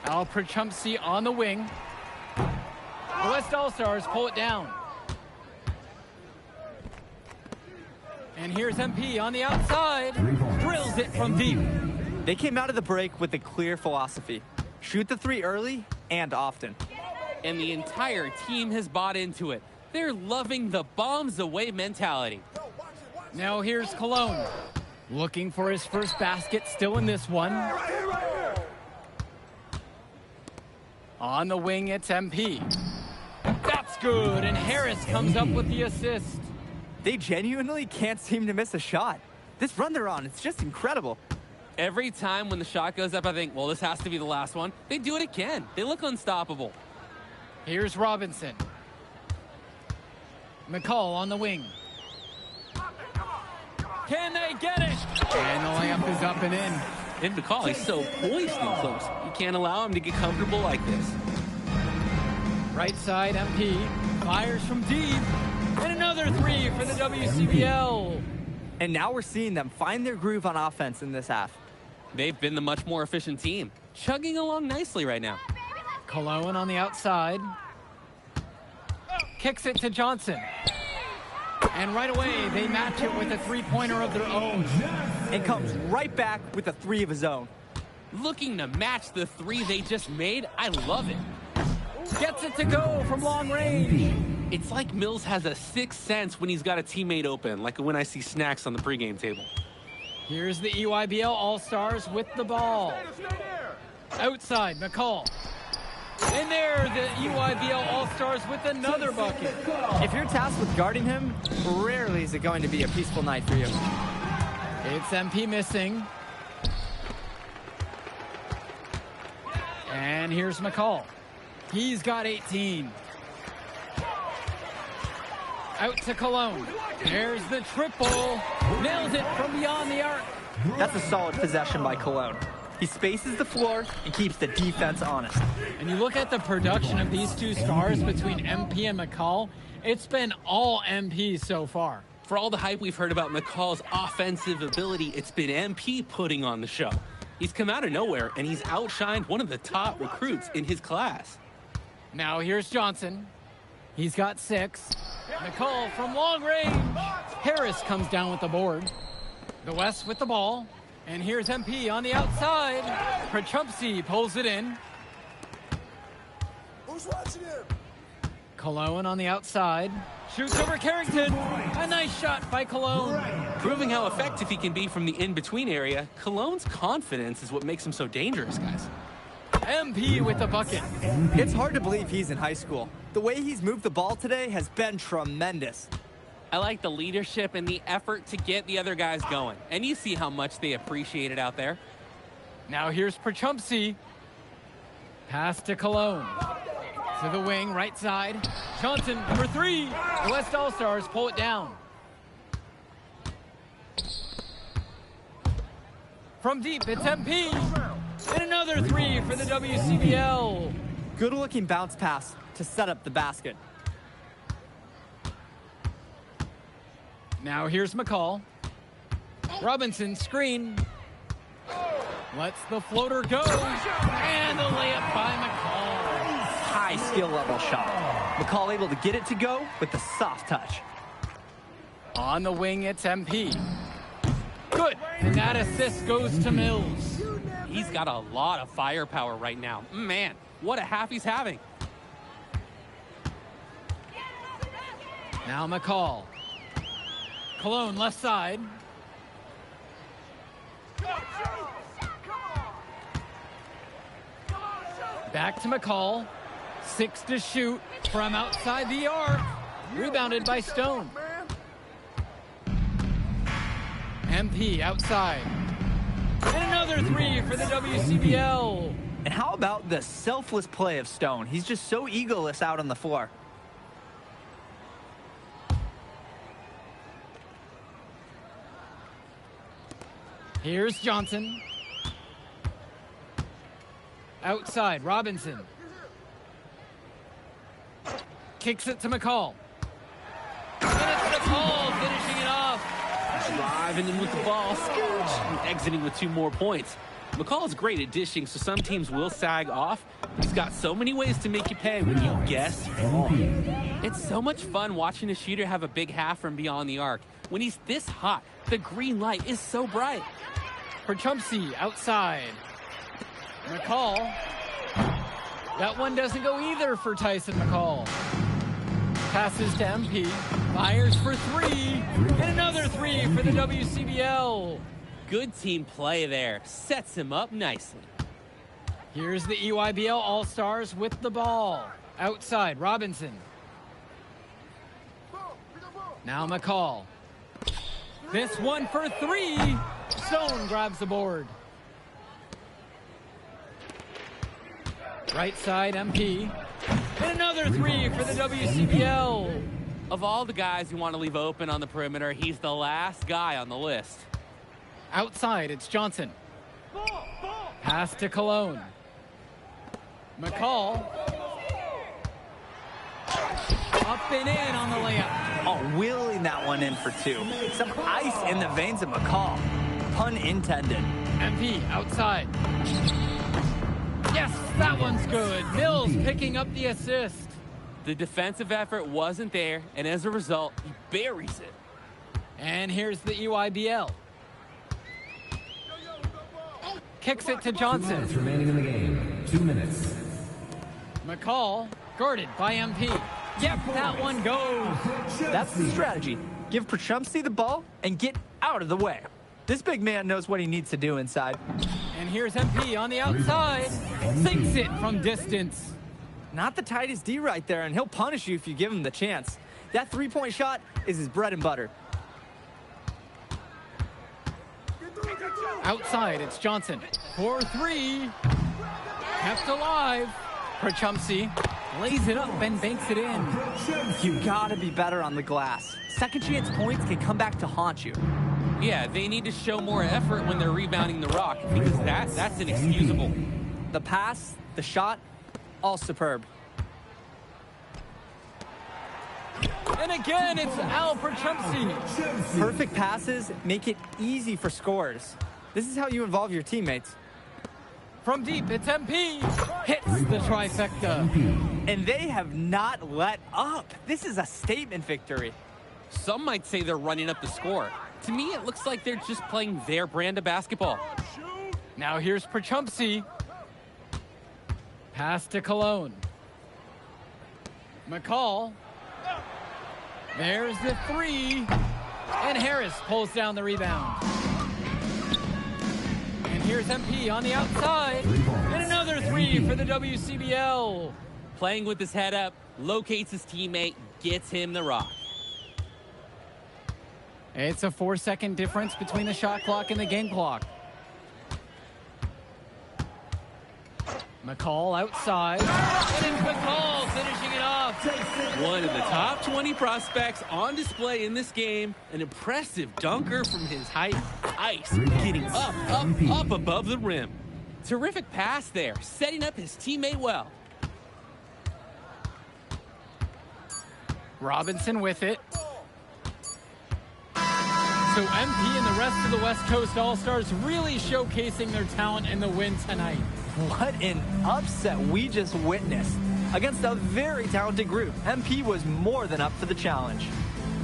Al Prachumsky on the wing. The West All-Stars pull it down. And here's MP on the outside. Drills it from deep. They came out of the break with a clear philosophy. Shoot the three early and often. And the entire team has bought into it. They're loving the bombs away mentality. Now here's Cologne. Looking for his first basket, still in this one. On the wing, it's MP. That's good, and Harris comes up with the assist. They genuinely can't seem to miss a shot. This run they're on, it's just incredible. Every time when the shot goes up, I think, well, this has to be the last one. They do it again. They look unstoppable. Here's Robinson. McCall on the wing. Can they get it? And the layup is up and in. And McCall, he's so poised and close. You can't allow him to get comfortable like this. Right side, MP fires from deep. And another three for the WCBL. And now we're seeing them find their groove on offense in this half. They've been the much more efficient team, chugging along nicely right now. Cologne on the outside. Kicks it to Johnson. And right away, they match it with a three-pointer of their own. And comes right back with a three of his own. Looking to match the three they just made, I love it. Gets it to go from long range. It's like Mills has a sixth sense when he's got a teammate open, like when I see snacks on the pregame table. Here's the EYBL All-Stars with the ball. Outside, McCall. And there, the EYBL All-Stars with another bucket. If you're tasked with guarding him, rarely is it going to be a peaceful night for you. It's MP missing. And here's McCall. He's got 18. Out to Cologne. There's the triple. Nails it from beyond the arc. That's a solid possession by Cologne. He spaces the floor and keeps the defense honest. And you look at the production of these two stars between MP and McCall, it's been all MP so far. For all the hype we've heard about McCall's offensive ability, it's been MP putting on the show. He's come out of nowhere, and he's outshined one of the top recruits in his class. Now here's Johnson. He's got 6. McCall from long range. Harris comes down with the board. The West with the ball. And here's MP on the outside. Prachumsky pulls it in. Who's watching him? Cologne on the outside. Shoots over Carrington. A nice shot by Cologne. Proving how effective he can be from the in-between area, Cologne's confidence is what makes him so dangerous, guys. MP with the bucket. It's hard to believe he's in high school. The way he's moved the ball today has been tremendous. I like the leadership and the effort to get the other guys going. And you see how much they appreciate it out there. Now here's Prachumsky. Pass to Cologne. To the wing, right side. Johnson, number 3. The West All-Stars pull it down. From deep, it's MP. And another 3 for the WCBL. Good-looking bounce pass to set up the basket. Now here's McCall. Robinson, screen. Lets the floater go. And the layup by McCall. High skill level shot. McCall able to get it to go with the soft touch. On the wing, it's MP. Good. And that assist goes to Mills. He's got a lot of firepower right now. Man, what a half he's having. Now McCall. Cologne, left side. Back to McCall. 6 to shoot from outside the arc. Rebounded by Stone. MP outside. And another 3 for the WCBL. And how about the selfless play of Stone? He's just so egoless out on the floor. Here's Johnson. Outside, Robinson. Kicks it to McCall. And McCall finishing it off. Driving in with the ball, scooch, and exiting with 2 more points. McCall is great at dishing, so some teams will sag off. He's got so many ways to make you pay when you guess wrong. It's so much fun watching a shooter have a big half from beyond the arc. When he's this hot, the green light is so bright. Perchumpsey outside. McCall. That one doesn't go either for Tyson McCall. Passes to MP. Fires for 3. And another 3 for the WCBL. Good team play there. Sets him up nicely. Here's the EYBL All-Stars with the ball. Outside, Robinson. Now McCall. This one for 3. Stone grabs the board. Right side, MP. And another 3 for the WCBL. Of all the guys you want to leave open on the perimeter, he's the last guy on the list. Outside, it's Johnson. Pass to Cologne. McCall. Up and in on the layup. Oh, wheeling that one in for 2. Some ice in the veins of McCall. Pun intended. MP outside. Yes, that one's good. Mills picking up the assist. The defensive effort wasn't there, and as a result, he buries it. And here's the EYBL. Kicks it to Johnson. 2 minutes remaining in the game. 2 minutes. McCall, guarded by MP. Yep, that one goes. That's the strategy. Give Perchumpsey the ball and get out of the way. This big man knows what he needs to do inside. And here's MP on the outside. Sinks it from distance. Not the tightest D right there, and he'll punish you if you give him the chance. That 3-point shot is his bread and butter. Outside, it's Johnson. 4-3. Kept alive. Perchumpsey lays it up and banks it in. You gotta be better on the glass. Second chance points can come back to haunt you. Yeah, they need to show more effort when they're rebounding the rock, because that's inexcusable. The pass, the shot, all superb. And again, it's Al Perchumpsey. Perfect passes make it easy for scorers. This is how you involve your teammates. From deep, it's MP. Hits the trifecta. And they have not let up. This is a statement victory. Some might say they're running up the score. To me, it looks like they're just playing their brand of basketball. Now here's Perchumpsey. Pass to Cologne. McCall. There's the 3. And Harris pulls down the rebound. And here's MP on the outside. And another 3 for the WCBL. Playing with his head up, locates his teammate, gets him the rock. It's a 4-second difference between the shot clock and the game clock. McCall outside. And it's McCall finishing it off. One of the top 20 prospects on display in this game. An impressive dunker from his height. Ice getting up above the rim. Terrific pass there, setting up his teammate well. Robinson with it. So MP and the rest of the West Coast All-Stars really showcasing their talent in the win tonight. What an upset we just witnessed. Against a very talented group, MP was more than up for the challenge.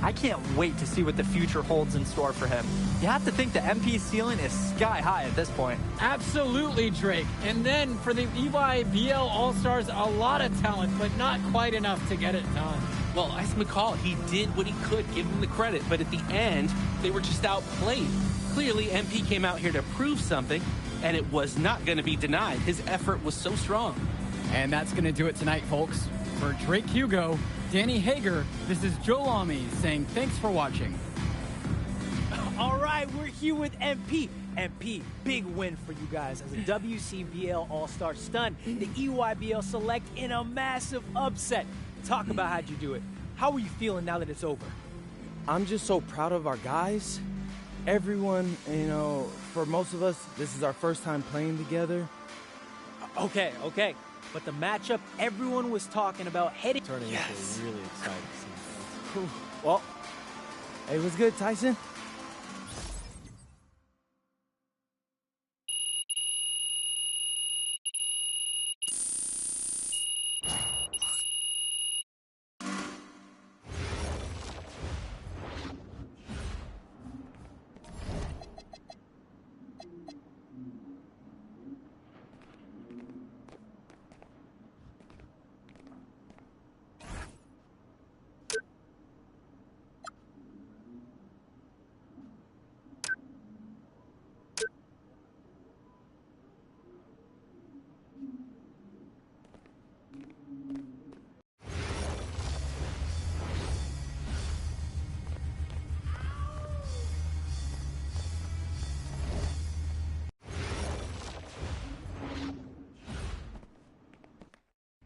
I can't wait to see what the future holds in store for him. You have to think the MP ceiling is sky high at this point. Absolutely, Drake. And then for the EYBL All-Stars, a lot of talent, but not quite enough to get it done. Well, as McCall, he did what he could, give him the credit, but at the end, they were just outplayed. Clearly, MP came out here to prove something, and it was not going to be denied. His effort was so strong. And that's going to do it tonight, folks. For Drake Hugo, Danny Hager, this is Joe Lamy saying thanks for watching. All right, we're here with MP. MP, big win for you guys as a WCBL All-Star stun. The EYBL Select in a massive upset. Talk about how'd you do it. How are you feeling now that it's over? I'm just so proud of our guys. Everyone, you know, for most of us, this is our first time playing together. Okay. But the matchup everyone was talking about heading... Turning into a really exciting scene. Well, Hey, what's good, Tyson?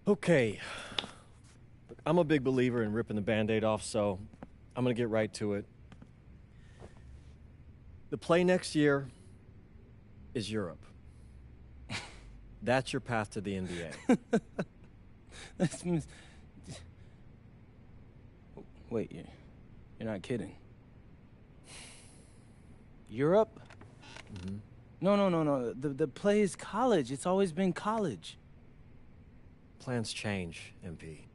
Okay. Look, I'm a big believer in ripping the Band-Aid off, so I'm gonna get right to it. The play next year is Europe. That's your path to the NBA. Wait, you're not kidding. Europe? Mm-hmm. No. The play is college. It's always been college. Plans change, MP.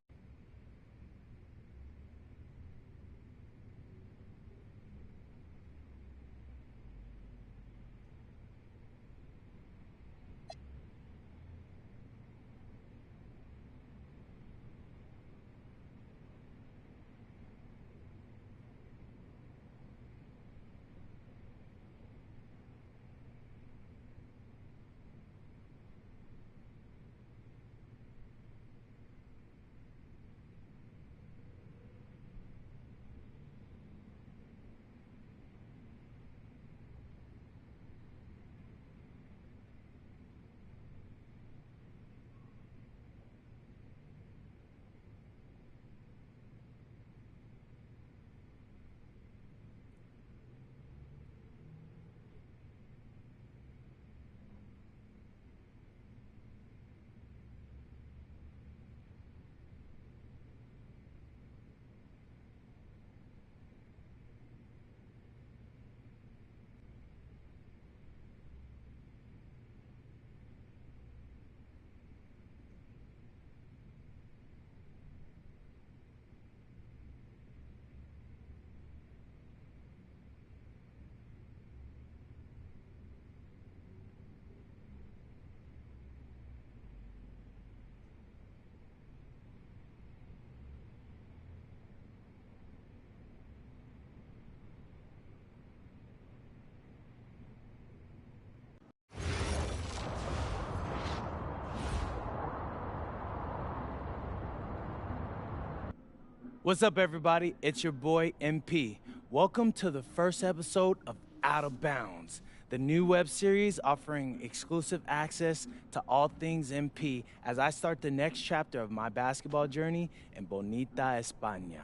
What's up, everybody? It's your boy, MP. Welcome to the first episode of Out of Bounds, the new web series offering exclusive access to all things MP as I start the next chapter of my basketball journey in Bonita, España.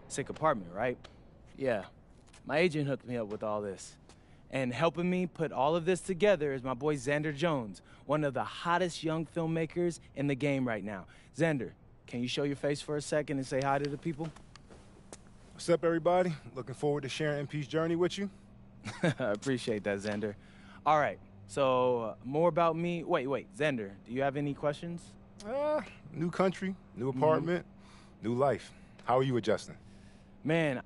Sick apartment, right? Yeah. My agent hooked me up with all this. And helping me put all of this together is my boy Xander Jones, one of the hottest young filmmakers in the game right now. Xander, can you show your face for a second and say hi to the people? What's up, everybody? Looking forward to sharing MP's journey with you. I appreciate that, Xander. All right, so more about me. Wait, Xander, do you have any questions? New country, new apartment, new life. How are you adjusting? Man,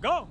Go!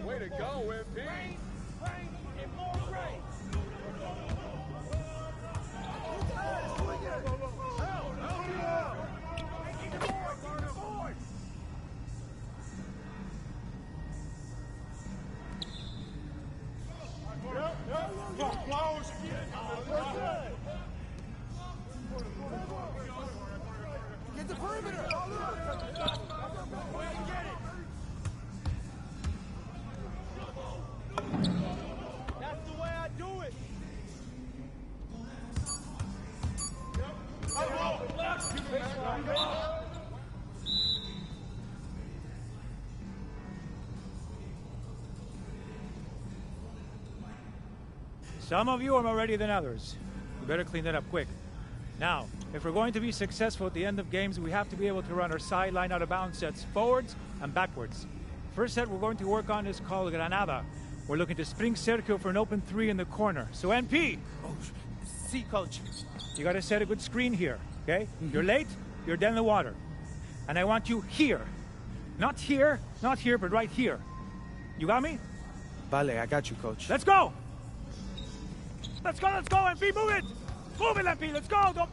Way to go, MP. Rain, and more rain. Get the perimeter. That's the way I do it. Some of you are more ready than others. You better clean that up quick. Now, if we're going to be successful at the end of games, we have to be able to run our sideline out of bounds sets forwards and backwards. First set we're going to work on is called Granada. We're looking to spring Sergio for an open three in the corner. So NP! Oh, see, coach. You gotta set a good screen here, okay? You're late, you're dead in the water. And I want you here. Not here, but right here. You got me? Vale, I got you, coach. Let's go! Let's go, MP, move it! Move it, MP, let's go! Don't...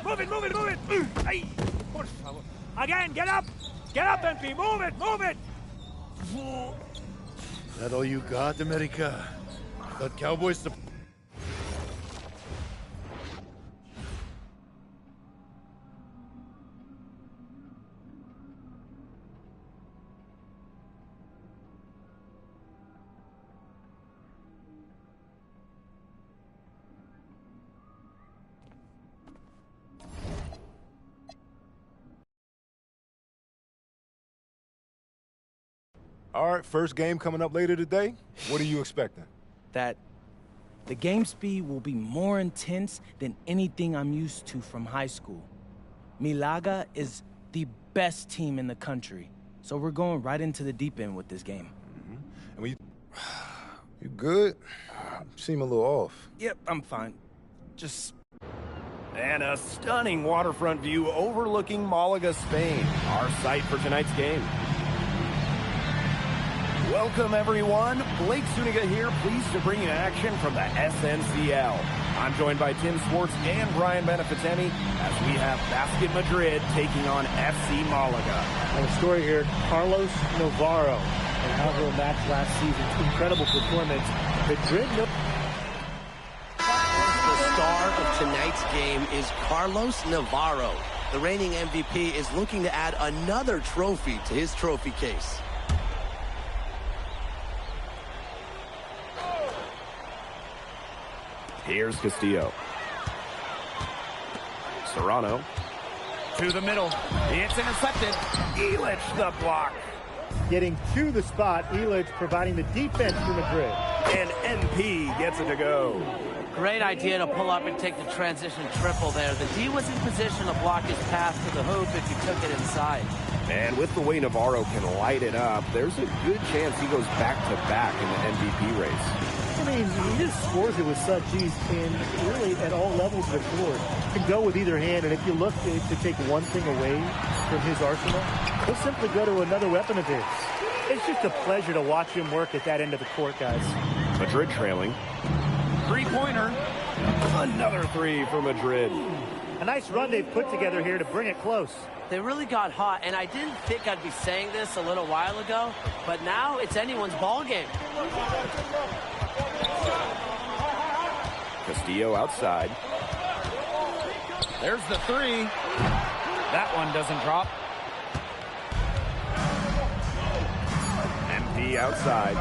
Move it! Ay, por favor. Again, get up! Get up, MP, move it! That all you got, America? The Cowboys... All right, first game coming up later today. What are you expecting? That the game speed will be more intense than anything I'm used to from high school. Milaga is the best team in the country, so we're going right into the deep end with this game. And you good? You seem a little off. Yep, I'm fine. Just... And a stunning waterfront view overlooking Malaga, Spain, our site for tonight's game. Welcome, everyone. Blake Zuniga here, pleased to bring you action from the SNCL. I'm joined by Tim Swartz and Brian Benefitemi as we have Basket Madrid taking on FC Malaga. And the story here, Carlos Navarro, and how he'll match last season's incredible performance. Madrid... The star of tonight's game is Carlos Navarro. The reigning MVP is looking to add another trophy to his trophy case. Here's Castillo. Serrano. To the middle. It's intercepted. Illich the block. Getting to the spot, Illich providing the defense for Madrid. And MP gets it to go. Great idea to pull up and take the transition triple there. The D was in position to block his path to the hoop if he took it inside. And with the way Navarro can light it up, there's a good chance he goes back-to-back in the MVP race. I mean, he just scores it with such ease, and really at all levels of the court. Can go with either hand, and if you look to take one thing away from his arsenal, he'll simply go to another weapon of his. It's just a pleasure to watch him work at that end of the court, guys. Madrid trailing. Three-pointer. Another three for Madrid. A nice run they've put together here to bring it close. They really got hot, and I didn't think I'd be saying this a little while ago, but now it's anyone's ball game. Castillo outside. There's the three. That one doesn't drop. MP outside.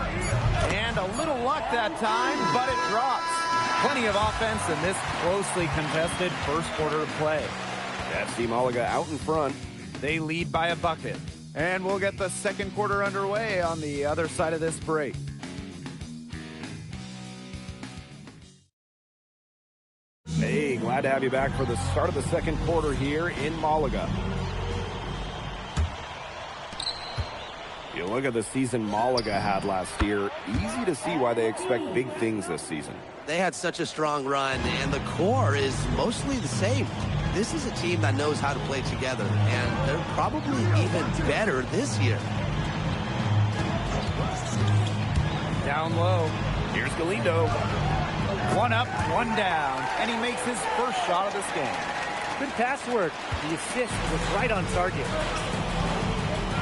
And a little luck that time, but it drops. Plenty of offense in this closely contested first quarter of play. FC Malaga out in front. They lead by a bucket. And we'll get the second quarter underway on the other side of this break. Hey, glad to have you back for the start of the second quarter here in Malaga. You look at the season Malaga had last year, easy to see why they expect big things this season. They had such a strong run, and the core is mostly the same. This is a team that knows how to play together, and they're probably even better this year. Down low. Here's Galindo. One up, one down, and he makes his first shot of this game. Good pass work. The assist was right on target.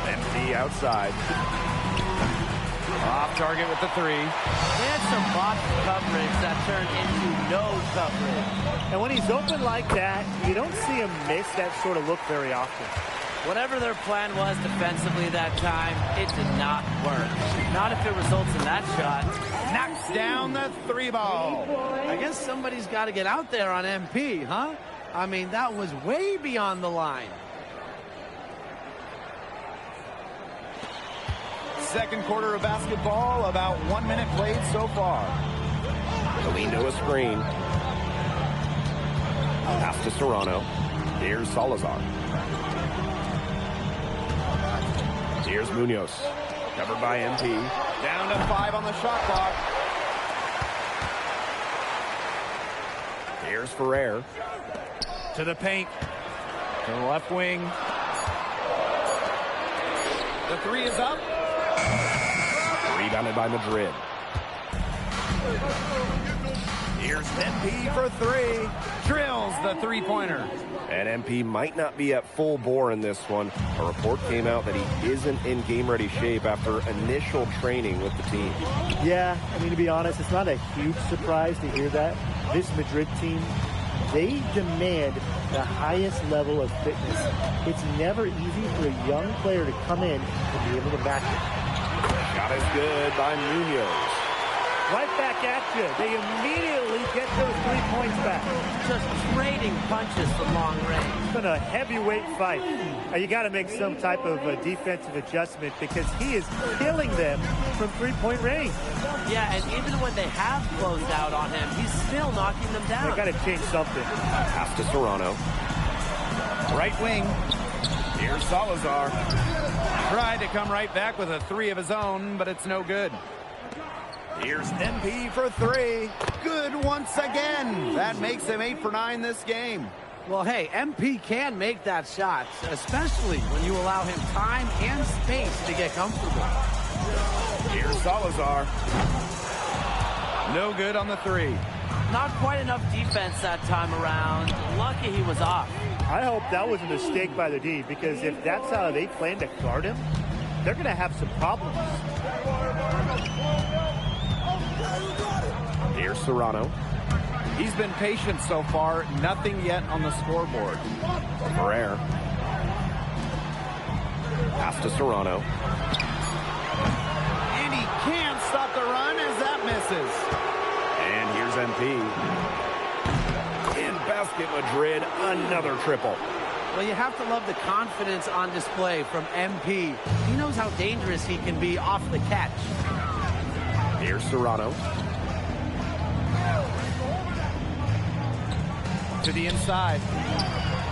MP outside. Off target with the three. They had some botched coverage that turned into no coverage. And when he's open like that, you don't see him miss that sort of look very often. Whatever their plan was defensively that time, it did not work. Not if it results in that shot. Knocks down the three ball. I guess somebody's got to get out there on MP, huh? I mean, that was way beyond the line. Second quarter of basketball, about 1 minute played so far. Galindo a screen. Pass to Serrano. Here's Salazar. Here's Munoz. Covered by MP. Down to 5 on the shot clock. Here's Ferrer. To the paint. To the left wing. The three is up. Rebounded by Madrid. Here's MP for three. Drills the three-pointer. And MP might not be at full bore in this one. A report came out that he isn't in game-ready shape after initial training with the team. Yeah, I mean, to be honest, it's not a huge surprise to hear that. This Madrid team, they demand the highest level of fitness. It's never easy for a young player to come in and be able to match it. Shot is good by Munoz. Right back at you. They immediately get those 3 points back. Just trading punches from long range. It's been a heavyweight fight. You got to make some type of defensive adjustment because he is killing them from three-point range. Yeah, and even when they have closed out on him, he's still knocking them down. They got to change something. Pass to Serrano. Right wing. Here's Salazar. Tried to come right back with a three of his own, but it's no good. Here's MP for three. Good once again. That makes him 8 for 9 this game. Well, hey, MP can make that shot, especially when you allow him time and space to get comfortable. Here's Salazar. No good on the three. Not quite enough defense that time around. Lucky he was off. I hope that was a mistake by the D, because if that's how they plan to guard him, they're going to have some problems. Here's Serrano. He's been patient so far. Nothing yet on the scoreboard. Ferrer. Pass to Serrano. And he can't stop the run as that misses. And here's MP. In Basket Madrid, another triple. Well, you have to love the confidence on display from MP. He knows how dangerous he can be off the catch. Here's Serrano. To the inside.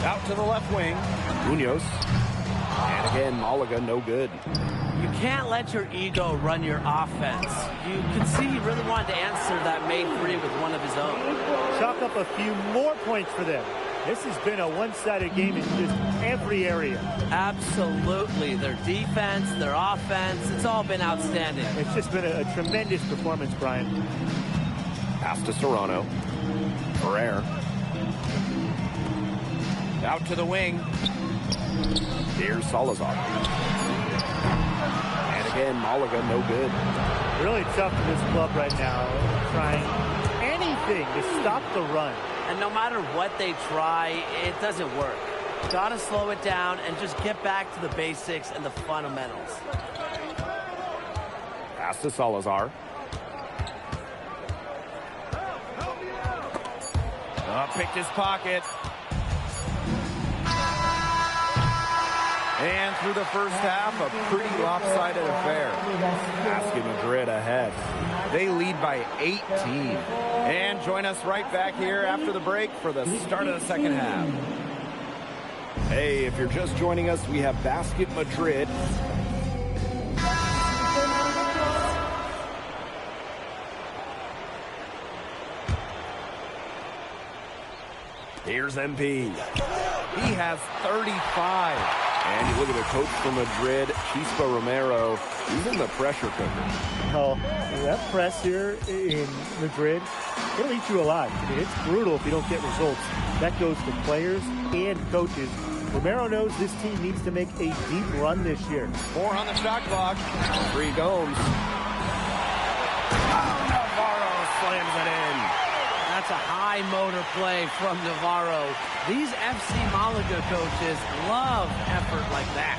Out to the left wing. Munoz. And again, Malaga, no good. You can't let your ego run your offense. You can see he really wanted to answer that made three with one of his own. Chalk up a few more points for them. This has been a one-sided game in just every area. Absolutely. Their defense, their offense, it's all been outstanding. It's just been a tremendous performance, Brian. Pass to Serrano. Ferrer. Out to the wing. Here's Salazar. And again, Malaga, no good. Really tough for this club right now, trying anything to stop the run. And no matter what they try, it doesn't work. Gotta slow it down and just get back to the basics and the fundamentals. Pass to Salazar. Picked his pocket. And through the first half, a pretty lopsided affair. Basket Madrid ahead. They lead by 18. And join us right back here after the break for the start of the second half. Hey, if you're just joining us, we have Basket Madrid. Here's MP. He has 35. And you look at the coach from Madrid, Chispa Romero. He's in the pressure cooker. Oh, that press here in Madrid, it'll eat you alive. I mean, it's brutal if you don't get results. That goes to players and coaches. Romero knows this team needs to make a deep run this year. 4 on the shot clock. 3 Gomes. Oh, Navarro slams it in. That's a high motor play from Navarro. These FC Malaga coaches love effort like that.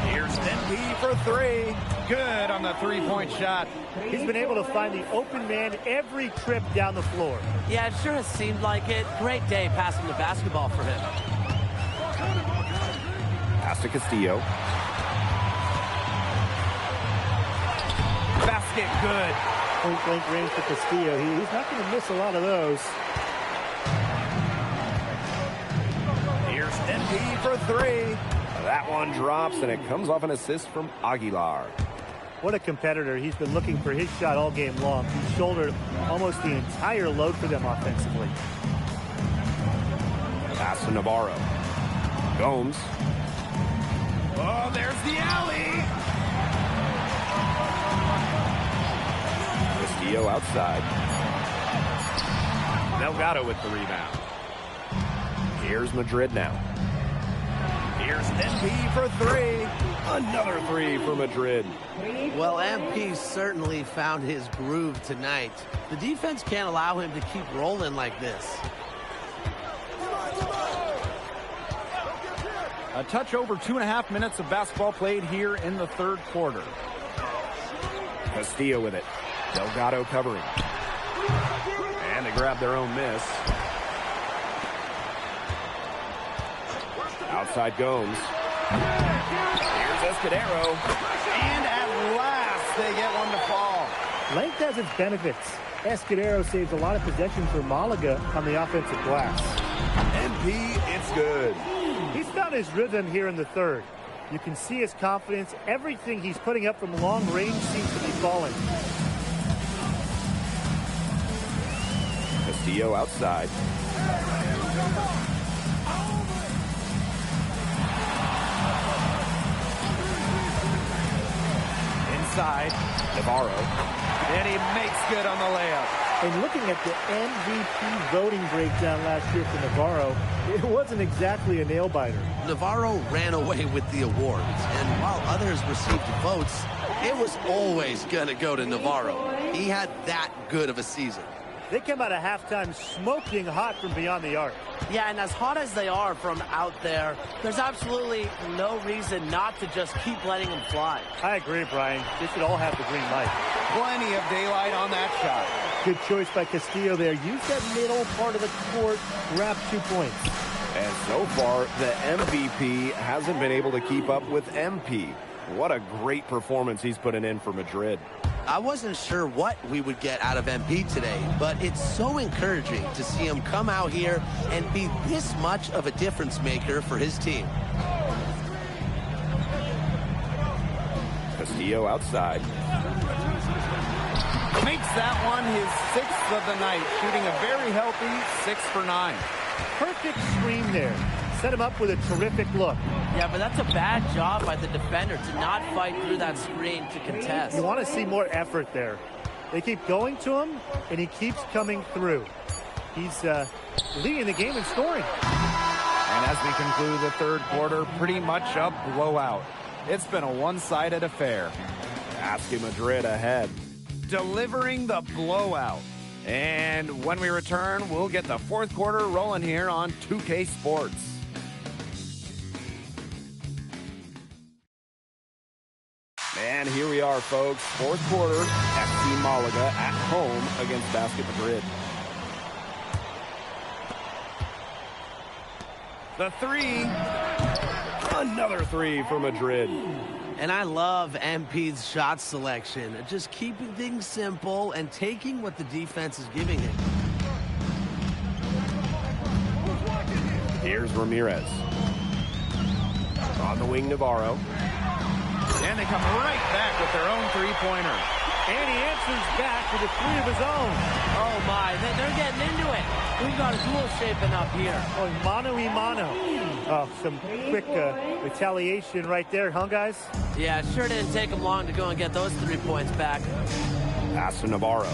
Here's MP for 3. Good on the three-point shot. He's been able to find the open man every trip down the floor. Yeah, it sure has seemed like it. Great day passing the basketball for him. Pass to Castillo. Basket good. Point-blank range for Castillo. He's not going to miss a lot of those. Here's MP for 3. That one drops, and it comes off an assist from Aguilar. What a competitor. He's been looking for his shot all game long. He shouldered almost the entire load for them offensively. Pass to Navarro. Gomes. Oh, there's the alley. Castillo outside. Delgado with the rebound. Here's Madrid now. Here's MP for 3. Another 3 for Madrid. Well, MP certainly found his groove tonight. The defense can't allow him to keep rolling like this. A touch over 2.5 minutes of basketball played here in the third quarter. Castillo with it. Delgado covering. And they grab their own miss. Outside Gomes. Here's Escudero. And at last, they get one to fall. Length has its benefits. Escudero saves a lot of possession for Malaga on the offensive glass. MP, it's good. He's found his rhythm here in the third. You can see his confidence. Everything he's putting up from long range seems to be falling. Castillo outside. Inside, Navarro. And he makes good on the layup. And looking at the MVP voting breakdown last year for Navarro, it wasn't exactly a nail-biter. Navarro ran away with the awards, and while others received votes, it was always going to go to Navarro. He had that good of a season. They come out of halftime smoking hot from beyond the arc. Yeah, and as hot as they are from out there, there's absolutely no reason not to just keep letting them fly. I agree, Brian. They should all have the green light. Plenty of daylight on that shot. Good choice by Castillo there. Use that middle part of the court, grab 2 points. And so far, the MVP hasn't been able to keep up with MP. What a great performance he's putting in for Madrid. I wasn't sure what we would get out of MP today, but it's so encouraging to see him come out here and be this much of a difference maker for his team. Castillo outside. Makes that one his 6th of the night, shooting a very healthy 6 for 9. Perfect screen there. Set him up with a terrific look. Yeah, but that's a bad job by the defender to not fight through that screen to contest. You want to see more effort there. They keep going to him, and he keeps coming through. He's leading the game in scoring. And as we conclude the third quarter, pretty much a blowout. It's been a one-sided affair. Basket Madrid ahead, delivering the blowout. And when we return, we'll get the fourth quarter rolling here on 2K Sports. And here we are, folks. Fourth quarter, FC Malaga at home against Basket Madrid. The three. Another three for Madrid. And I love MP's shot selection. Just keeping things simple and taking what the defense is giving him. Here's Ramirez. On the wing, Navarro. And they come right back with their own three-pointer. And he answers back with a three of his own. Oh, my. They're getting into it. We've got a duel shaping up here. Oh, mano-y-mano. Oh, some quick retaliation right there, huh, guys? Yeah, sure didn't take them long to go and get those 3 points back. Pass to Navarro.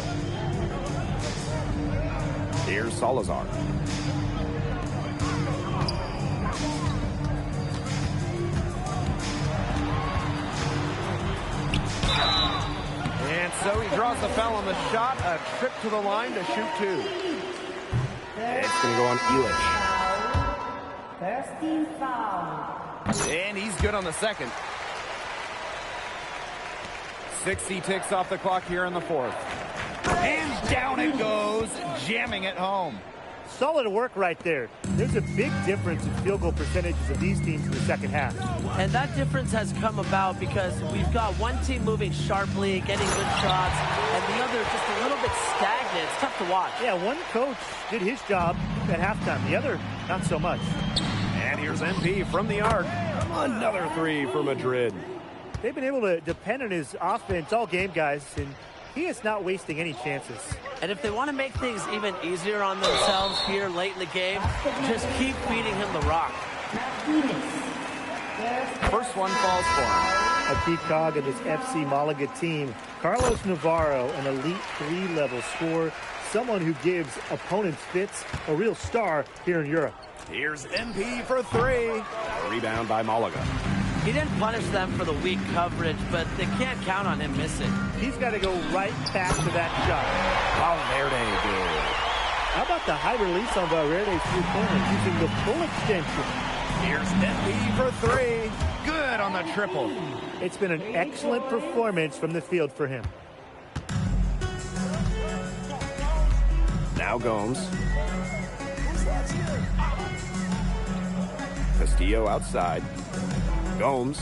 Here's Salazar. And so he draws the foul on the shot. A trip to the line to shoot 2. It's going to go on Illich. First team foul. And he's good on the second. 60 ticks off the clock here in the fourth. And down it goes, jamming it home. Solid work right there. There's a big difference in field goal percentages of these teams in the second half. And that difference has come about because we've got one team moving sharply, getting good shots, and the other just a little bit stagnant. It's tough to watch. Yeah, one coach did his job at halftime. The other, not so much. And here's MP from the arc. Another three for Madrid. They've been able to depend on his offense all game, guys, and he is not wasting any chances. And if they want to make things even easier on themselves here late in the game, just keep feeding him the rock. First one falls for him. A key cog of this FC Malaga team. Carlos Navarro, an elite 3-level scorer, someone who gives opponents fits, a real star here in Europe. Here's MP for 3. A rebound by Malaga. He didn't punish them for the weak coverage, but they can't count on him missing. He's got to go right back to that shot. Valverde good. How about the high release on Valverde's three-pointer using the full extension? Here's MP for 3. Good on the triple. It's been an excellent performance from the field for him. Now Gomes. Castillo outside. Gomes.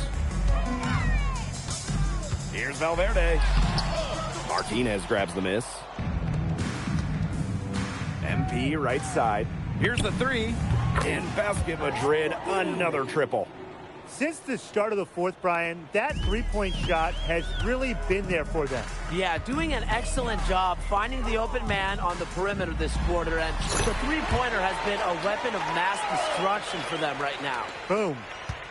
Here's Valverde. Martinez grabs the miss. MP right side. Here's the three. In Basket Madrid, another triple. Since the start of the fourth, Brian, that three-point shot has really been there for them. Yeah, doing an excellent job finding the open man on the perimeter this quarter, and the three-pointer has been a weapon of mass destruction for them right now. Boom.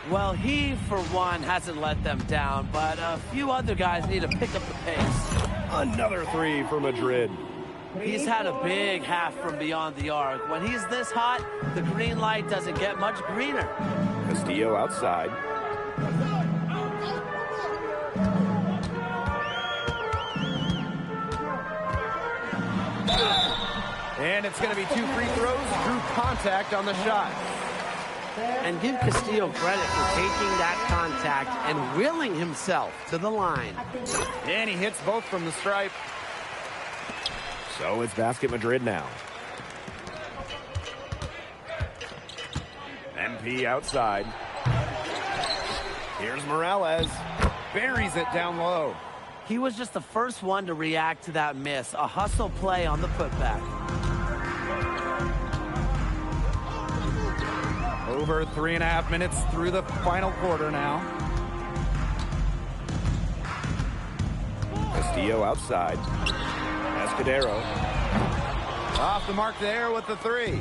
Well, he, for one, hasn't let them down, but a few other guys need to pick up the pace. Another three for Madrid. He's had a big half from beyond the arc. When he's this hot, the green light doesn't get much greener. Castillo outside. And it's going to be 2 free throws. Drew contact on the shot. And give Castillo credit for taking that contact and willing himself to the line. And he hits both from the stripe. So it's Basket Madrid now. MP outside. Here's Morales. Buries it down low. He was just the first one to react to that miss. A hustle play on the putback. Over 3.5 minutes through the final quarter now. Castillo outside. Escudero. Off the mark there with the three.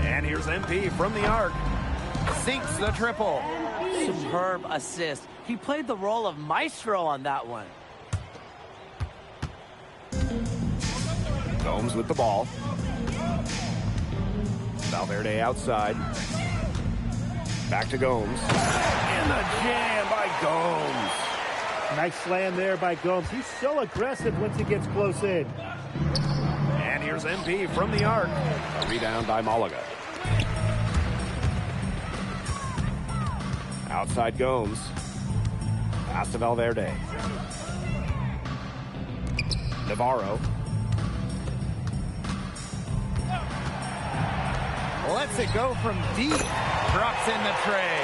And here's MP from the arc. Sinks the triple. Superb assist. He played the role of maestro on that one. Gomes with the ball. Valverde outside. Back to Gomes. And the jam by Gomes. Nice slam there by Gomes. He's so aggressive once he gets close in. And here's MP from the arc. A rebound by Malaga. Outside Gomes. Pass to Valverde. Navarro. Lets it go from deep. Drops in the tray.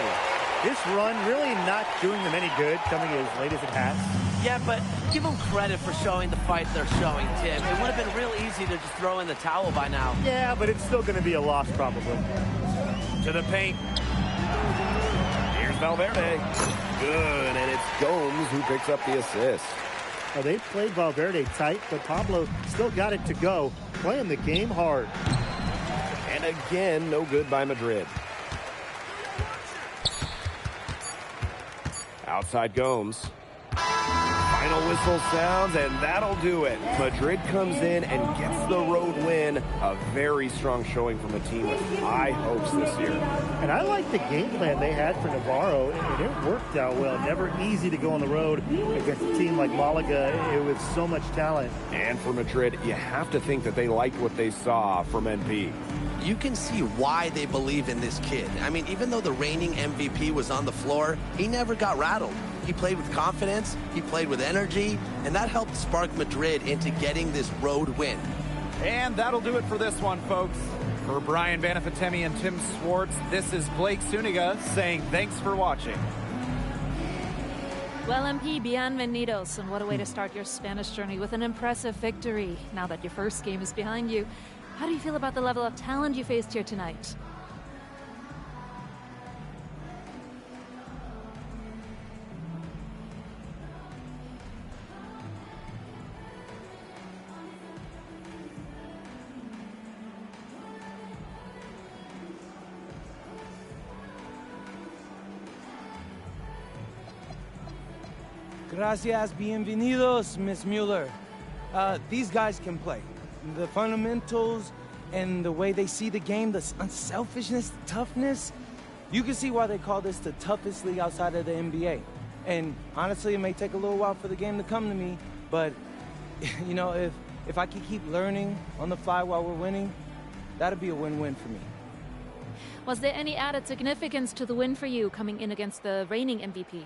This run really not doing them any good, coming as late as it has. Yeah, but give them credit for showing the fight they're showing, Tim. It would have been real easy to just throw in the towel by now. Yeah, but it's still going to be a loss probably. To the paint. Here's Valverde. Good, and it's Gomes who picks up the assist. Well, they played Valverde tight, but Pablo still got it to go, playing the game hard. And again, no good by Madrid. Outside Gomes. Final whistle sounds, and that'll do it. Madrid comes in and gets the road win. A very strong showing from a team with high hopes this year. And I like the game plan they had for Navarro, and it worked out well. Never easy to go on the road against a team like Malaga with so much talent. And for Madrid, you have to think that they liked what they saw from NP. You can see why they believe in this kid. I mean, even though the reigning MVP was on the floor, he never got rattled. He played with confidence, he played with energy, and that helped spark Madrid into getting this road win. And that'll do it for this one, folks. For Brian Banafitemi and Tim Swartz, this is Blake Suniga saying thanks for watching. Well, MP, bienvenidos, and what a way to start your Spanish journey with an impressive victory. Now that your first game is behind you, how do you feel about the level of talent you faced here tonight? Gracias, bienvenidos, Miss Mueller. These guys can play. The fundamentals and the way they see the game, the unselfishness, toughness. You can see why they call this the toughest league outside of the NBA. And honestly, it may take a little while for the game to come to me, but you know, if I can keep learning on the fly while we're winning, that'd be a win-win for me. Was there any added significance to the win for you coming in against the reigning MVP?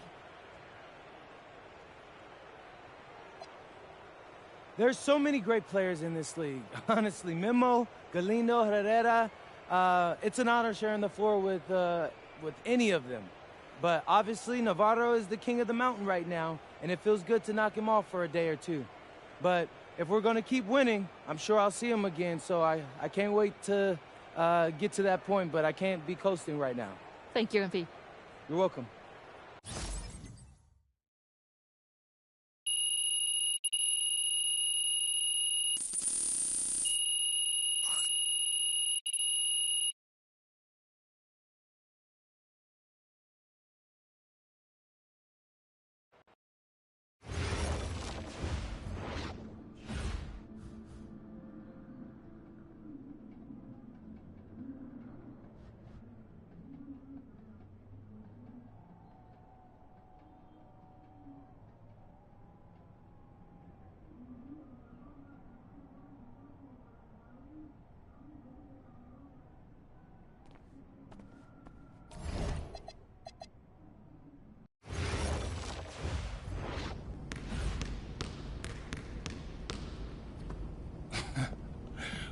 There's so many great players in this league. Honestly, Memo, Galindo, Herrera. It's an honor sharing the floor with any of them. But obviously, Navarro is the king of the mountain right now, and it feels good to knock him off for a day or two. But if we're going to keep winning, I'm sure I'll see him again. So I can't wait to get to that point, but I can't be coasting right now. Thank you, MP. You're welcome.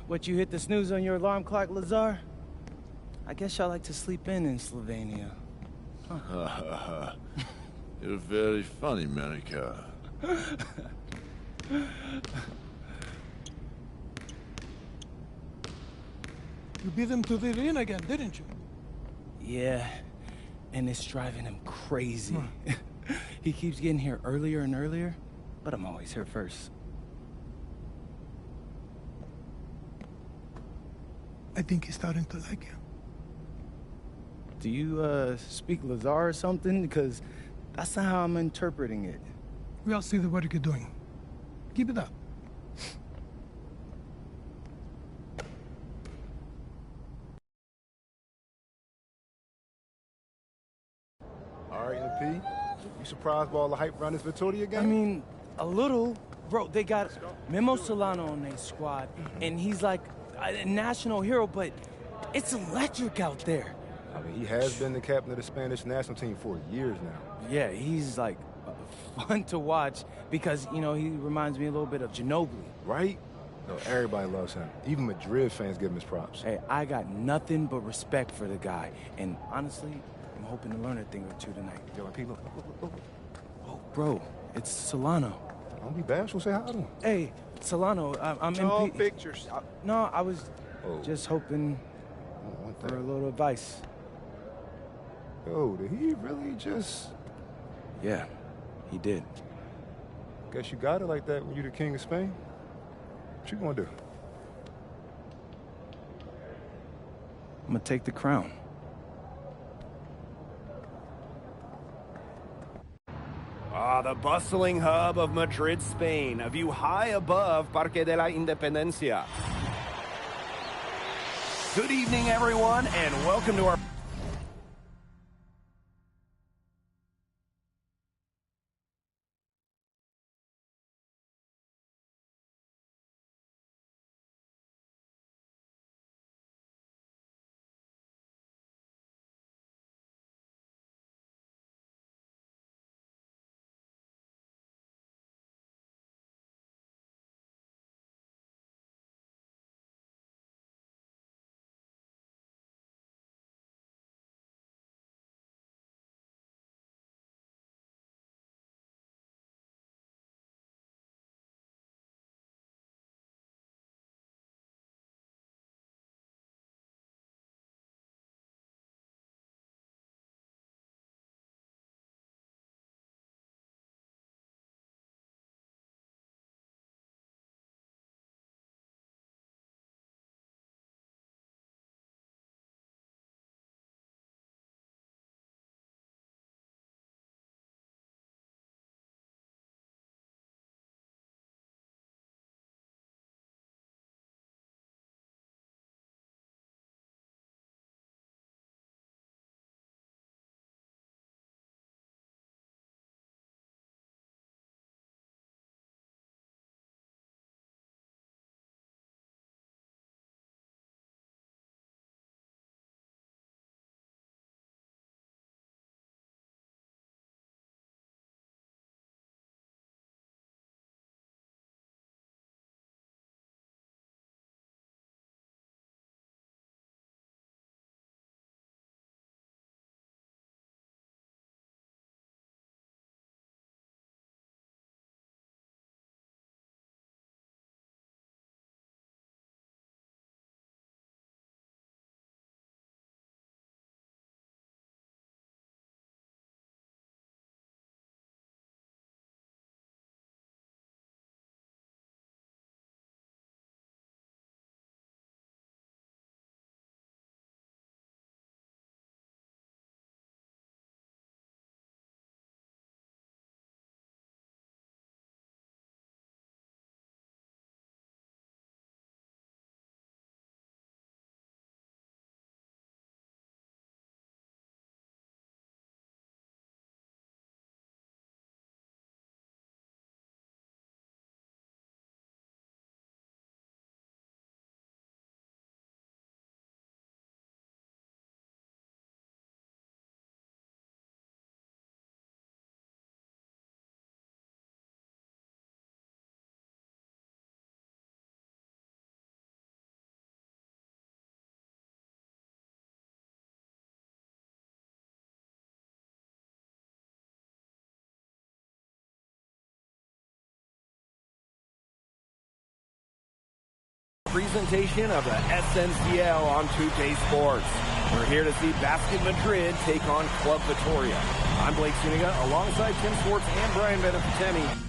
What, you hit the snooze on your alarm clock, Lazar? I guess y'all like to sleep in Slovenia. Huh. You're very funny, Manica. You beat him to the arena again, didn't you? Yeah, and it's driving him crazy. He keeps getting here earlier and earlier, but I'm always here first. I think he's starting to like you. Do you, speak Lazar or something? Because that's not how I'm interpreting it. We all see the work you're doing. Keep it up. All right, MP. You surprised by all the hype around this Vitoria game? I mean, a little. Bro, they got Memo Solano on their squad, and he's like a national hero, but it's electric out there. I mean, he has been the captain of the Spanish national team for years now. Yeah, he's like fun to watch because, you know, he reminds me a little bit of Ginobili. Right? No, everybody loves him. Even Madrid fans give him his props. Hey, I got nothing but respect for the guy, and honestly, I'm hoping to learn a thing or two tonight. Yo, MP, look. Oh, bro, it's Solano. Don't be bashful, say hi to him. Hey, Solano, I'm All MP. pictures. No, I was just hoping for a little advice. Yo, did he really just... Yeah, he did. Guess you got it like that when you're the king of Spain. What you gonna do? I'm gonna take the crown. The bustling hub of Madrid, Spain, a view high above Parque de la Independencia. Good evening, everyone, and welcome to our... presentation of the SNCL on 2K Sports. We're here to see Basket Madrid take on Club Vitoria. I'm Blake Zuniga alongside Tim Swartz and Brian Benefiteni.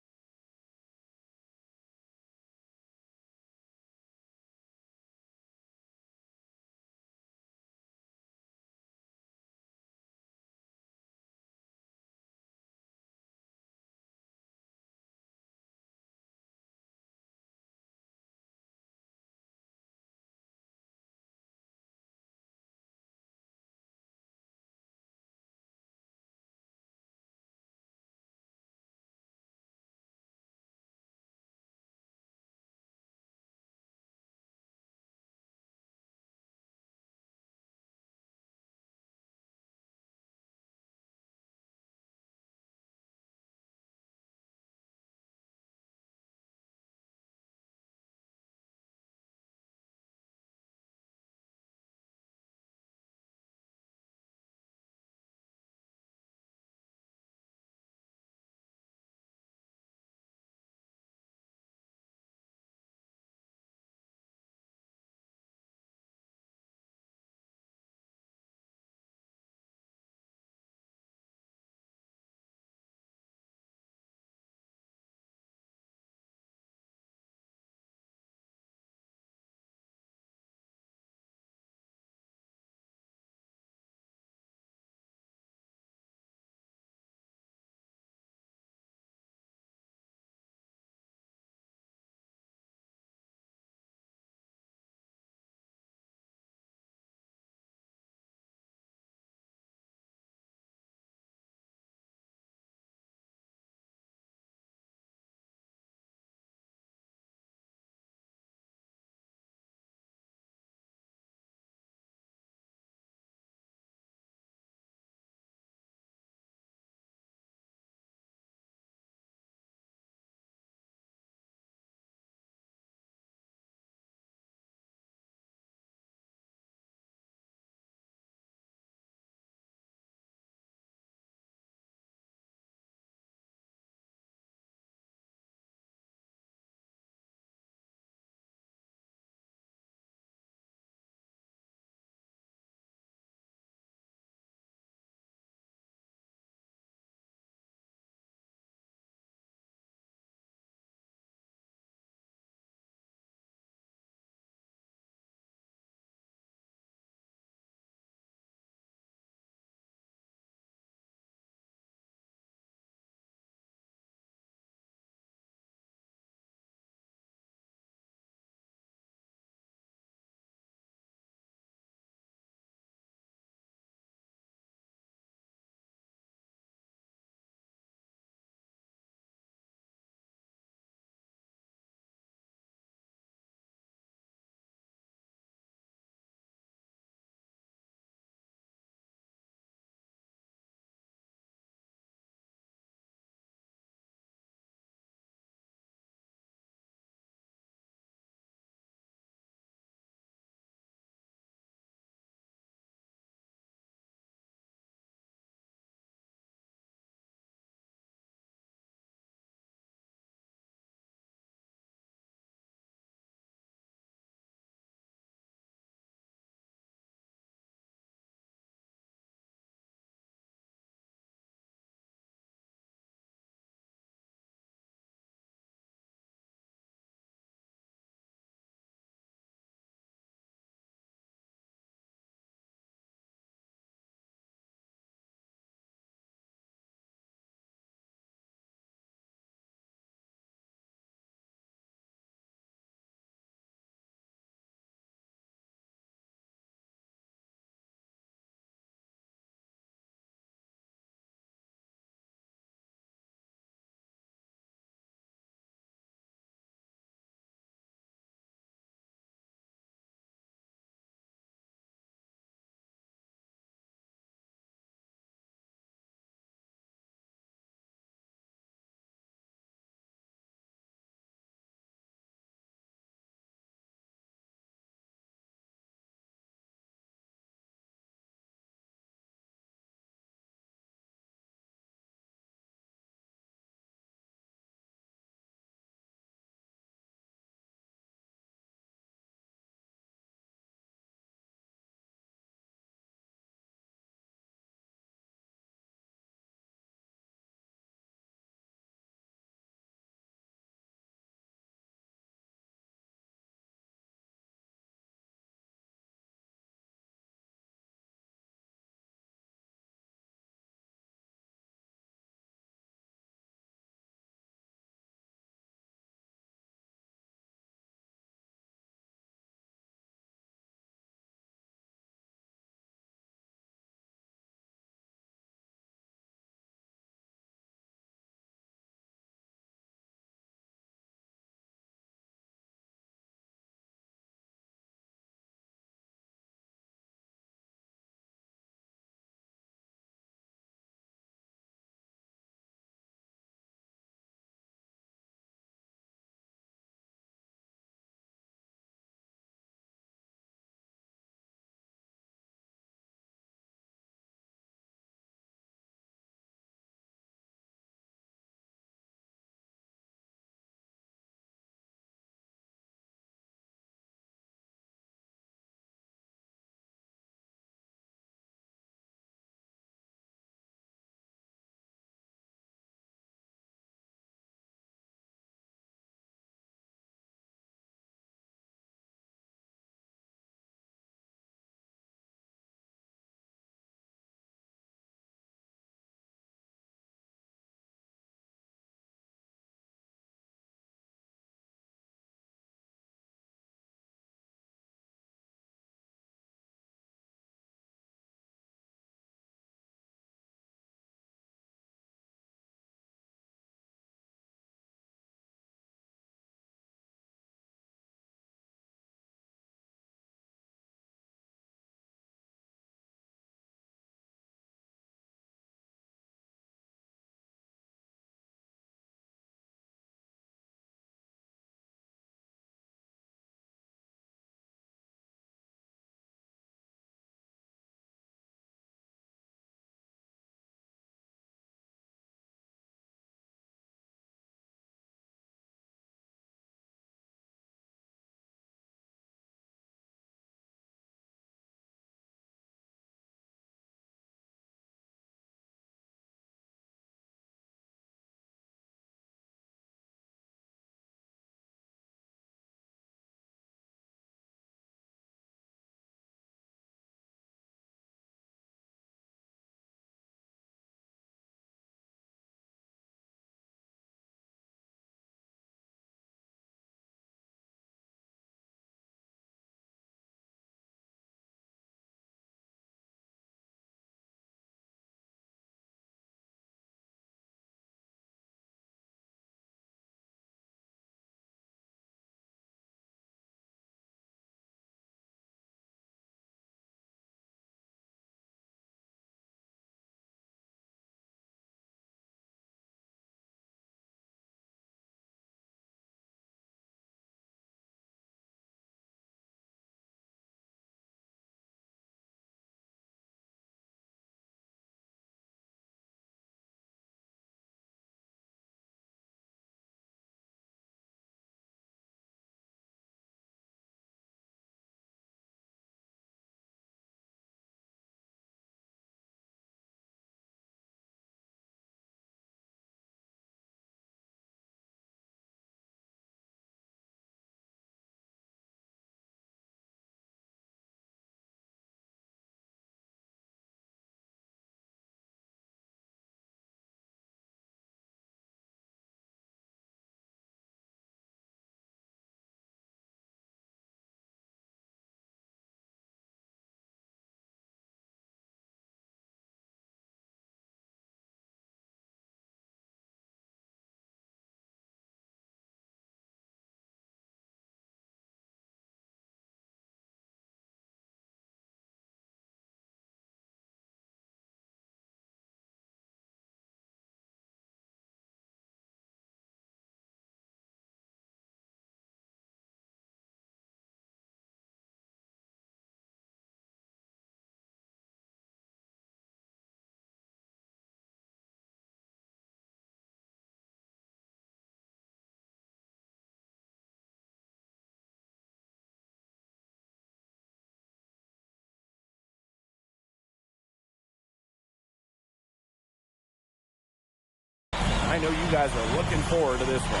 I know you guys are looking forward to this one.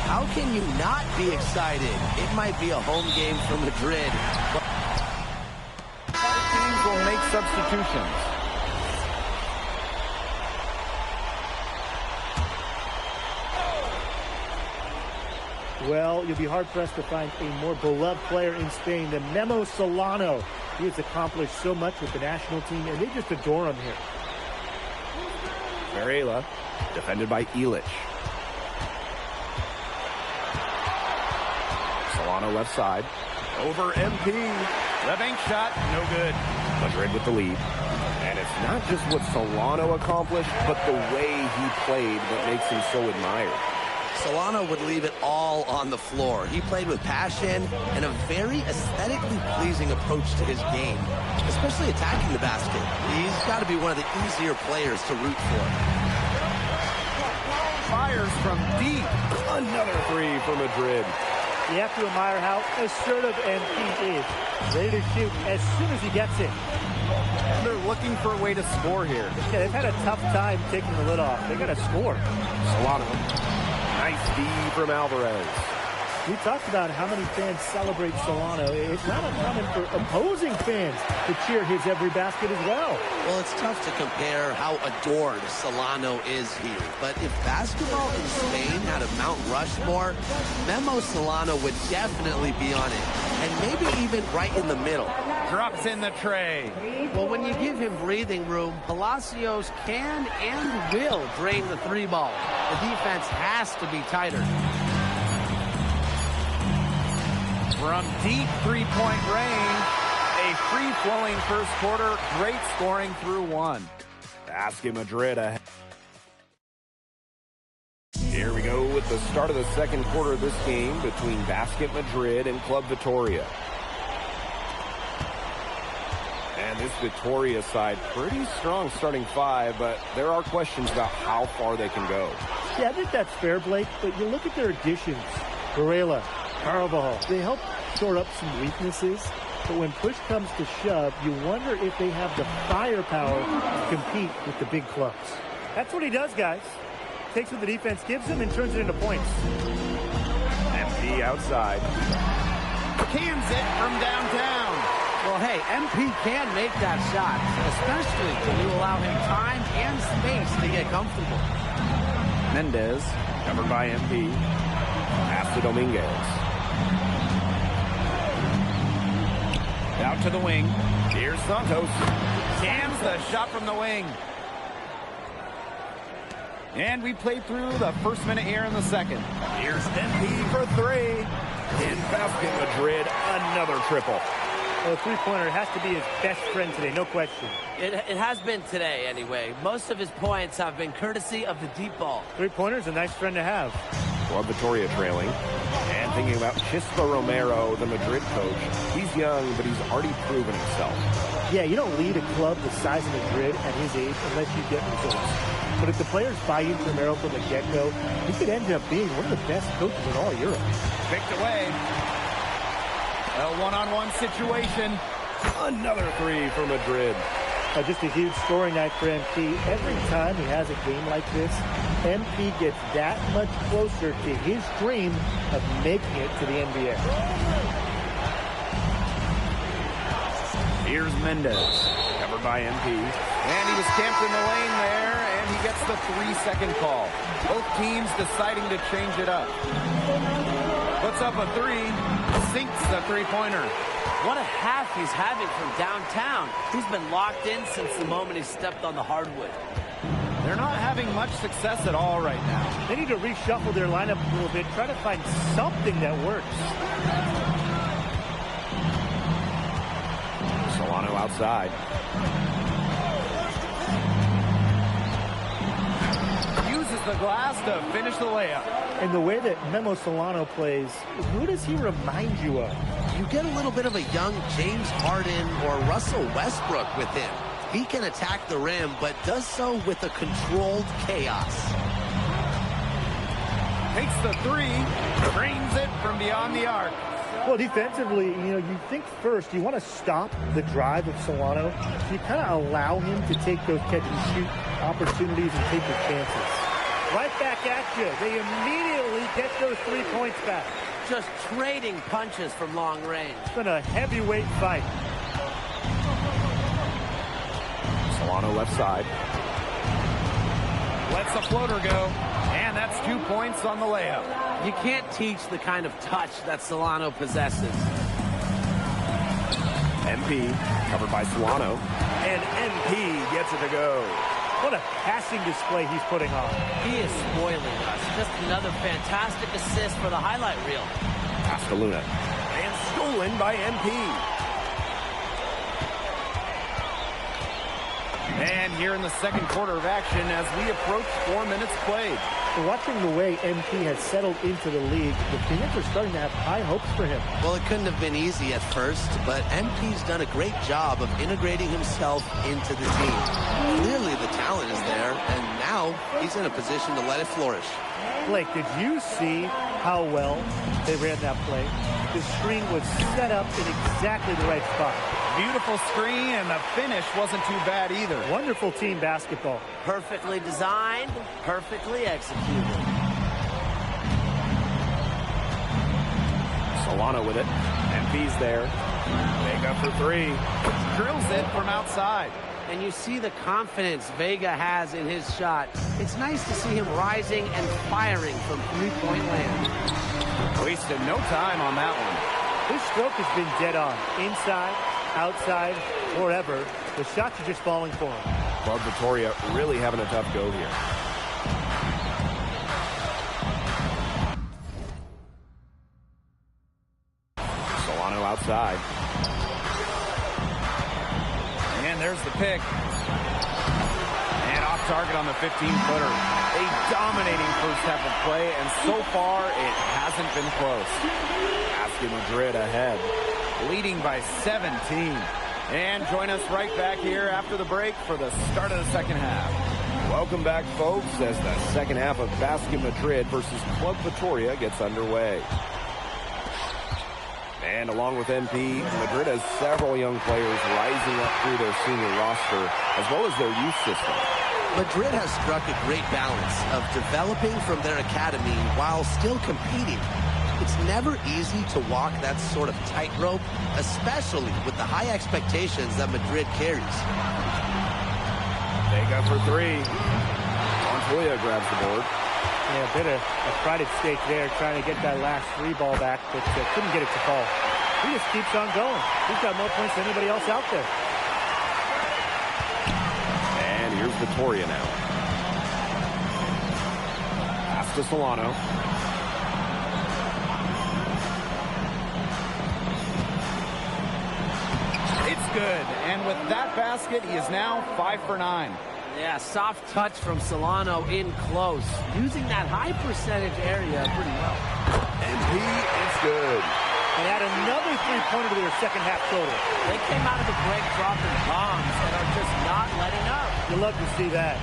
How can you not be excited? It might be a home game for Madrid. Both teams will make substitutions. Well, you'll be hard-pressed to find a more beloved player in Spain than Memo Solano. He has accomplished so much with the national team, and they just adore him here. Varela, defended by Illich. Solano left side. Over MP. The bank shot, no good. Madrid with the lead. And it's not just what Solano accomplished, but the way he played that makes him so admired. Solano would leave it all on the floor. He played with passion and a very aesthetically pleasing approach to his game, especially attacking the basket. He's got to be one of the easier players to root for. Fires from deep. Another three for Madrid. You have to admire how assertive MP is. Ready to shoot as soon as he gets it. And they're looking for a way to score here. Yeah, they've had a tough time taking the lid off. They got to score. Solano. Nice D from Alvarez. We talked about how many fans celebrate Solano. It's not uncommon for opposing fans to cheer his every basket as well. Well, it's tough to compare how adored Solano is here. But if basketball in Spain had a Mount Rushmore, Memo Solano would definitely be on it. And maybe even right in the middle. Drops in the tray. Well, when you give him breathing room, Palacios can and will drain the three ball. The defense has to be tighter. From deep three-point range, a free-flowing first quarter, great scoring through one. Basket Madrid ahead. Here we go with the start of the second quarter of this game between Basket Madrid and Club Vitoria. And this Vitoria side, pretty strong starting five, but there are questions about how far they can go. Yeah, I think that's fair, Blake, but you look at their additions. Varela, Carvajal, they help shore up some weaknesses, but when push comes to shove, you wonder if they have the firepower to compete with the big clubs. That's what he does, guys. Takes what the defense gives him and turns it into points. MP outside. Cans it from downtown. Well, hey, MP can make that shot, especially when you allow him time and space to get comfortable. Mendez, covered by MP. Pass to Dominguez. Out to the wing. Here's Santos. Jams the shot from the wing. And we played through the first minute here in the second. Here's MP for three. In Basket Madrid, another triple. Well, the three-pointer has to be his best friend today, no question. It has been today, anyway. Most of his points have been courtesy of the deep ball. Three-pointer's a nice friend to have. Club Vitoria trailing. And thinking about Chispa Romero, the Madrid coach. He's young, but he's already proven himself. Yeah, you don't lead a club the size of Madrid at his age unless you get results. But if the players buy into Romero from the get-go, he could end up being one of the best coaches in all Europe. Picked away. A one-on-one situation. Another three for Madrid. Just a huge scoring night for MP. Every time he has a game like this, MP gets that much closer to his dream of making it to the NBA. Here's Mendez, covered by MP. And he was camped in the lane there, and he gets the 3-second call. Both teams deciding to change it up. Puts up a three, sinks the three-pointer. What a half he's having from downtown. He's been locked in since the moment he stepped on the hardwood. They're not having much success at all right now. They need to reshuffle their lineup a little bit, try to find something that works. Solano outside. Uses the glass to finish the layup. And the way that Memo Solano plays, who does he remind you of? You get a little bit of a young James Harden or Russell Westbrook with him. He can attack the rim, but does so with a controlled chaos. Takes the three, drains it from beyond the arc. Well, defensively, you think first you want to stop the drive of Solano. So you kind of allow him to take those catch-and-shoot opportunities and take his chances. Right back at you. They immediately get those 3 points back. Just trading punches from long range. It's been a heavyweight fight. Solano left side. Lets the floater go. And that's 2 points on the layup. You can't teach the kind of touch that Solano possesses. MP covered by Solano. And MP gets it to go. What a passing display he's putting on. He is spoiling us. Just another fantastic assist for the highlight reel. Pascaluna. And stolen by MP. And here in the second quarter of action as we approach 4 minutes played. Watching the way MP has settled into the league, the fans are starting to have high hopes for him. Well, it couldn't have been easy at first, but MP's done a great job of integrating himself into the team. Clearly the talent is there, and now he's in a position to let it flourish. Blake, did you see how well they ran that play? The screen was set up in exactly the right spot. Beautiful screen, and the finish wasn't too bad either. Wonderful team basketball. Perfectly designed, perfectly executed. Solano with it. MP's there. Vega for three. Drills it from outside. And you see the confidence Vega has in his shot. It's nice to see him rising and firing from three-point land. Wasted no time on that one. His stroke has been dead on. Inside, outside, wherever. The shots are just falling for him. Club Victoria really having a tough go here. Solano outside. And there's the pick. And off target on the 15-footer. A dominating first half of play, and so far it hasn't been close. Basket Madrid ahead, leading by 17. And join us right back here after the break for the start of the second half. Welcome back, folks, as the second half of Basket Madrid versus Club Victoria gets underway. And along with MP, Madrid has several young players rising up through their senior roster, as well as their youth system. Madrid has struck a great balance of developing from their academy while still competing. It's never easy to walk that sort of tightrope, especially with the high expectations that Madrid carries. Vega for three. Montoya grabs the board. Yeah, a bit of a pride stake there, trying to get that last three ball back, but couldn't get it to fall. He just keeps on going. He's got more points than anybody else out there. And here's Victoria now. Pass to Solano. It's good. And with that basket, he is now 5 for 9. Yeah, soft touch from Solano in close. Using that high percentage area pretty well. MP, it's good. They had another three-pointer to their second half total. They came out of the break dropping bombs and are just not letting up. You love to see that.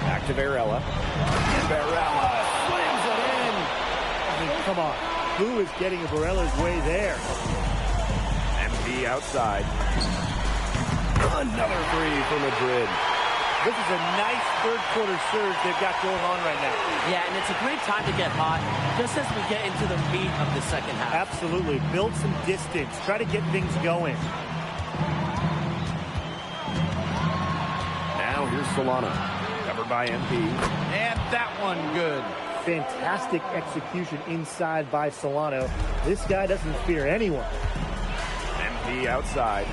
Back to Varela. And Varela slams it in. I mean, come on. Who is getting Varela's way there? MP outside. Another three for Madrid. This is a nice third-quarter surge they've got going on right now. Yeah, and it's a great time to get hot, just as we get into the meat of the second half. Absolutely. Build some distance. Try to get things going. Now here's Solano. Covered by MP. And that one good. Fantastic execution inside by Solano. This guy doesn't fear anyone. MP outside.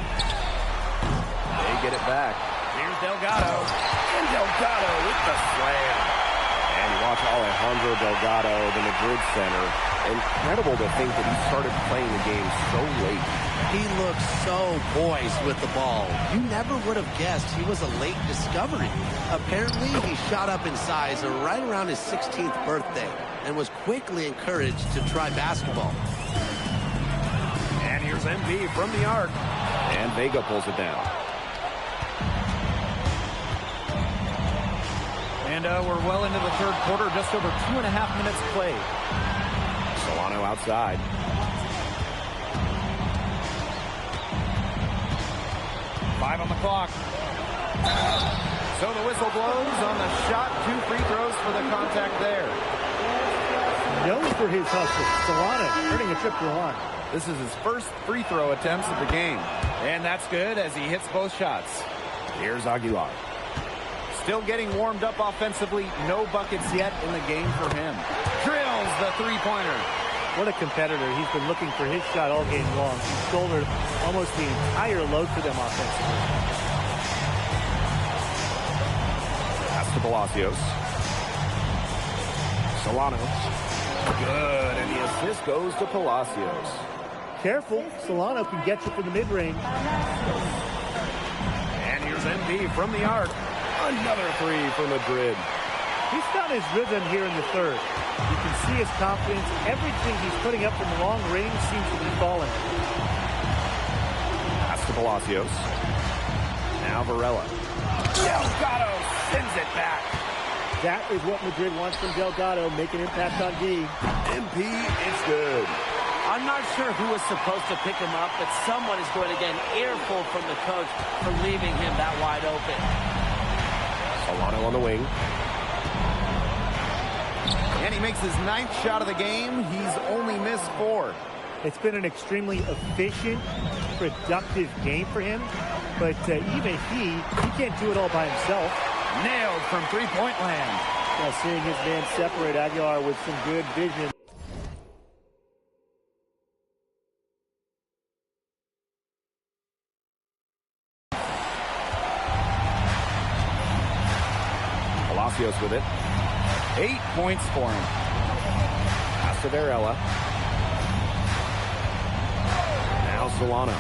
They get it back. Here's Delgado. And Delgado with the slam. And you watch Alejandro Delgado, the Madrid center. Incredible to think that he started playing the game so late. He looks so poised with the ball. You never would have guessed he was a late discovery. Apparently, he shot up in size right around his 16th birthday and was quickly encouraged to try basketball. And here's MP from the arc. And Vega pulls it down. And we're well into the third quarter, just over 2.5 minutes played. Solano outside. Five on the clock. So the whistle blows on the shot. 2 free throws for the contact there. Known for his hustle, Solano earning a trip to the line. This is his first free throw attempts of the game. And that's good as he hits both shots. Here's Aguilar. Still getting warmed up offensively. No buckets yet in the game for him. Drills the three-pointer. What a competitor. He's been looking for his shot all game long. He's shouldered almost the entire load for them offensively. Pass to Palacios. Solano. Good, and the assist goes to Palacios. Careful, Solano can get you from the mid-range. And here's MP from the arc. Another 3 for Madrid. He's found his rhythm here in the third. You can see his confidence. Everything he's putting up from long range seems to be falling. Pass to Palacios. Now Varela. Delgado sends it back. That is what Madrid wants from Delgado, make an impact on D. MP, it's good. I'm not sure who was supposed to pick him up, but someone is going to get an earful from the coach for leaving him that wide open. Solano on the wing. And he makes his 9th shot of the game. He's only missed 4. It's been an extremely efficient, productive game for him, but even he can't do it all by himself. Nailed from three-point land. Well, seeing his man separate Aguilar with some good vision. Palacios with it. 8 points for him. Pass to Varela. Now Solano.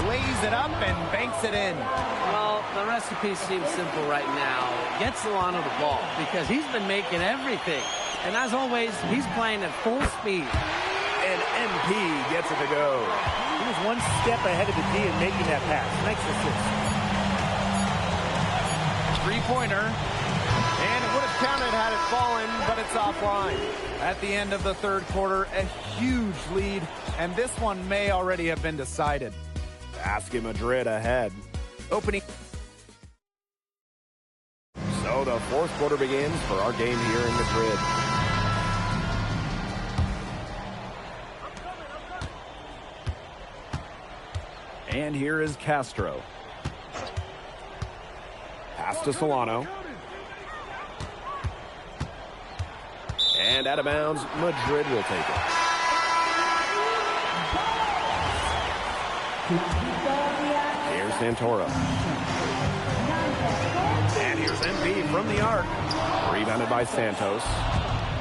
Lays it up and banks it in. Well, the recipe seems simple right now. Get Solano the ball because he's been making everything. And as always, he's playing at full speed. And MP gets it to go. He was one step ahead of the D in making that pass. Nice assist. Three-pointer. And it would have counted had it fallen, but it's offline. At the end of the third quarter, a huge lead, and this one may already have been decided. Basket Madrid ahead. Opening. So the fourth quarter begins for our game here in Madrid. And here is Castro. Pass to Solano. And out of bounds, Madrid will take it. Here's Santoro. And here's MP from the arc. Rebounded by Santos.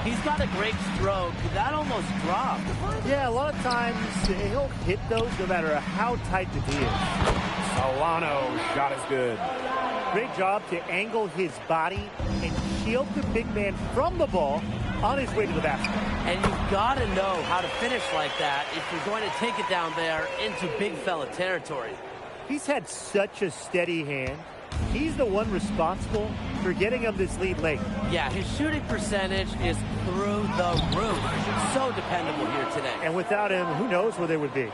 He's got a great stroke. That almost dropped. Yeah, a lot of times he'll hit those no matter how tight the D is. Solano, shot is good. Great job to angle his body and shield the big man from the ball on his way to the basket. And you've got to know how to finish like that if you're going to take it down there into big fella territory. He's had such a steady hand. He's the one responsible for getting him this lead late. Yeah, his shooting percentage is through the roof. So dependable here today. And without him, who knows where they would be.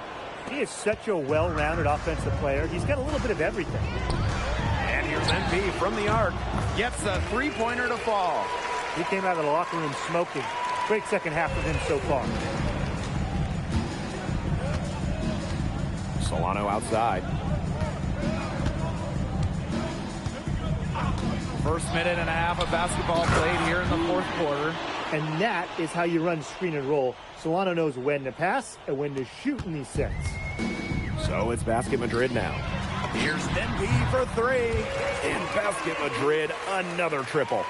He is such a well-rounded offensive player. He's got a little bit of everything. And here's MP from the arc. Gets a three-pointer to fall. He came out of the locker room smoking. Great second half for him so far. Solano outside. First minute and a half of basketball played here in the fourth quarter. And that is how you run screen and roll. Solano knows when to pass and when to shoot in these sets. So it's Basket Madrid now. Here's MP for three. In Basket Madrid, another triple.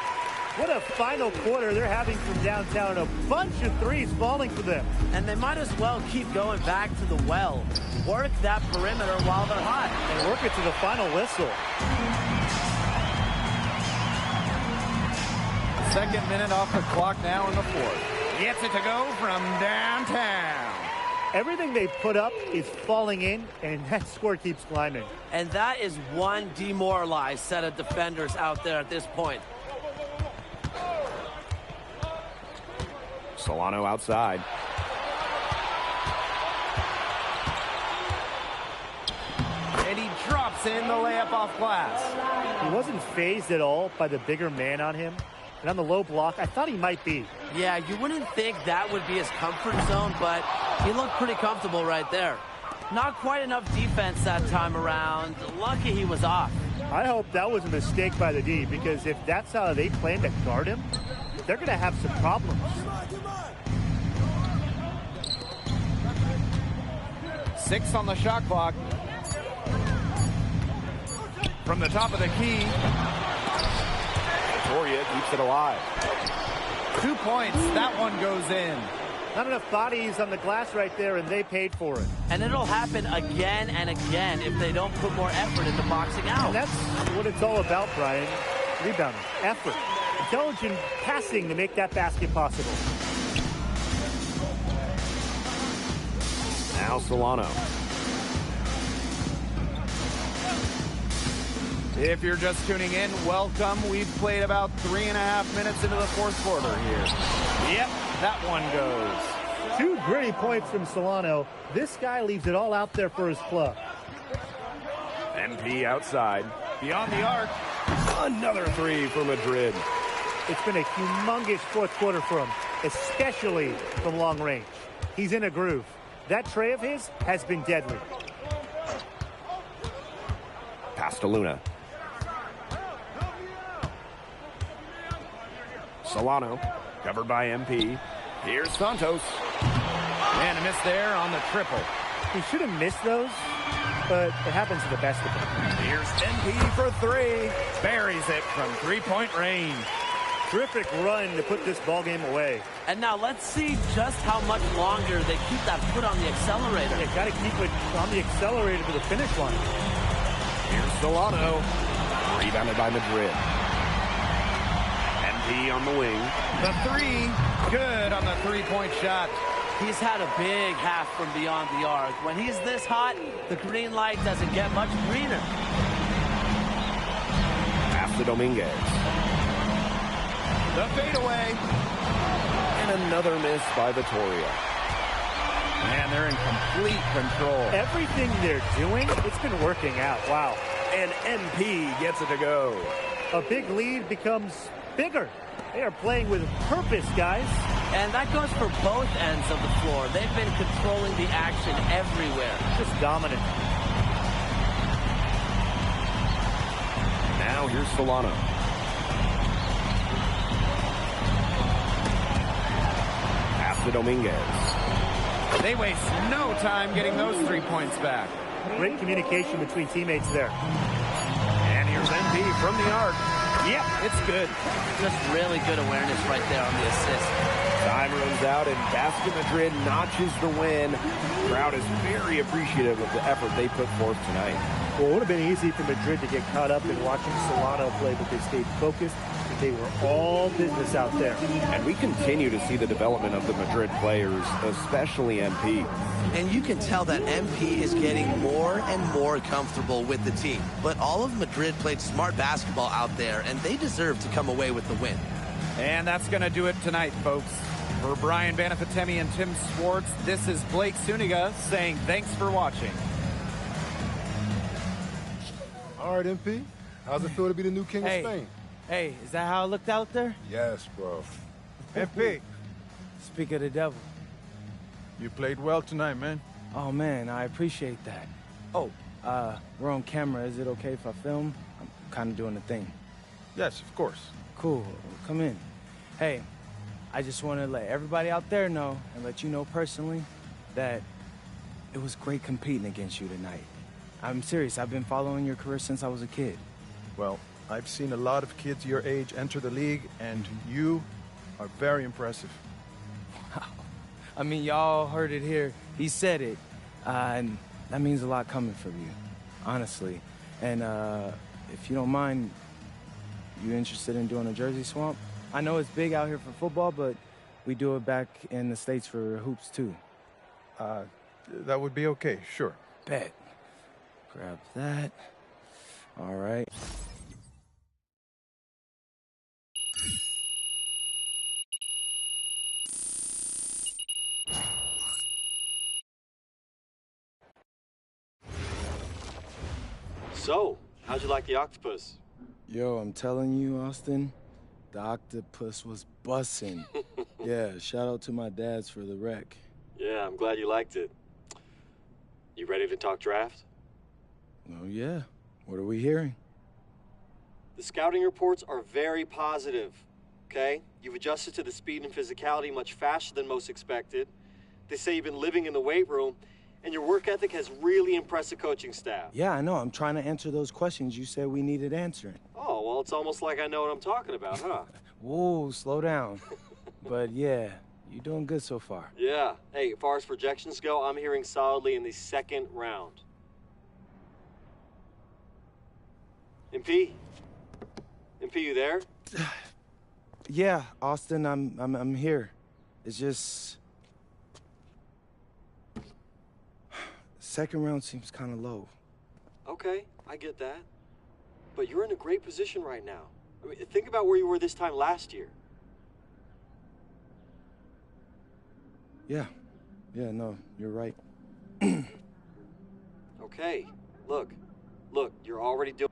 What a final quarter they're having from downtown. A bunch of threes falling for them. And they might as well keep going back to the well. Work that perimeter while they're hot. And work it to the final whistle. Second minute off the clock now in the fourth. Gets it to go from downtown. Everything they put up is falling in, and that score keeps climbing. And that is one demoralized set of defenders out there at this point. Solano outside. And he drops drops in the layup off glass. He wasn't phased at all by the bigger man on him. And on the low block, I thought he might be. Yeah, you wouldn't think that would be his comfort zone, but he looked pretty comfortable right there. Not quite enough defense that time around. Lucky he was off. I hope that was a mistake by the D, because if that's how they plan to guard him, they're going to have some problems. 6 on the shot clock. From the top of the key, Victoria keeps it alive. 2 points. That one goes in. Not enough bodies on the glass right there, and they paid for it. And it'll happen again and again if they don't put more effort into boxing out. And that's what it's all about, Brian. Rebounding, effort, intelligent passing to make that basket possible. Now Solano. If you're just tuning in, welcome. We've played about 3.5 minutes into the fourth quarter here. Yep, that one goes. 2 gritty points from Solano. This guy leaves it all out there for his club. MP outside. Beyond the arc. Another 3 for Madrid. It's been a humongous fourth quarter for him, especially from long range. He's in a groove. That tray of his has been deadly. Pass to Luna. Solano, covered by MP. Here's Santos. And a miss there on the triple. He should have missed those, but it happens to the best of them. Here's MP for 3. Buries it from 3-point range. Terrific run to put this ball game away. And now let's see just how much longer they keep that foot on the accelerator. They got to keep it on the accelerator to the finish line. Here's Solano. Rebounded by Madrid. MP on the wing. The 3, good on the 3-point shot. He's had a big half from beyond the arc. When he's this hot, the green light doesn't get much greener. Pass to Dominguez. The fadeaway. And another miss by Vittoria. Man, they're in complete control. Everything they're doing, it's been working out. Wow. And MP gets it to go. A big lead becomes bigger. They are playing with purpose, guys. And that goes for both ends of the floor. They've been controlling the action everywhere. Just dominant. Now here's Solano. Pass to Dominguez. They waste no time getting those 3 points back. Great communication between teammates there. And here's MP from the arc. Yep, it's good. Just really good awareness right there on the assist. Time runs out and Basket Madrid notches the win. The crowd is very appreciative of the effort they put forth tonight. Well, it would have been easy for Madrid to get caught up in watching Solano play, but they stayed focused. They were all business out there. And we continue to see the development of the Madrid players, especially MP. And you can tell that MP is getting more and more comfortable with the team. But all of Madrid played smart basketball out there, and they deserve to come away with the win. And that's going to do it tonight, folks. For Brian Banafitemi and Tim Swartz, this is Blake Suniga saying thanks for watching. All right, MP. How's it feel to be the new king of Spain? Hey, is that how it looked out there? Yes, bro. MP. Speak of the devil. You played well tonight, man. Oh, man, I appreciate that. Oh, we're on camera. Is it okay if I film? I'm kind of doing the thing. Yes, of course. Cool. Come in. Hey, I just want to let everybody out there know and let you know personally that it was great competing against you tonight. I'm serious. I've been following your career since I was a kid. Well, I've seen a lot of kids your age enter the league, and you are very impressive. Wow. I mean, y'all heard it here. He said it. And that means a lot coming from you, honestly. And if you don't mind, you interested in doing a jersey swamp? I know it's big out here for football, but we do it back in the States for hoops, too. That would be okay, sure. Bet. Grab that. All right. So, how'd you like the octopus? Yo, I'm telling you, Austin, the octopus was bussin'. Yeah, shout out to my dads for the wreck. Yeah, I'm glad you liked it. You ready to talk draft? Oh, yeah. What are we hearing? The scouting reports are very positive, okay? You've adjusted to the speed and physicality much faster than most expected. They say you've been living in the weight room, and your work ethic has really impressed the coaching staff. Yeah, I know. I'm trying to answer those questions you said we needed answering. Oh, well, it's almost like I know what I'm talking about, huh? Whoa, slow down. But yeah, you're doing good so far. Yeah. Hey, as far as projections go, I'm hearing solidly in the second round. MP? MP, you there? Yeah, Austin, I'm here. It's just... Second round seems kind of low. Okay, I get that. But you're in a great position right now. I mean, think about where you were this time last year. Yeah. Yeah, no, you're right. Okay, look, you're already doing...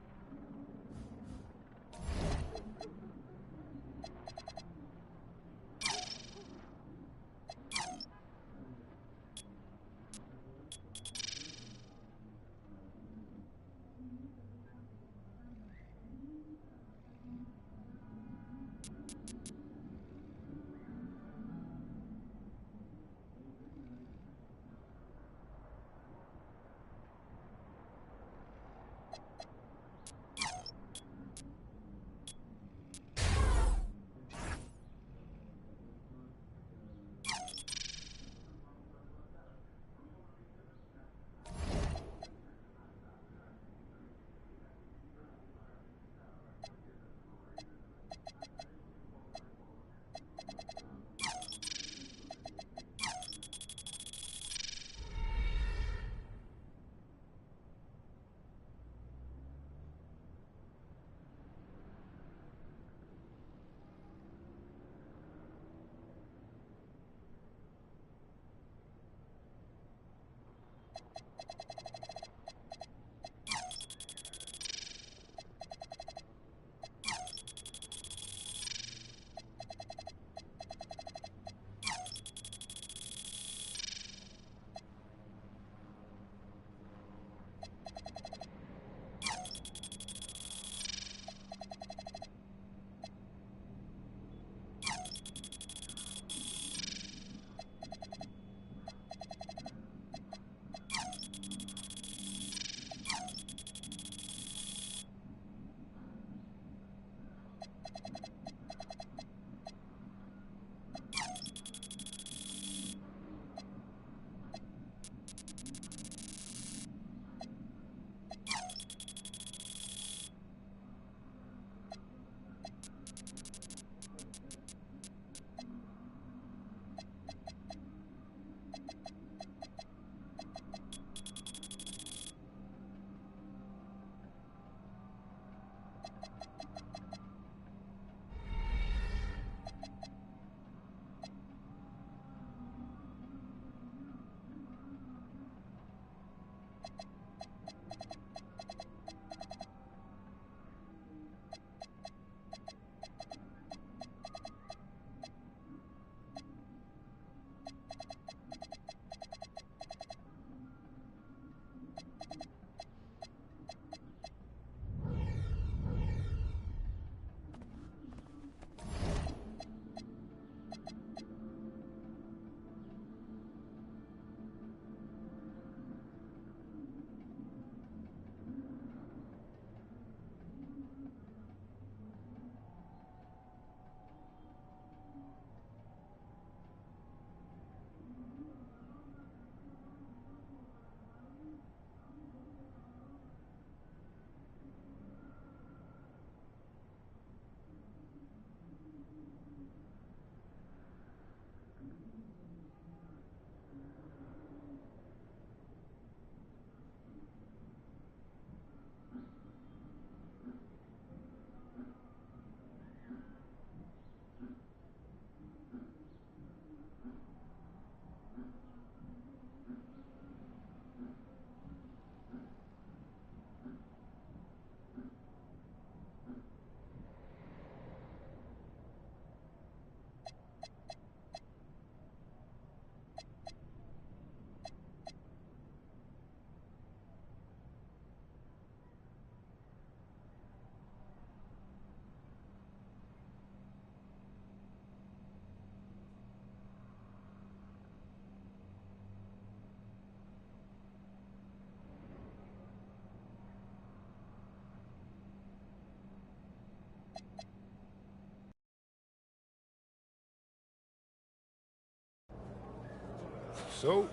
So,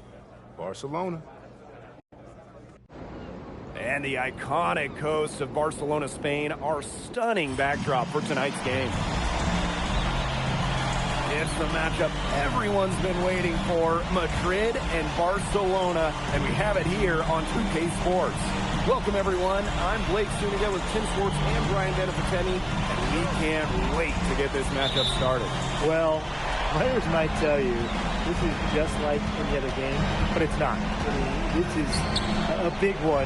Barcelona. And the iconic coast of Barcelona, Spain, our stunning backdrop for tonight's game. It's the matchup everyone's been waiting for, Madrid and Barcelona, and we have it here on 2K Sports. Welcome, everyone. I'm Blake Zuniga with Tim Swartz and Brian Benefiteni, and we can't wait to get this matchup started. Well, players might tell you this is just like any other game, but it's not. I mean, this is a big one.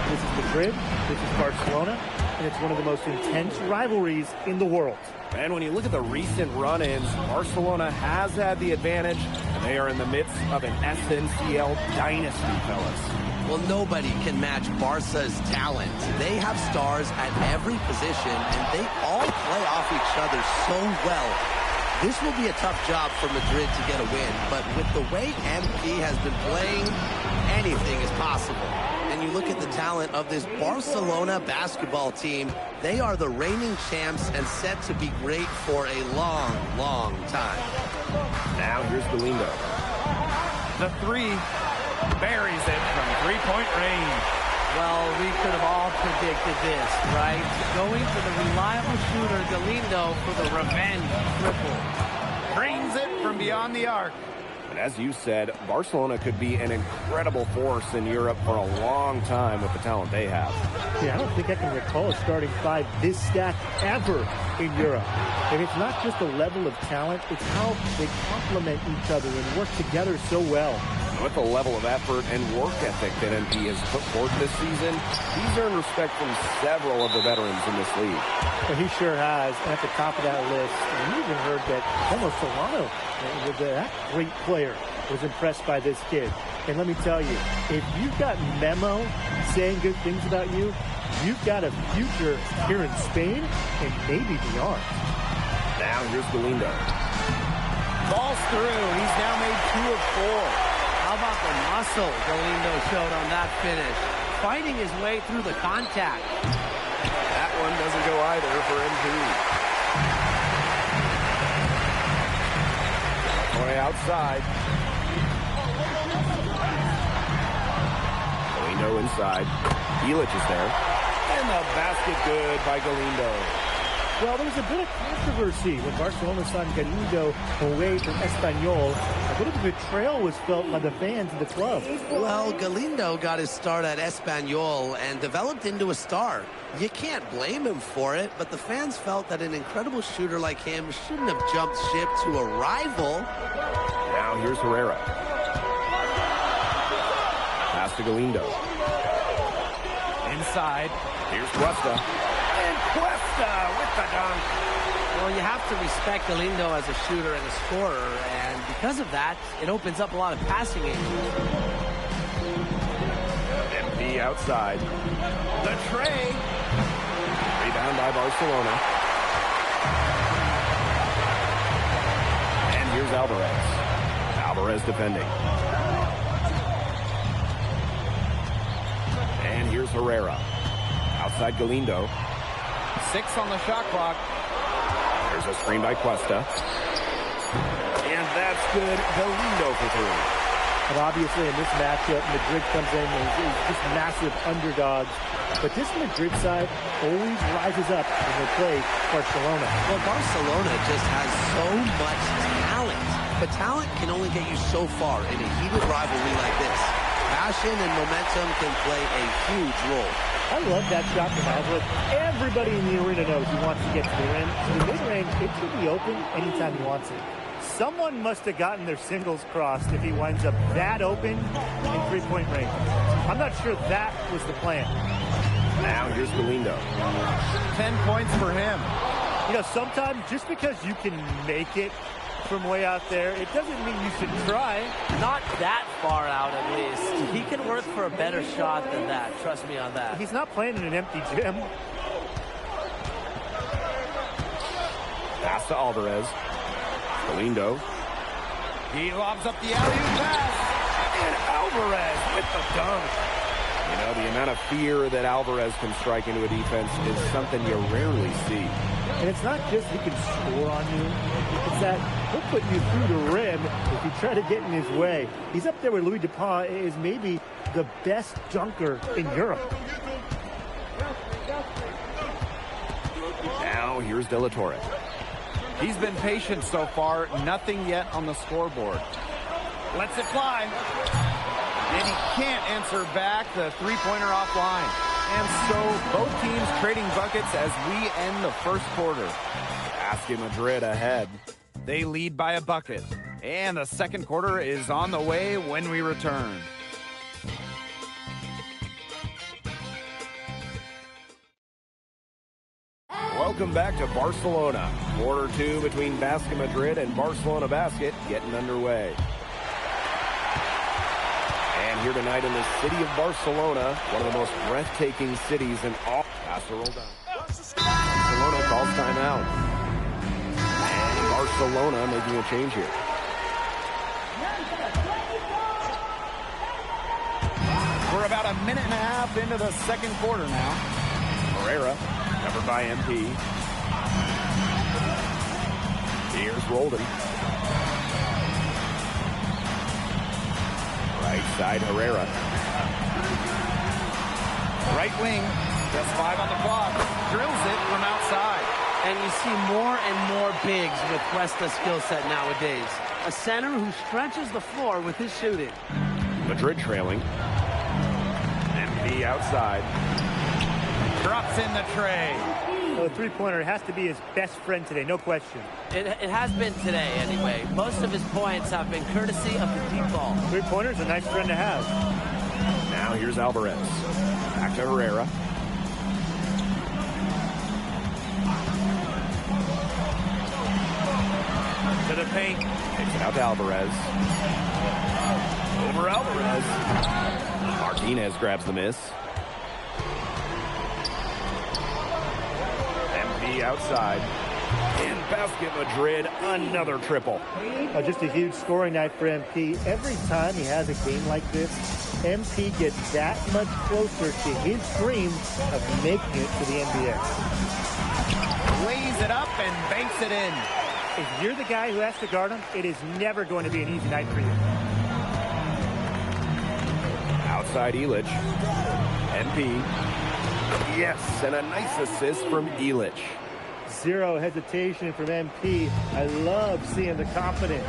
This is Madrid, this is Barcelona, and it's one of the most intense rivalries in the world. And when you look at the recent run-ins, Barcelona has had the advantage, and they are in the midst of an SNCL dynasty, fellas. Well, nobody can match Barca's talent. They have stars at every position, and they all play off each other so well. This will be a tough job for Madrid to get a win, but with the way MP has been playing, anything is possible. And you look at the talent of this Barcelona basketball team, they are the reigning champs and set to be great for a long, long time. Now here's Galindo. The three buries it from three-point range. Well, we could have all predicted this, right? Going for the reliable shooter, Galindo, for the revenge triple. Drains it from beyond the arc. And as you said, Barcelona could be an incredible force in Europe for a long time with the talent they have. Yeah, I don't think I can recall a starting five this stacked ever in Europe. And it's not just the level of talent, it's how they complement each other and work together so well. With the level of effort and work ethic that MP has put forth this season, he's earned respect from several of the veterans in this league. Well, he sure has. And at the top of that list, we even heard that Homo Solano, that great player, was impressed by this kid. And let me tell you, if you've got Memo saying good things about you, you've got a future here in Spain and maybe beyond. Now here's Galindo. Falls through. He's now made 2 of 4. How about the muscle Galindo showed on that finish? Fighting his way through the contact. That one doesn't go either for MP. Way outside. Galindo inside. Ilic is there. And the basket good by Galindo. Well, there was a bit of controversy when Barcelona signed Galindo away from Espanyol. A bit of a betrayal was felt by the fans of the club. Well, Galindo got his start at Espanyol and developed into a star. You can't blame him for it, but the fans felt that an incredible shooter like him shouldn't have jumped ship to a rival. Now here's Herrera. Pass to Galindo. Inside. Here's Cuesta. Cuesta with the dunk. Well, you have to respect Galindo as a shooter and a scorer, and because of that, it opens up a lot of passing angles. MP outside. The tray. Rebound by Barcelona. And here's Alvarez. Alvarez defending. And here's Herrera. Outside Galindo. 6 on the shot clock. There's a screen by Cuesta. And that's good. Galindo for 3. But obviously in this matchup, Madrid comes in and is just massive underdogs. But this Madrid side always rises up when they play Barcelona. Well, Barcelona just has so much talent. But talent can only get you so far in a heated rivalry like this. Passion and momentum can play a huge role. I love that shot from Alvarez. Everybody in the arena knows he wants to get to the rim. So the mid-range, it should be open anytime he wants it. Someone must have gotten their singles crossed if he winds up that open in three-point range. I'm not sure that was the plan. Now here's Galindo. 10 points for him. You know, sometimes just because you can make it from way out there, it doesn't mean you should try. Not that far out, at least. He can work for a better shot than that. Trust me on that. He's not playing in an empty gym. Pass to Alvarez. Galindo. He lobs up the alley-oop pass. And Alvarez with the dunk. You know, the amount of fear that Alvarez can strike into a defense is something you rarely see. And it's not just he can score on you. It's that he'll put you through the rim if you try to get in his way. He's up there with Louis Dupont, is maybe the best dunker in Europe. Now here's De La Torre. He's been patient so far. Nothing yet on the scoreboard. Lets it fly. And he can't answer back. The three-pointer offline. And so both teams trading buckets as we end the first quarter. Basket Madrid ahead. They lead by a bucket. And the second quarter is on the way when we return. Welcome back to Barcelona. Quarter 2 between Basket Madrid and Barcelona Basket getting underway. And here tonight in the city of Barcelona, one of the most breathtaking cities in all. Pass the roll down. Barcelona calls timeout. And Barcelona making a change here. We're about a minute and a half into the second quarter now. Herrera, covered by MP. Here's Roldan. Right side, Herrera. Right wing, just 5 on the clock. Drills it from outside. And you see more and more bigs with Cuesta's skill set nowadays. A center who stretches the floor with his shooting. Madrid trailing. MP outside. Drops in the tray. So the three-pointer has to be his best friend today, no question. It has been today, anyway. Most of his points have been courtesy of the deep ball. Three-pointer's a nice friend to have. Now here's Alvarez. Back to Herrera. To the paint. Takes it out to Alvarez. Over Alvarez. Martinez grabs the miss. MP outside. And Basket Madrid, another triple. Just a huge scoring night for MP. Every time he has a game like this, MP gets that much closer to his dream of making it to the NBA. Lays it up and banks it in. If you're the guy who has to guard him, it is never going to be an easy night for you. Outside Illich. MP. Yes, and a nice assist from Illich. Zero hesitation from MP. I love seeing the confidence.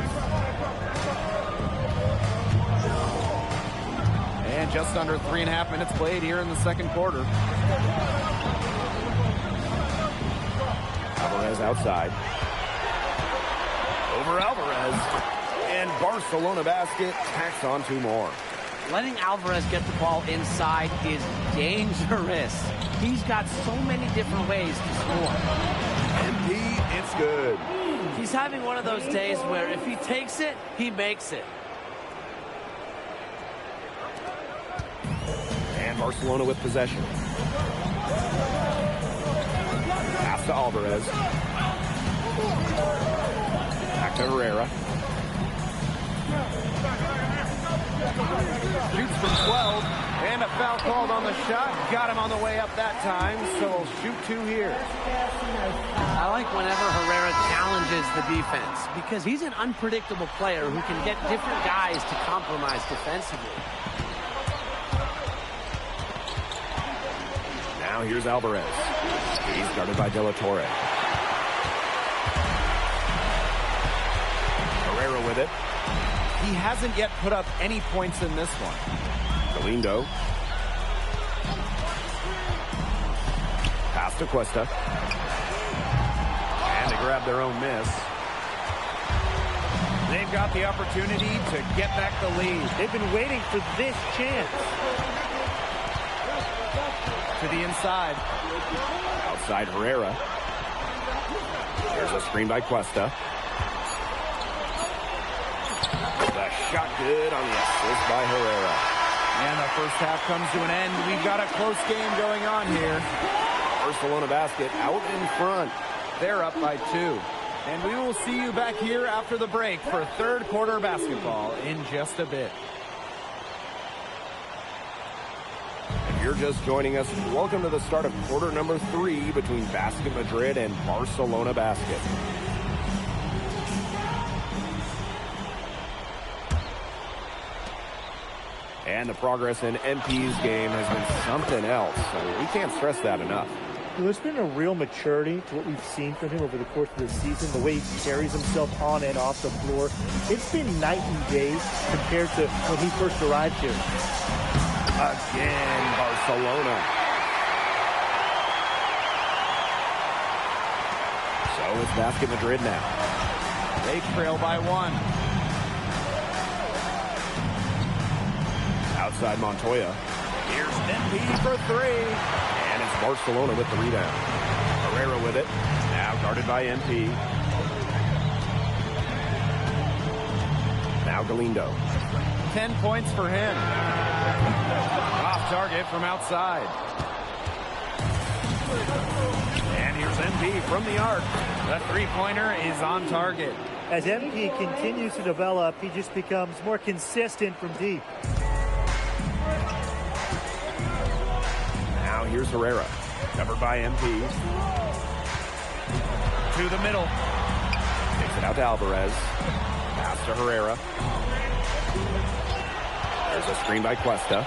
And just under 3.5 minutes played here in the second quarter. Alvarez outside. Over Alvarez. And Barcelona Basket tacks on 2 more. Letting Alvarez get the ball inside is dangerous. He's got so many different ways to score. MP, it's good. He's having one of those days where if he takes it, he makes it. And Barcelona with possession. Pass to Alvarez. Back to Herrera. Shoots from 12, and a foul called on the shot. Got him on the way up that time, so he'll shoot 2 here. I like whenever Herrera challenges the defense because he's an unpredictable player who can get different guys to compromise defensively. Now here's Alvarez. He's guarded by De La Torre. Herrera with it. He hasn't yet put up any points in this one. Galindo. Pass to Cuesta. And they grab their own miss. They've got the opportunity to get back the lead. They've been waiting for this chance. To the inside. Outside Herrera. There's a screen by Cuesta. The shot good on the assist by Herrera. And the first half comes to an end. We've got a close game going on here. Barcelona Basket out in front. They're up by 2. And we will see you back here after the break for third quarter basketball in just a bit. you're just joining us, welcome to the start of quarter number 3 between Basket Madrid and Barcelona Basket. And the progress in MP's game has been something else. We can't stress that enough. Well, there's been a real maturity to what we've seen from him over the course of the season, the way he carries himself on and off the floor. It's been night and day compared to when he first arrived here. Again, Barcelona. So it's Basket Madrid now. They trail by 1. Outside Montoya. Here's MP for 3. And it's Barcelona with the rebound. Herrera with it. Now guarded by MP. Now Galindo. 10 points for him. Off target from outside. And here's MP from the arc. The three-pointer is on target. As MP continues to develop, he just becomes more consistent from deep. Now here's Herrera. Covered by MP. To the middle. Takes it out to Alvarez. Pass to Herrera. There's a screen by Cuesta.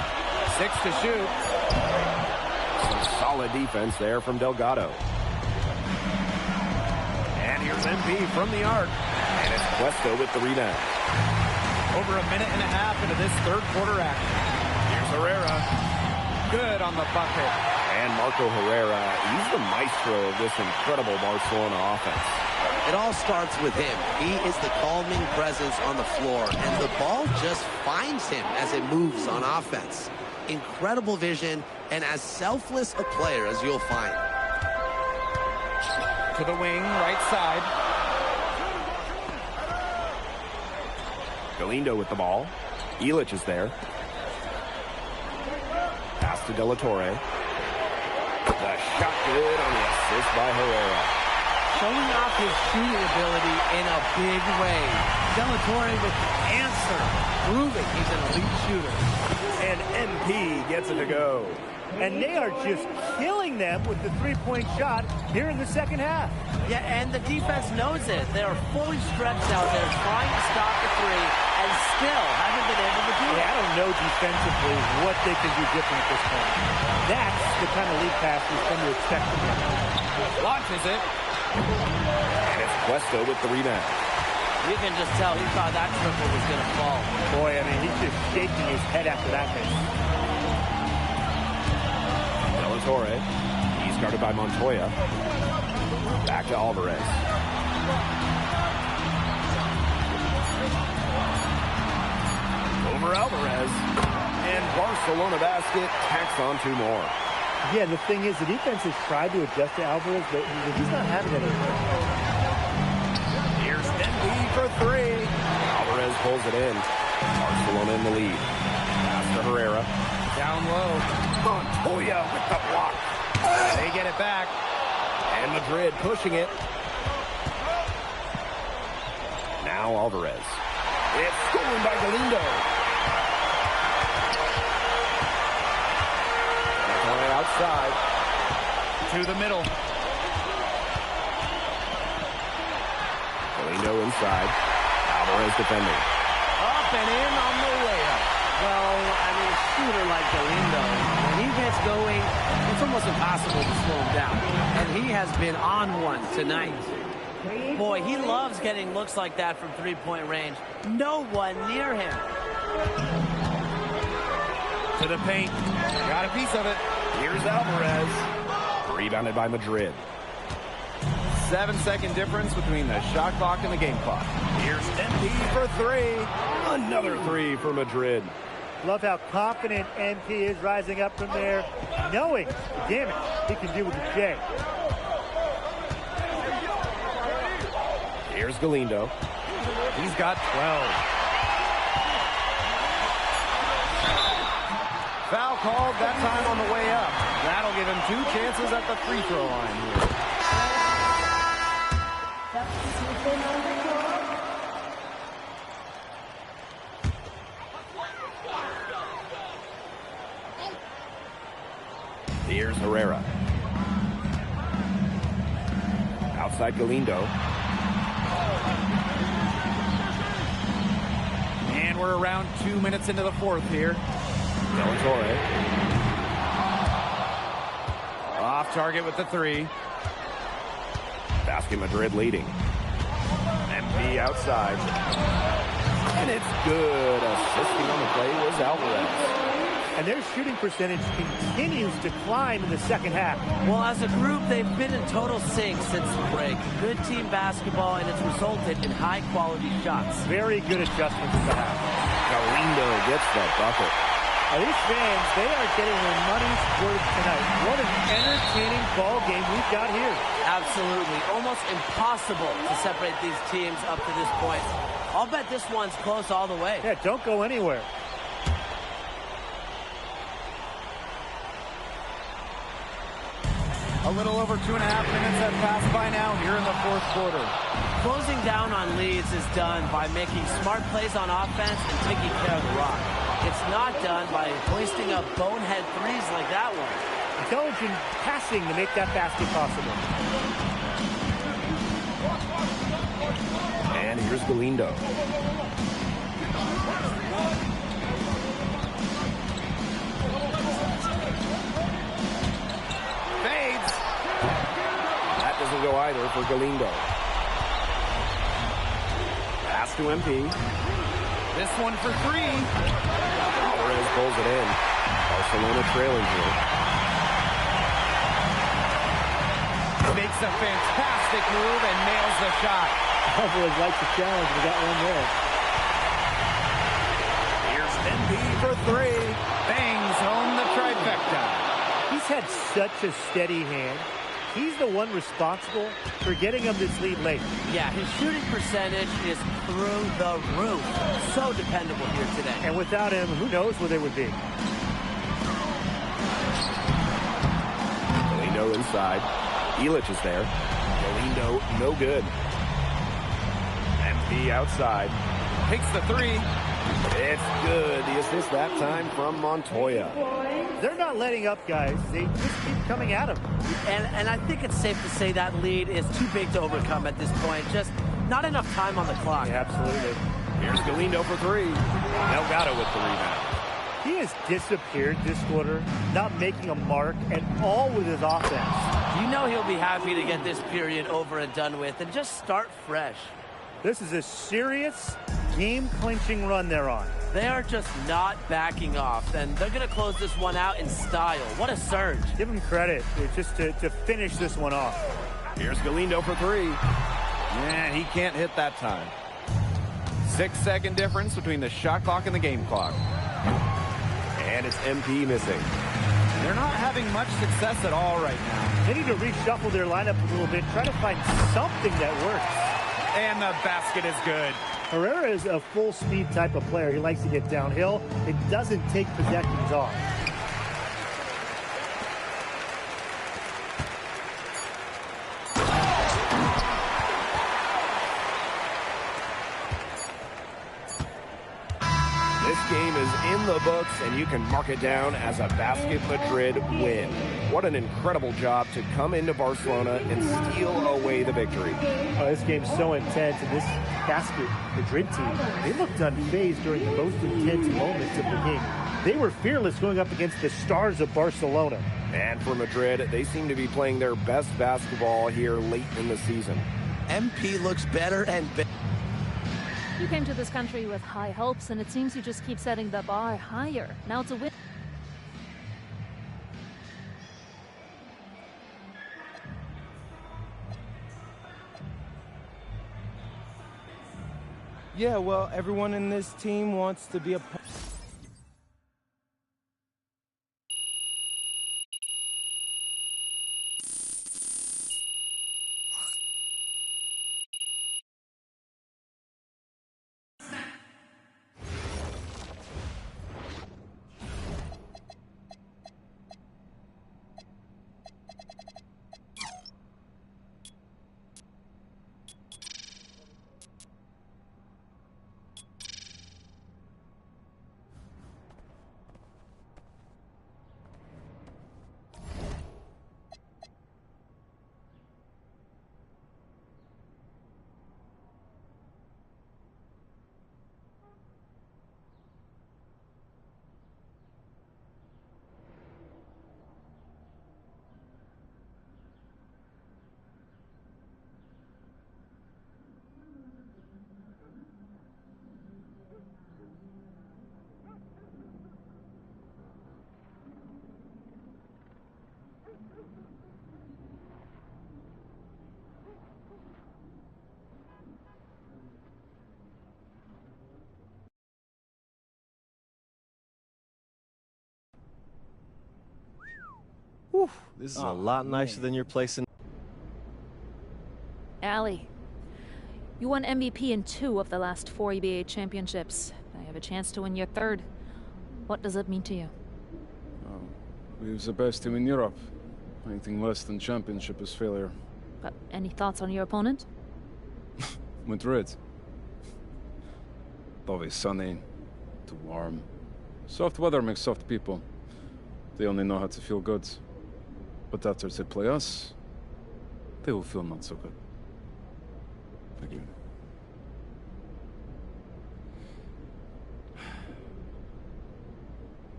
6 to shoot. Some solid defense there from Delgado. And here's MP from the arc. And it's Cuesta with the rebound. Over a minute and a half into this third quarter action. Here's Herrera. Good on the bucket. And Marco Herrera, he's the maestro of this incredible Barcelona offense. It all starts with him. He is the calming presence on the floor, and the ball just finds him as it moves on offense. Incredible vision, and as selfless a player as you'll find. To the wing, right side. Galindo with the ball. Illich is there. Pass to De La Torre. The shot good on the assist by Herrera. Showing off his shooting ability in a big way. De La Torre with the answer, proving he's an elite shooter. And MP gets it to go. And they are just killing them with the three-point shot here in the second half. Yeah, and the defense knows it. They are fully stretched out there trying to stop the three and still haven't been able to do it. I don't know defensively what they can do different at this point. That's the kind of lead pass we've come to expect from them. Launches it. And it's Cuesta with the rebound. You can just tell he thought that triple was going to fall. Boy, I mean, he's just shaking his head after that miss. De La Torre. He's guarded by Montoya. Back to Alvarez. Over Alvarez. And Barcelona Basket tacks on 2 more. Yeah, the thing is, the defense has tried to adjust to Alvarez, but he's not having it anymore. Here's NB for 3. Alvarez pulls it in. Barcelona in the lead. Pass to Herrera. Down low. Montoya with the block. They get it back. And Madrid pushing it. Now Alvarez. It's stolen by Galindo. Outside. To the middle. Galindo inside. Alvarez defending. Up and in on the layup. Well, I mean, a shooter like Galindo, when he gets going, it's almost impossible to slow him down. And he has been on one tonight. Boy, he loves getting looks like that from three-point range. No one near him. To the paint. Got a piece of it. Here's Alvarez. Rebounded by Madrid. 7-second difference between the shot clock and the game clock. Here's MP for 3. Another 3 for Madrid. Love how confident MP is rising up from there, knowing the damage he can do with the J. Here's Galindo. He's got 12. Foul called that time on the way up. That'll give him 2 chances at the free throw line here. Herrera. Outside Galindo. And we're around 2 minutes into the fourth here. Del Torre. Off target with the three. Basket Madrid leading. MP outside. And it's good. Assisting on the play was Alvarez. And their shooting percentage continues to climb in the second half. Well, as a group, they've been in total sync since the break. Good team basketball, and it's resulted in high-quality shots. Very good adjustments in the half. Galindo gets that bucket. Now, these fans, they are getting their money's worth tonight. What an entertaining ball game we've got here. Absolutely. Almost impossible to separate these teams up to this point. I'll bet this one's close all the way. Yeah, don't go anywhere. A little over 2.5 minutes have passed by now here in the fourth quarter. Closing down on leads is done by making smart plays on offense and taking care of the rock. It's not done by hoisting up bonehead threes like that one. Intelligent passing to make that basket possible. And here's Galindo. Fades. That doesn't go either for Galindo. Pass to MP. This one for three. Alvarez pulls it in. Barcelona trailing here. Makes a fantastic move and nails the shot. Alvarez likes the challenge. We got one there. Here's MP for three. Bangs home the trifecta. He's had such a steady hand. He's the one responsible for getting him this lead late. Yeah, his shooting percentage is through the roof. So dependable here today. And without him, who knows where they would be. Galindo inside. Elic is there. Galindo, no good. MP outside. Takes the three. It's good. The assist that time from Montoya. They're not letting up, guys. They just keep coming at him. And I think it's safe to say that lead is too big to overcome at this point. Just not enough time on the clock. Yeah, absolutely. Here's Galindo for three. Delgado with the rebound. He has disappeared this quarter, not making a mark, and all with his offense. You know he'll be happy to get this period over and done with and just start fresh. This is a serious game-clinching run they're on. They are just not backing off, and they're going to close this one out in style. What a surge. Give them credit just to finish this one off. Here's Galindo for three. Yeah, he can't hit that time. 6-second difference between the shot clock and the game clock. And it's MP missing. They're not having much success at all right now. They need to reshuffle their lineup a little bit, try to find something that works. And the basket is good. Herrera is a full-speed type of player. He likes to get downhill. It doesn't take possessions off. This game is in the books, and you can mark it down as a Basket Madrid win. What an incredible job to come into Barcelona and steal away the victory. Oh, this game's so intense, and this Basket Madrid team, they looked unfazed during the most intense moments of the game. They were fearless going up against the stars of Barcelona. And for Madrid, they seem to be playing their best basketball here late in the season. MP looks better and better. You came to this country with high hopes, and it seems you just keep setting the bar higher. Now it's a win. Yeah, well, everyone in this team wants to be a part. This is a lot nicer than your place in... Allie, you won MVP in 2 of the last 4 EBA championships. Now you have a chance to win your 3rd. What does it mean to you? We was the best team in Europe. Anything less than championship is failure. Got any thoughts on your opponent? Madrid. Always sunny, too warm. Soft weather makes soft people. They only know how to feel good. But after they play us, they will feel not so good. Thank you.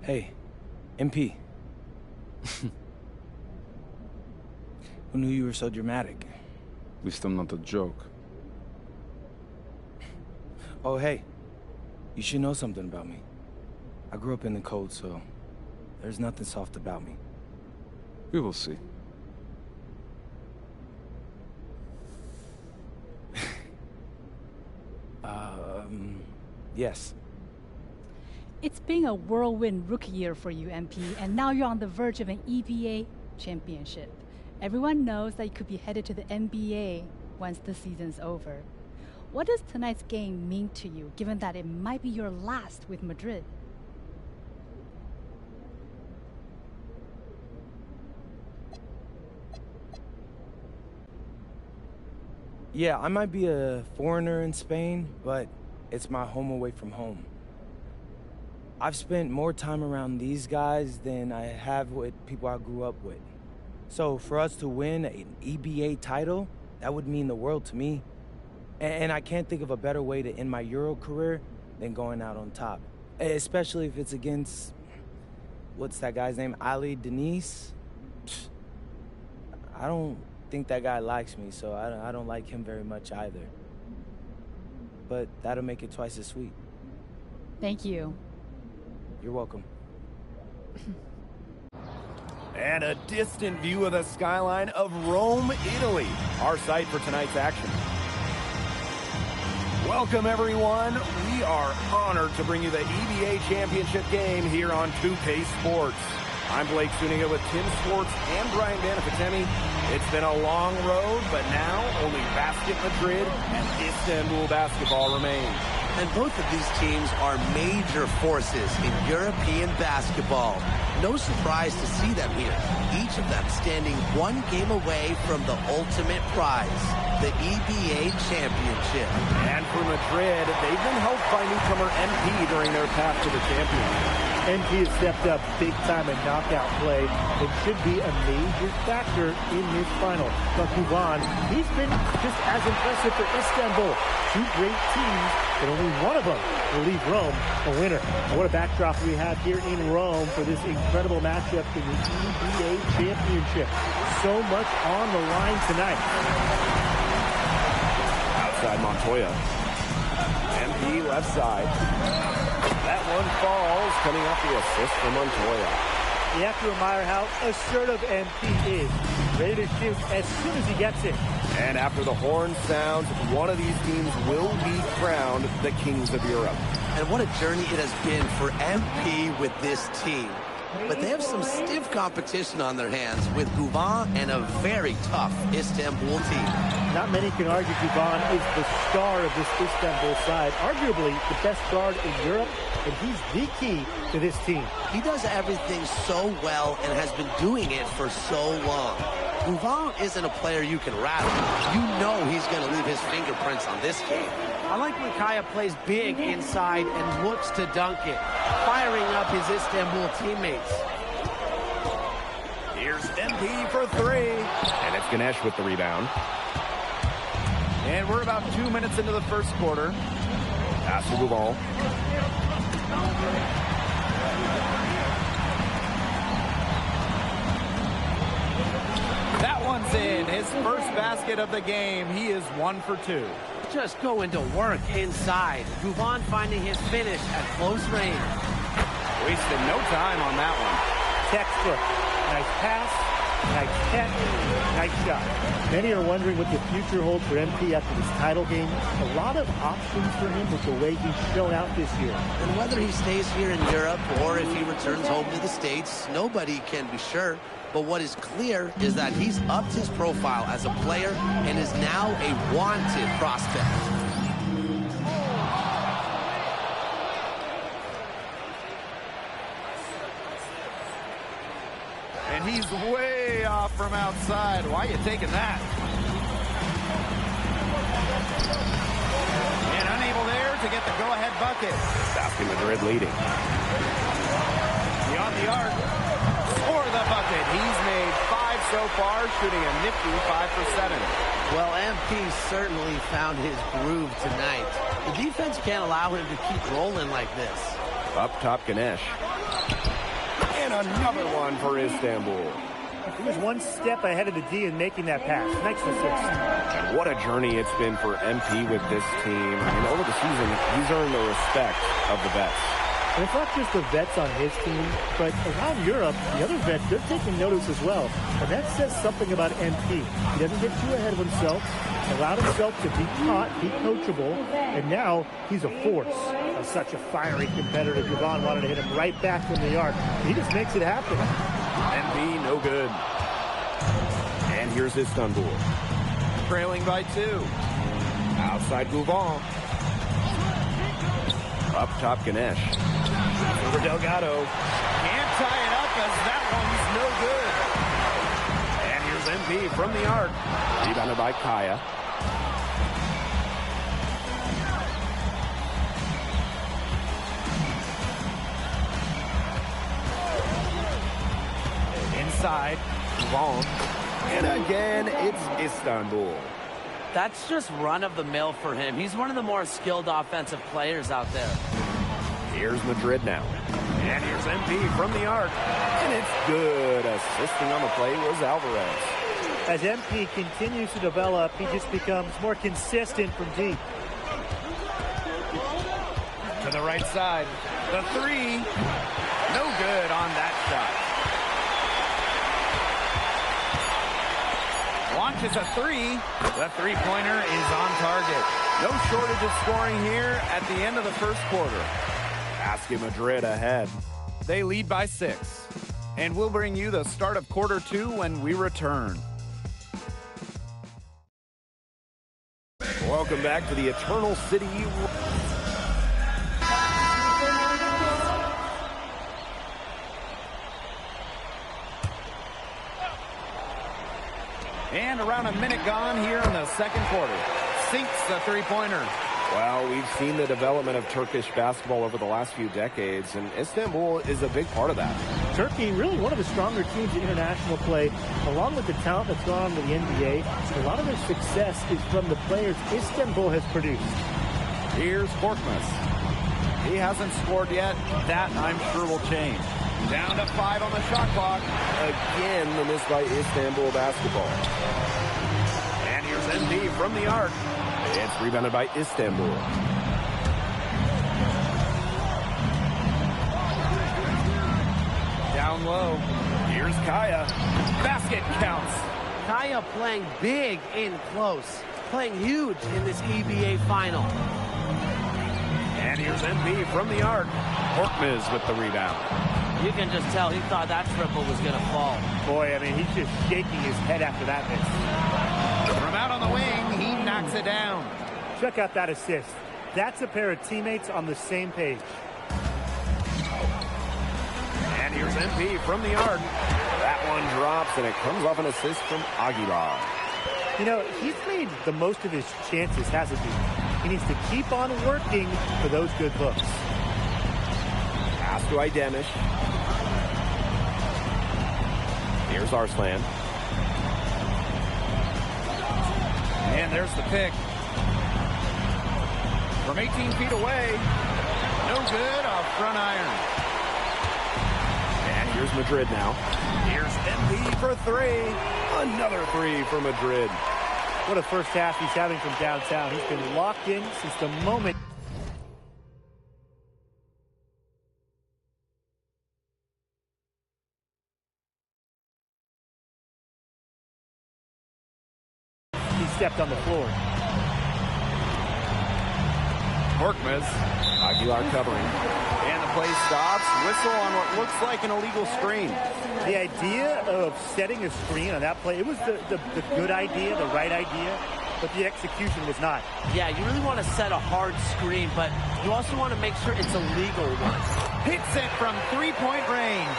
Hey, MP. Who knew you were so dramatic? At least I'm not a joke. Oh, hey. You should know something about me. I grew up in the cold, so there's nothing soft about me. We will see. Yes. It's been a whirlwind rookie year for you, MP, and now you're on the verge of an EBA championship. Everyone knows that you could be headed to the NBA once the season's over. What does tonight's game mean to you, given that it might be your last with Madrid? Yeah, I might be a foreigner in Spain, but it's my home away from home. I've spent more time around these guys than I have with people I grew up with. So for us to win an EBA title, that would mean the world to me. And I can't think of a better way to end my Euro career than going out on top. Especially if it's against, what's that guy's name? Ali Denise? I don't think that guy likes me, so I don't like him very much either. But that'll make it twice as sweet. Thank you. You're welcome. And a distant view of the skyline of Rome, Italy, our site for tonight's action. Welcome, everyone. We are honored to bring you the EBA Championship game here on 2K Sports. I'm Blake Suniga with Tim Swartz and Brian Banafitemi. It's been a long road, but now only Basket Madrid and Istanbul basketball remain. And both of these teams are major forces in European basketball. No surprise to see them here, each of them standing one game away from the ultimate prize, the EBA Championship. And for Madrid, they've been helped by newcomer MP during their path to the championship. MP has stepped up big time in knockout play and should be a major factor in this final. But Kuban, he's been just as impressive for Istanbul. 2 great teams, but only one of them will leave Rome a winner. And what a backdrop we have here in Rome for this incredible matchup in the EBA Championship. So much on the line tonight. Outside Montoya. MP left side. That one falls, coming off the assist from Montoya. You have to admire how assertive MP is. Ready to shoot as soon as he gets it. And after the horn sounds, one of these teams will be crowned the Kings of Europe. And what a journey it has been for MP with this team. But they have some stiff competition on their hands with Guvan and a very tough Istanbul team. Not many can argue Guvan is the star of this Istanbul side, arguably the best guard in Europe, and he's the key to this team. He does everything so well and has been doing it for so long. Guvan isn't a player you can rattle. You know he's going to leave his fingerprints on this game. I like when Kaya plays big inside and looks to dunk it, firing up his Istanbul teammates. Here's MP for 3. And it's Ganesh with the rebound. And we're about 2 minutes into the first quarter. Pass to Guvan. That one's in. His first basket of the game. He is 1 for 2. Just going to work inside. Guvan finding his finish at close range. Wasted no time on that one. Textbook. Nice pass, Nice catch, nice shot. Many are wondering what the future holds for MP after this title game. A lot of options for him with the way he's shown out this year. And whether he stays here in Europe or if he returns home to the States, nobody can be sure. But what is clear is that he's upped his profile as a player and is now a wanted prospect. And he's way off from outside. Why are you taking that? And unable there to get the go-ahead bucket. Basket Madrid leading. Beyond the arc. Score the bucket. He's made 5 so far, shooting a nifty 5 for 7. Well, MP certainly found his groove tonight. The defense can't allow him to keep rolling like this. Up top, Ganesh. And another one for Istanbul. He was one step ahead of the D in making that pass. Nice assist. And what a journey it's been for MP with this team. I mean, over the season, he's earned the respect of the vets. And it's not just the vets on his team, but around Europe, the other vets, they're taking notice as well. And that says something about MP. He doesn't get too ahead of himself, allowed himself to be taught, be coachable, and now he's a force. Such a fiery competitor. Javon wanted to hit him right back from the arc. He just makes it happen. MP, no good. And here's Istanbul. Trailing by 2. Outside Gouvan. Up top, Ganesh. Over Delgado. Can't tie it up as that one's no good. And here's MP from the arc. Rebounded by Kaya. Inside. Gouvan. And again, it's Istanbul. That's just run-of-the-mill for him. He's one of the more skilled offensive players out there. Here's Madrid now. And here's MP from the arc. And it's good. Assisting on the play was Alvarez. As MP continues to develop, he just becomes more consistent from deep. To the right side. The 3. No good on that shot. Launches a 3. The three-pointer is on target. No shortage of scoring here at the end of the first quarter. Basket Madrid ahead. They lead by 6. And we'll bring you the start of quarter 2 when we return. Welcome back to the Eternal City. And around a minute gone here in the second quarter. Sinks the three-pointer. Well, we've seen the development of Turkish basketball over the last few decades, and Istanbul is a big part of that. Turkey, really one of the stronger teams in international play, along with the talent that's gone on to the NBA. A lot of their success is from the players Istanbul has produced. Here's Korkmaz. He hasn't scored yet. That, I'm sure, will change. Down to 5 on the shot clock. Again, the miss by Istanbul basketball. And here's MP from the arc. It's rebounded by Istanbul. Down low. Here's Kaya. Basket counts. Kaya playing big in close. Playing huge in this EBA final. And here's MP from the arc. Korkmaz with the rebound. You can just tell he thought that triple was going to fall. Boy, I mean, he's just shaking his head after that miss. From out on the wing, he knocks it down. Check out that assist. That's a pair of teammates on the same page. And here's MP from the arc. That one drops, and it comes off an assist from Aguilar. You know, he's made the most of his chances, hasn't he? He needs to keep on working for those good looks. Pass to Idemish. Here's Arslan. And there's the pick. From 18 feet away. No good off front iron. And here's Madrid now. Here's MP for 3. Another 3 for Madrid. What a first half he's having from downtown. He's been locked in since the moment he stepped on the floor. Korkmaz, Aguilar covering. And the play stops. Whistle on what looks like an illegal screen. The idea of setting a screen on that play, it was the good idea, the right idea, but the execution was not. Yeah, you really want to set a hard screen, but you also want to make sure it's a legal one. Hits it from three-point range.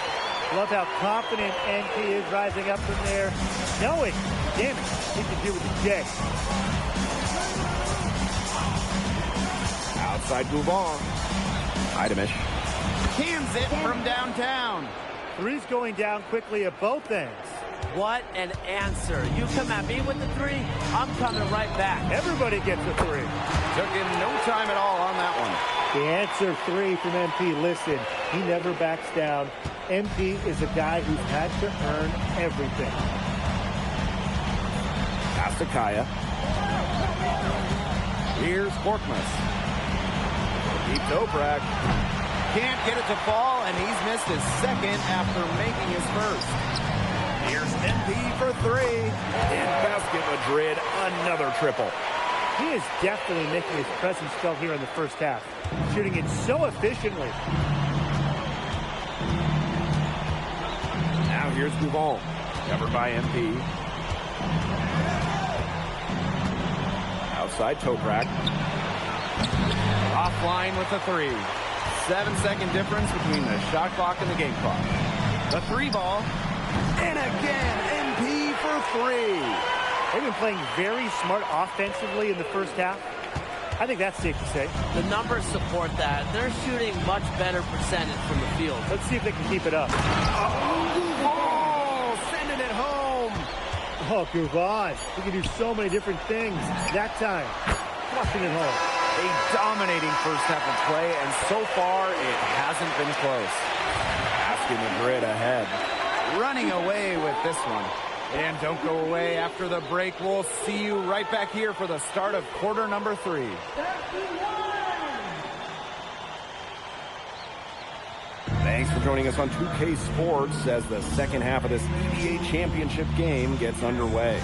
Love how confident NP is rising up from there, knowing, damn it, he can do with the J. Outside Gouvan. Idemish cans it from downtown. Three's going down quickly at both ends. What an answer. You come at me with the three, I'm coming right back. Everybody gets a three. Took him no time at all on that one. The answer three from MP. Listen, he never backs down. MP is a guy who's had to earn everything. Pass to Kaya. Here's Korkmaz. Deep Toprak. Can't get it to fall, and he's missed his second after making his first. Here's MP for three. And Basket Madrid, another triple. He is definitely making his presence felt here in the first half, shooting it so efficiently. Now here's Gouvan, covered by MP. Outside Toprak. Offline with the three. 7-second difference between the shot clock and the game clock. The three ball. And again, MP for three. They've been playing very smart offensively in the first half. I think that's safe to say. The numbers support that. They're shooting much better percentage from the field. Let's see if they can keep it up. Oh, sending it home. Oh, Gouvan. He can do so many different things. That time, flushing it home. A dominating first half of play, and so far, it hasn't been close. Basket Madrid ahead. Running away with this one. And don't go away after the break. We'll see you right back here for the start of quarter number 3. Thanks for joining us on 2K Sports as the second half of this EBA championship game gets underway.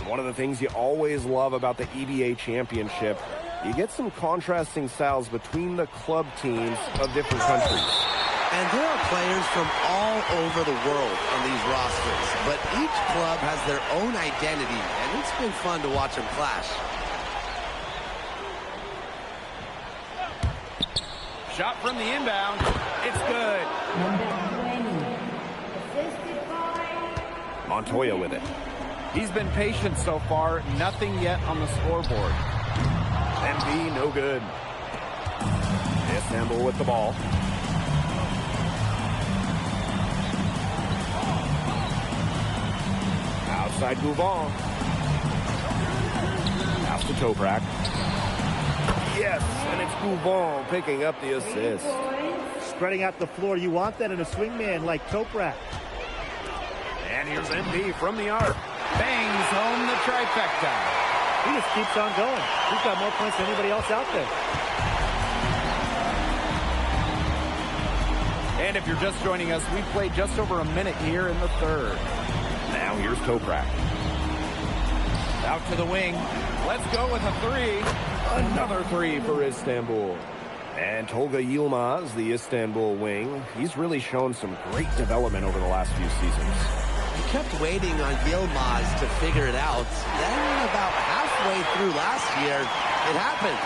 One of the things you always love about the EBA championship, you get some contrasting styles between the club teams of different countries. And there are players from all over the world on these rosters, but each club has their own identity, and it's been fun to watch them clash. Shot from the inbound. It's good. Montoya with it. He's been patient so far. Nothing yet on the scoreboard. MP, no good. Istanbul with the ball. Outside Gouvan. Pass to Toprak. Yes, and it's Gouvan picking up the assist. Spreading out the floor. You want that in a swingman like Toprak. And here's MP from the arc. Bangs home the trifecta. He just keeps on going. He's got more points than anybody else out there. And if you're just joining us, we played just over a minute here in the third. Now here's Toprak. Out to the wing. Let's go with a three. Another three for Istanbul. And Tolga Yilmaz, the Istanbul wing, he's really shown some great development over the last few seasons. We kept waiting on Yilmaz to figure it out. Then about halfway through last year, it happened.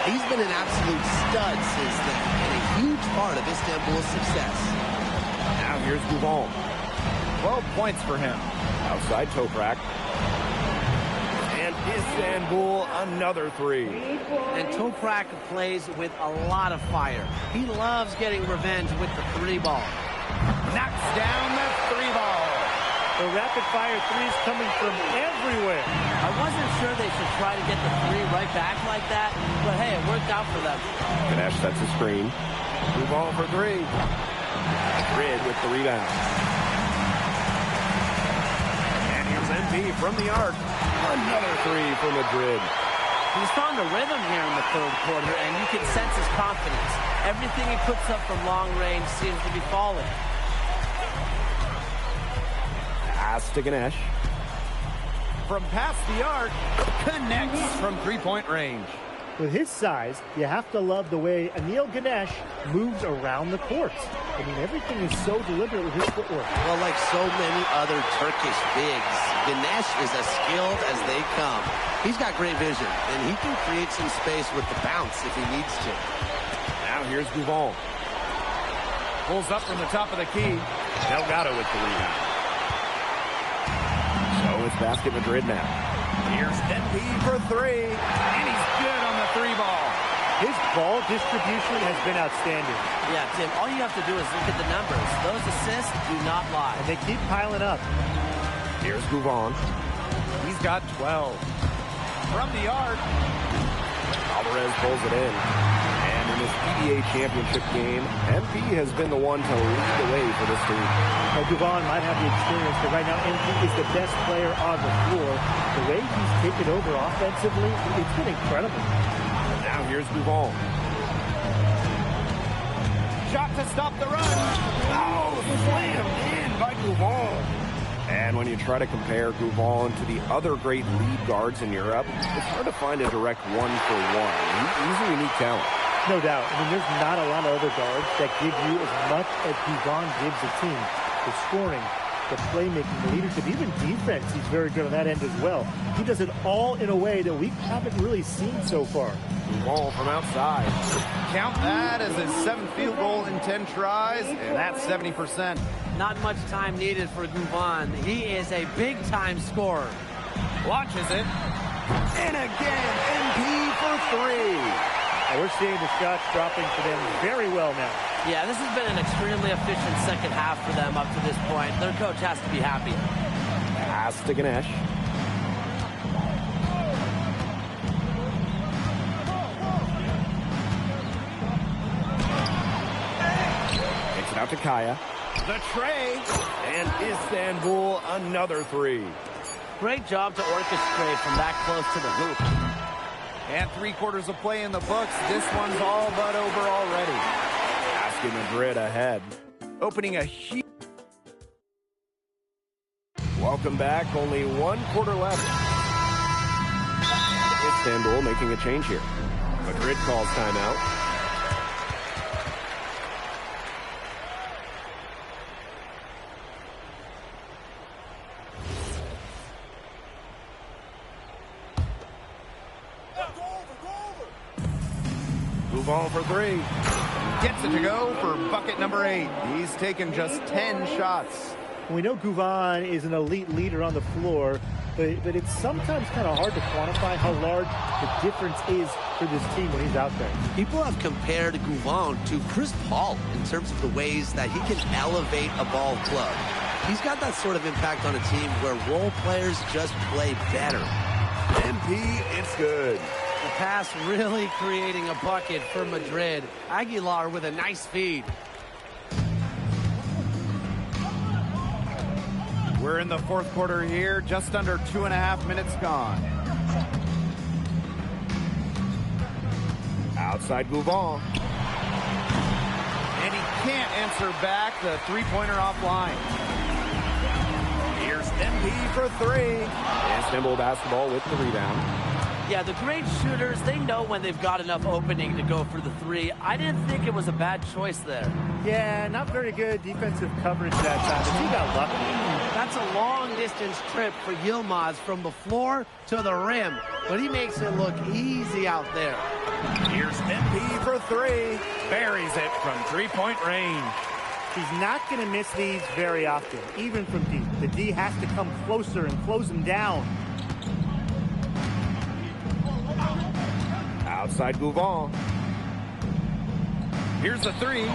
He's been an absolute stud since then, and a huge part of Istanbul's success. Now here's Gouvan. 12 points for him. Outside Toprak. And Istanbul, another three. And Toprak plays with a lot of fire. He loves getting revenge with the three ball. Knocks down the three ball. The rapid-fire threes coming from everywhere. I wasn't sure they should try to get the three right back like that, but hey, it worked out for them. Ganesh sets a screen. Move on for three. Madrid with the rebound. And here's MP from the arc. Another three for Madrid. He's found a rhythm here in the third quarter, and you can sense his confidence. Everything he puts up from long range seems to be falling. Pass to Ganesh. From past the arc, connects from three-point range. With his size, you have to love the way Anil Ganesh moves around the court. I mean, everything is so deliberate with his footwork. Well, like so many other Turkish bigs, Ganesh is as skilled as they come. He's got great vision, and he can create some space with the bounce if he needs to. Now here's Gouvan. Pulls up from the top of the key. Delgado with the rebound. So it's Basket Madrid now. Here's MP for three, and he's good on the three ball. His ball distribution has been outstanding. Yeah, Tim, all you have to do is look at the numbers. Those assists do not lie. And they keep piling up. Here's Gouvan. He's got 12. From the arc, Alvarez pulls it in. And in this PBA championship game, MP has been the one to lead the way for this team. Now, Gouvan might have the experience, but right now MP is the best player on the floor. The way he's taken over offensively, it's been incredible. Now here's Gouvan. shot to stop the run. Oh, slammed in by Gouvan. And when you try to compare Gouvan to the other great lead guards in Europe, it's hard to find a direct one-for-one. He's a unique talent. No doubt. I mean, there's not a lot of other guards that give you as much as Gouvan gives the team. The scoring, the playmaking, the leadership, even defense, he's very good on that end as well. He does it all in a way that we haven't really seen so far. Ball from outside. Count that as his 7th field goal in 10 tries, and that's 70%. Not much time needed for Gouvan. He is a big-time scorer. Launches it. And again, MP for 3. We're seeing the shots dropping for them very well now. Yeah, this has been an extremely efficient second half for them up to this point. Their coach has to be happy. Pass to Ganesh. Takes it out to Kaya. The tray. And Istanbul, another 3. Great job to orchestrate from that close to the hoop. And 3 quarters of play in the books. This one's all but over already. Basket Madrid ahead. Opening a huge... Welcome back. Only 1 quarter left. Istanbul making a change here. Madrid calls timeout. Gouvan for 3. Gets it to go for bucket number 8. He's taken just 10 shots. We know Gouvan is an elite leader on the floor, but it's sometimes kind of hard to quantify how large the difference is for this team when he's out there. People have compared Gouvan to Chris Paul in terms of the ways that he can elevate a ball club. He's got that sort of impact on a team where role players just play better. MP, it's good. The pass really creating a bucket for Madrid. Aguilar with a nice feed. We're in the 4th quarter here, just under 2.5 minutes gone. Outside Gouvan. And he can't answer back the 3-pointer offline. Here's MP for 3. Istanbul basketball with the rebound. Yeah, the great shooters, they know when they've got enough opening to go for the 3. I didn't think it was a bad choice there. Yeah, not very good defensive coverage that time, but he got lucky. That's a long-distance trip for Yilmaz from the floor to the rim, but he makes it look easy out there. Here's MP for 3. Buries it from 3-point range. He's not going to miss these very often, even from deep. The D has to come closer and close him down. Outside Gouvan. Here's the 3.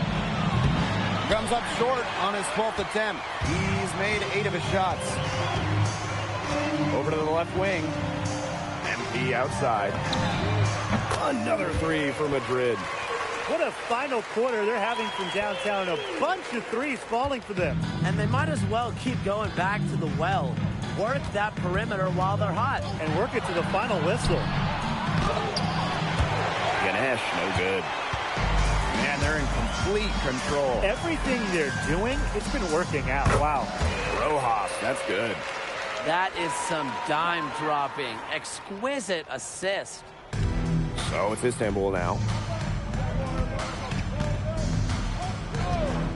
Comes up short on his 12th attempt. He's made 8 of his shots. Over to the left wing. MP outside. Another 3 for Madrid. What a final quarter they're having from downtown. A bunch of 3s falling for them. And they might as well keep going back to the well. Work that perimeter while they're hot. And work it to the final whistle. Esh, no good. Man, they're in complete control. Everything they're doing, it's been working out. Wow. Rojas, that's good. That is some dime dropping. Exquisite assist. So it's Istanbul now.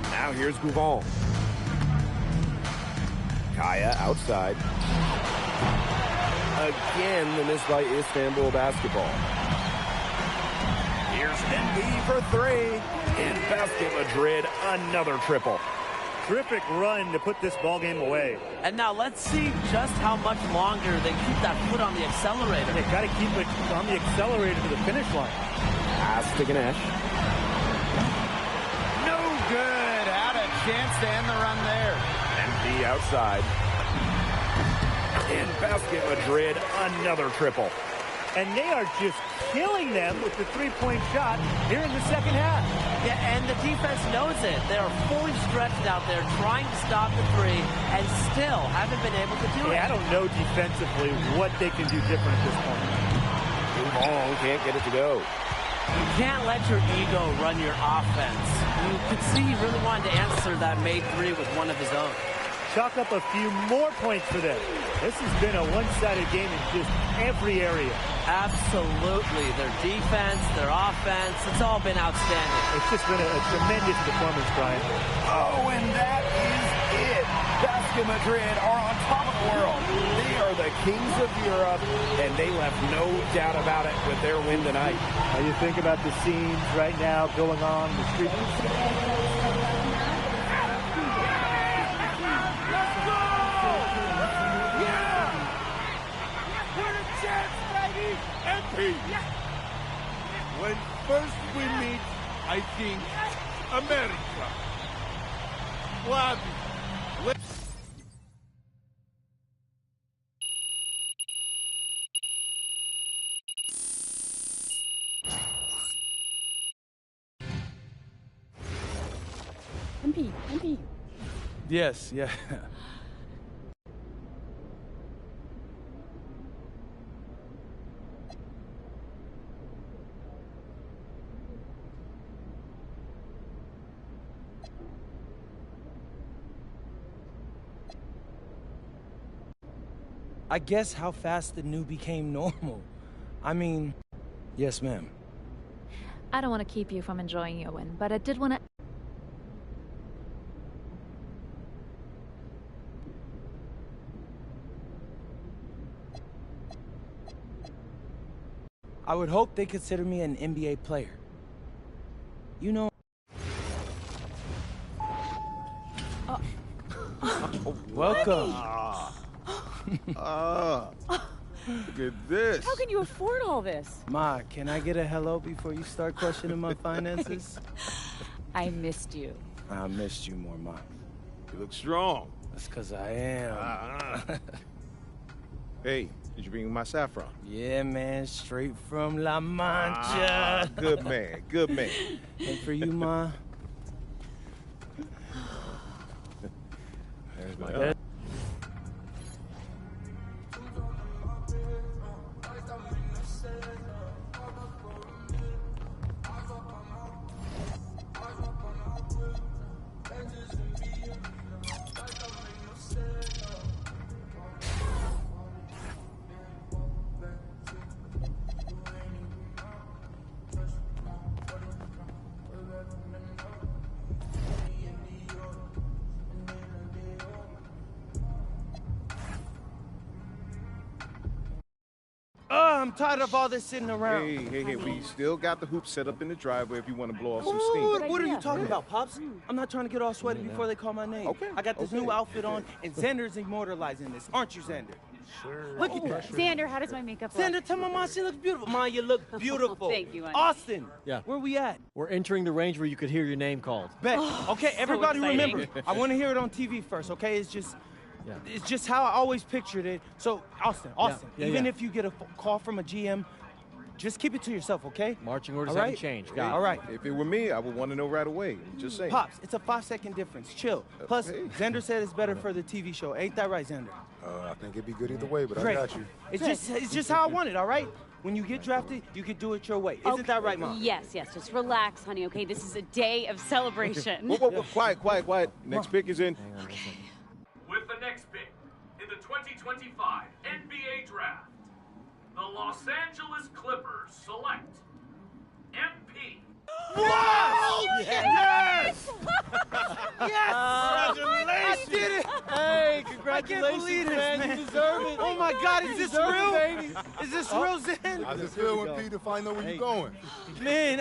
Now here's Gouvan. Kaya outside. Again, the miss by Istanbul basketball. Here's NB for three. And Basket Madrid, another triple. Terrific run to put this ball game away. And now let's see just how much longer they keep that foot on the accelerator. They got to keep it on the accelerator to the finish line. Pass to Ganesh. No good. Had a chance to end the run there. NB outside. And Basket Madrid, another triple. And they are just killing them with the three-point shot here in the second half. Yeah, and the defense knows it. They are fully stretched out there trying to stop the three and still haven't been able to do it. I don't know defensively what they can do different at this point. Gouvan can't get it to go. You can't let your ego run your offense. You could see he really wanted to answer that made three with one of his own. Chalk up a few more points for them. This has been a one-sided game in just every area. Absolutely. Their defense, their offense, it's all been outstanding. It's just been a tremendous performance, Brian. Oh, and that is it. Basket Madrid are on top of the world. They are the kings of Europe, and they left no doubt about it with their win tonight. How you think about the scenes right now going on in the streets? When first we meet, I think America. Wabi. MP. Yes, yeah. I guess how fast the new became normal. I mean, yes, ma'am. I don't want to keep you from enjoying your win, but I did want to... I would hope they consider me an NBA player. You know... Welcome. Look at this. How can you afford all this? Ma, can I get a hello before you start questioning my finances? I missed you. I missed you more, Ma. You look strong. That's because I am. Hey, did you bring my saffron? Yeah, man, straight from La Mancha. Good man, good man. And for you, Ma? There's my I'm tired of all this sitting around. Hey, we still got the hoop set up in the driveway if you want to blow off some steam. What are you talking about, Pops? I'm not trying to get all sweaty before they call my name. Okay. I got this new outfit on, and Xander's immortalizing this. Aren't you, Xander? Sure. Look at that. Xander, how does my makeup look? Xander, tell my mom she looks beautiful. Ma, you look beautiful. Thank you, honey. Austin. Yeah. Where we at? We're entering the range where you could hear your name called. Bet. Okay, everybody exciting. remember. I want to hear it on TV first, okay? It's just how I always pictured it. So, Austin, even if you get a call from a GM, just keep it to yourself, okay? Marching orders All right? haven't changed. Got it. All right. If it were me, I would want to know right away. Just saying. Pops, it's a 5-second difference. Chill. Plus, Hey. Xander said it's better for the TV show. Ain't that right, Xander? I think it'd be good either way, but Great. I got you. It's just how I want it, all right? when you get drafted, you can do it your way. Isn't that right, Mom? Yes, yes. Just relax, honey, okay? This is a day of celebration. Whoa, quiet. Next pick is in. With the next pick in the 2025 NBA Draft, the Los Angeles Clippers select MP. Wow! Yes! Yes! Congratulations! I did it! Hey, I can't congratulations, believe this, man. You deserve it. Oh my God, is this real? Baby. Is this real, Zen? How's it feel when Peter find out where you're going? Man,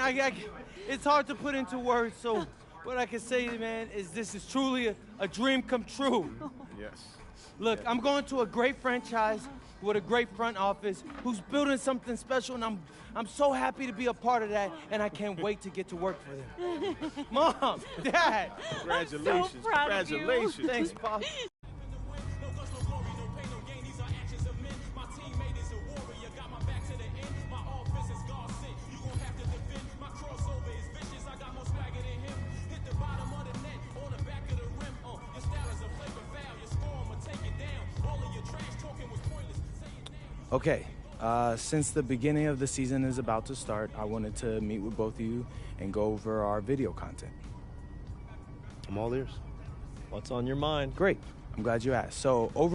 it's hard to put into words, so what I can say, man, is this is truly a dream come true. Yes. Look, I'm going to a great franchise with a great front office who's building something special, and I'm so happy to be a part of that, and I can't wait to get to work for them. Mom, Dad. Congratulations. So proud of you. Congratulations. Thanks, Pop. Okay, since the beginning of the season is about to start, I wanted to meet with both of you and go over our video content. I'm all ears. What's on your mind? Great. I'm glad you asked. So, over.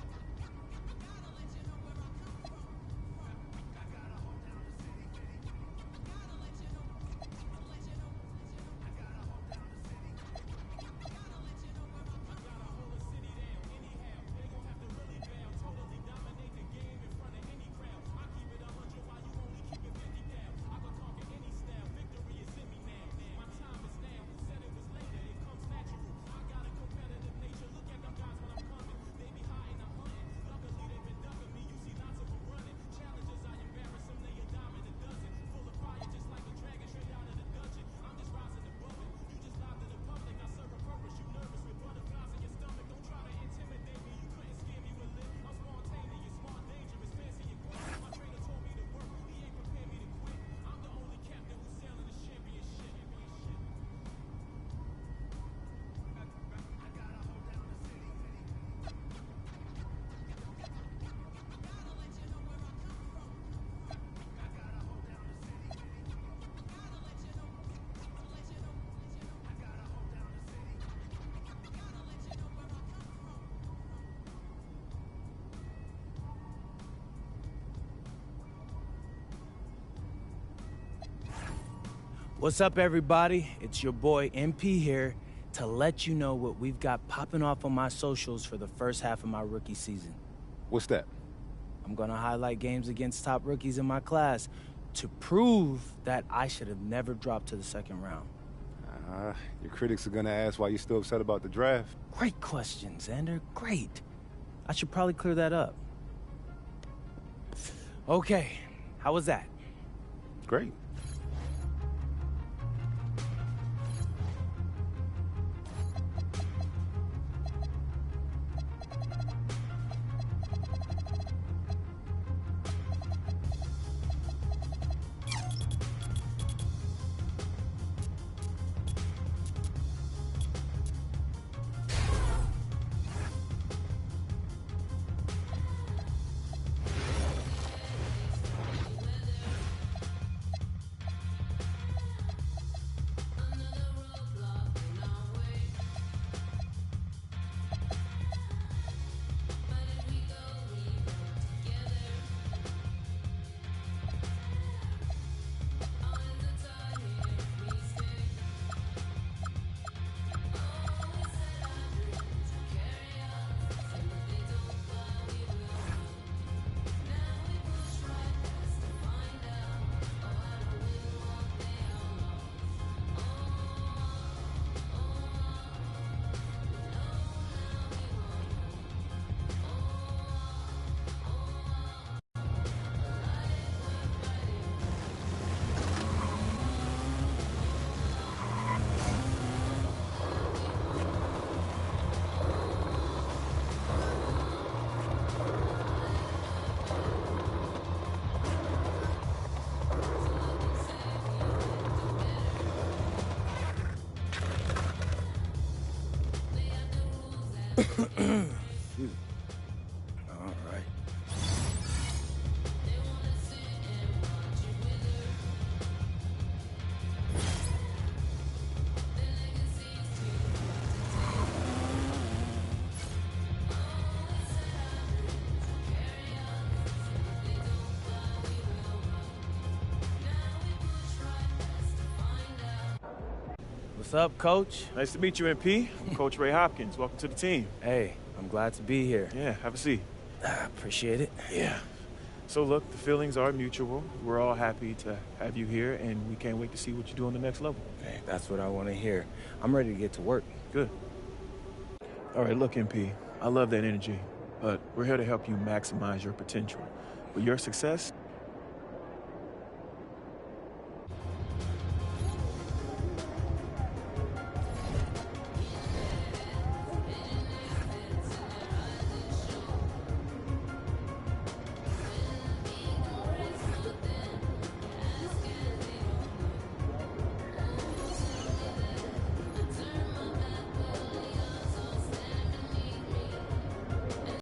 What's up, everybody? It's your boy MP here to let you know what we've got popping off on my socials for the first half of my rookie season. What's that? I'm gonna highlight games against top rookies in my class to prove that I should have never dropped to the second round. Your critics are gonna ask why you're still upset about the draft. Great question, Xander. Great. I should probably clear that up. Okay, how was that? Great. All right. What's up, Coach? Nice to meet you, MP. I'm Coach Ray Hopkins. Welcome to the team. Hey, I'm glad to be here. Yeah, have a seat. Appreciate it. Yeah. So look, the feelings are mutual. We're all happy to have you here, and we can't wait to see what you do on the next level. Hey, that's what I want to hear. I'm ready to get to work. Good. All right, look, MP, I love that energy, but we're here to help you maximize your potential. With your success,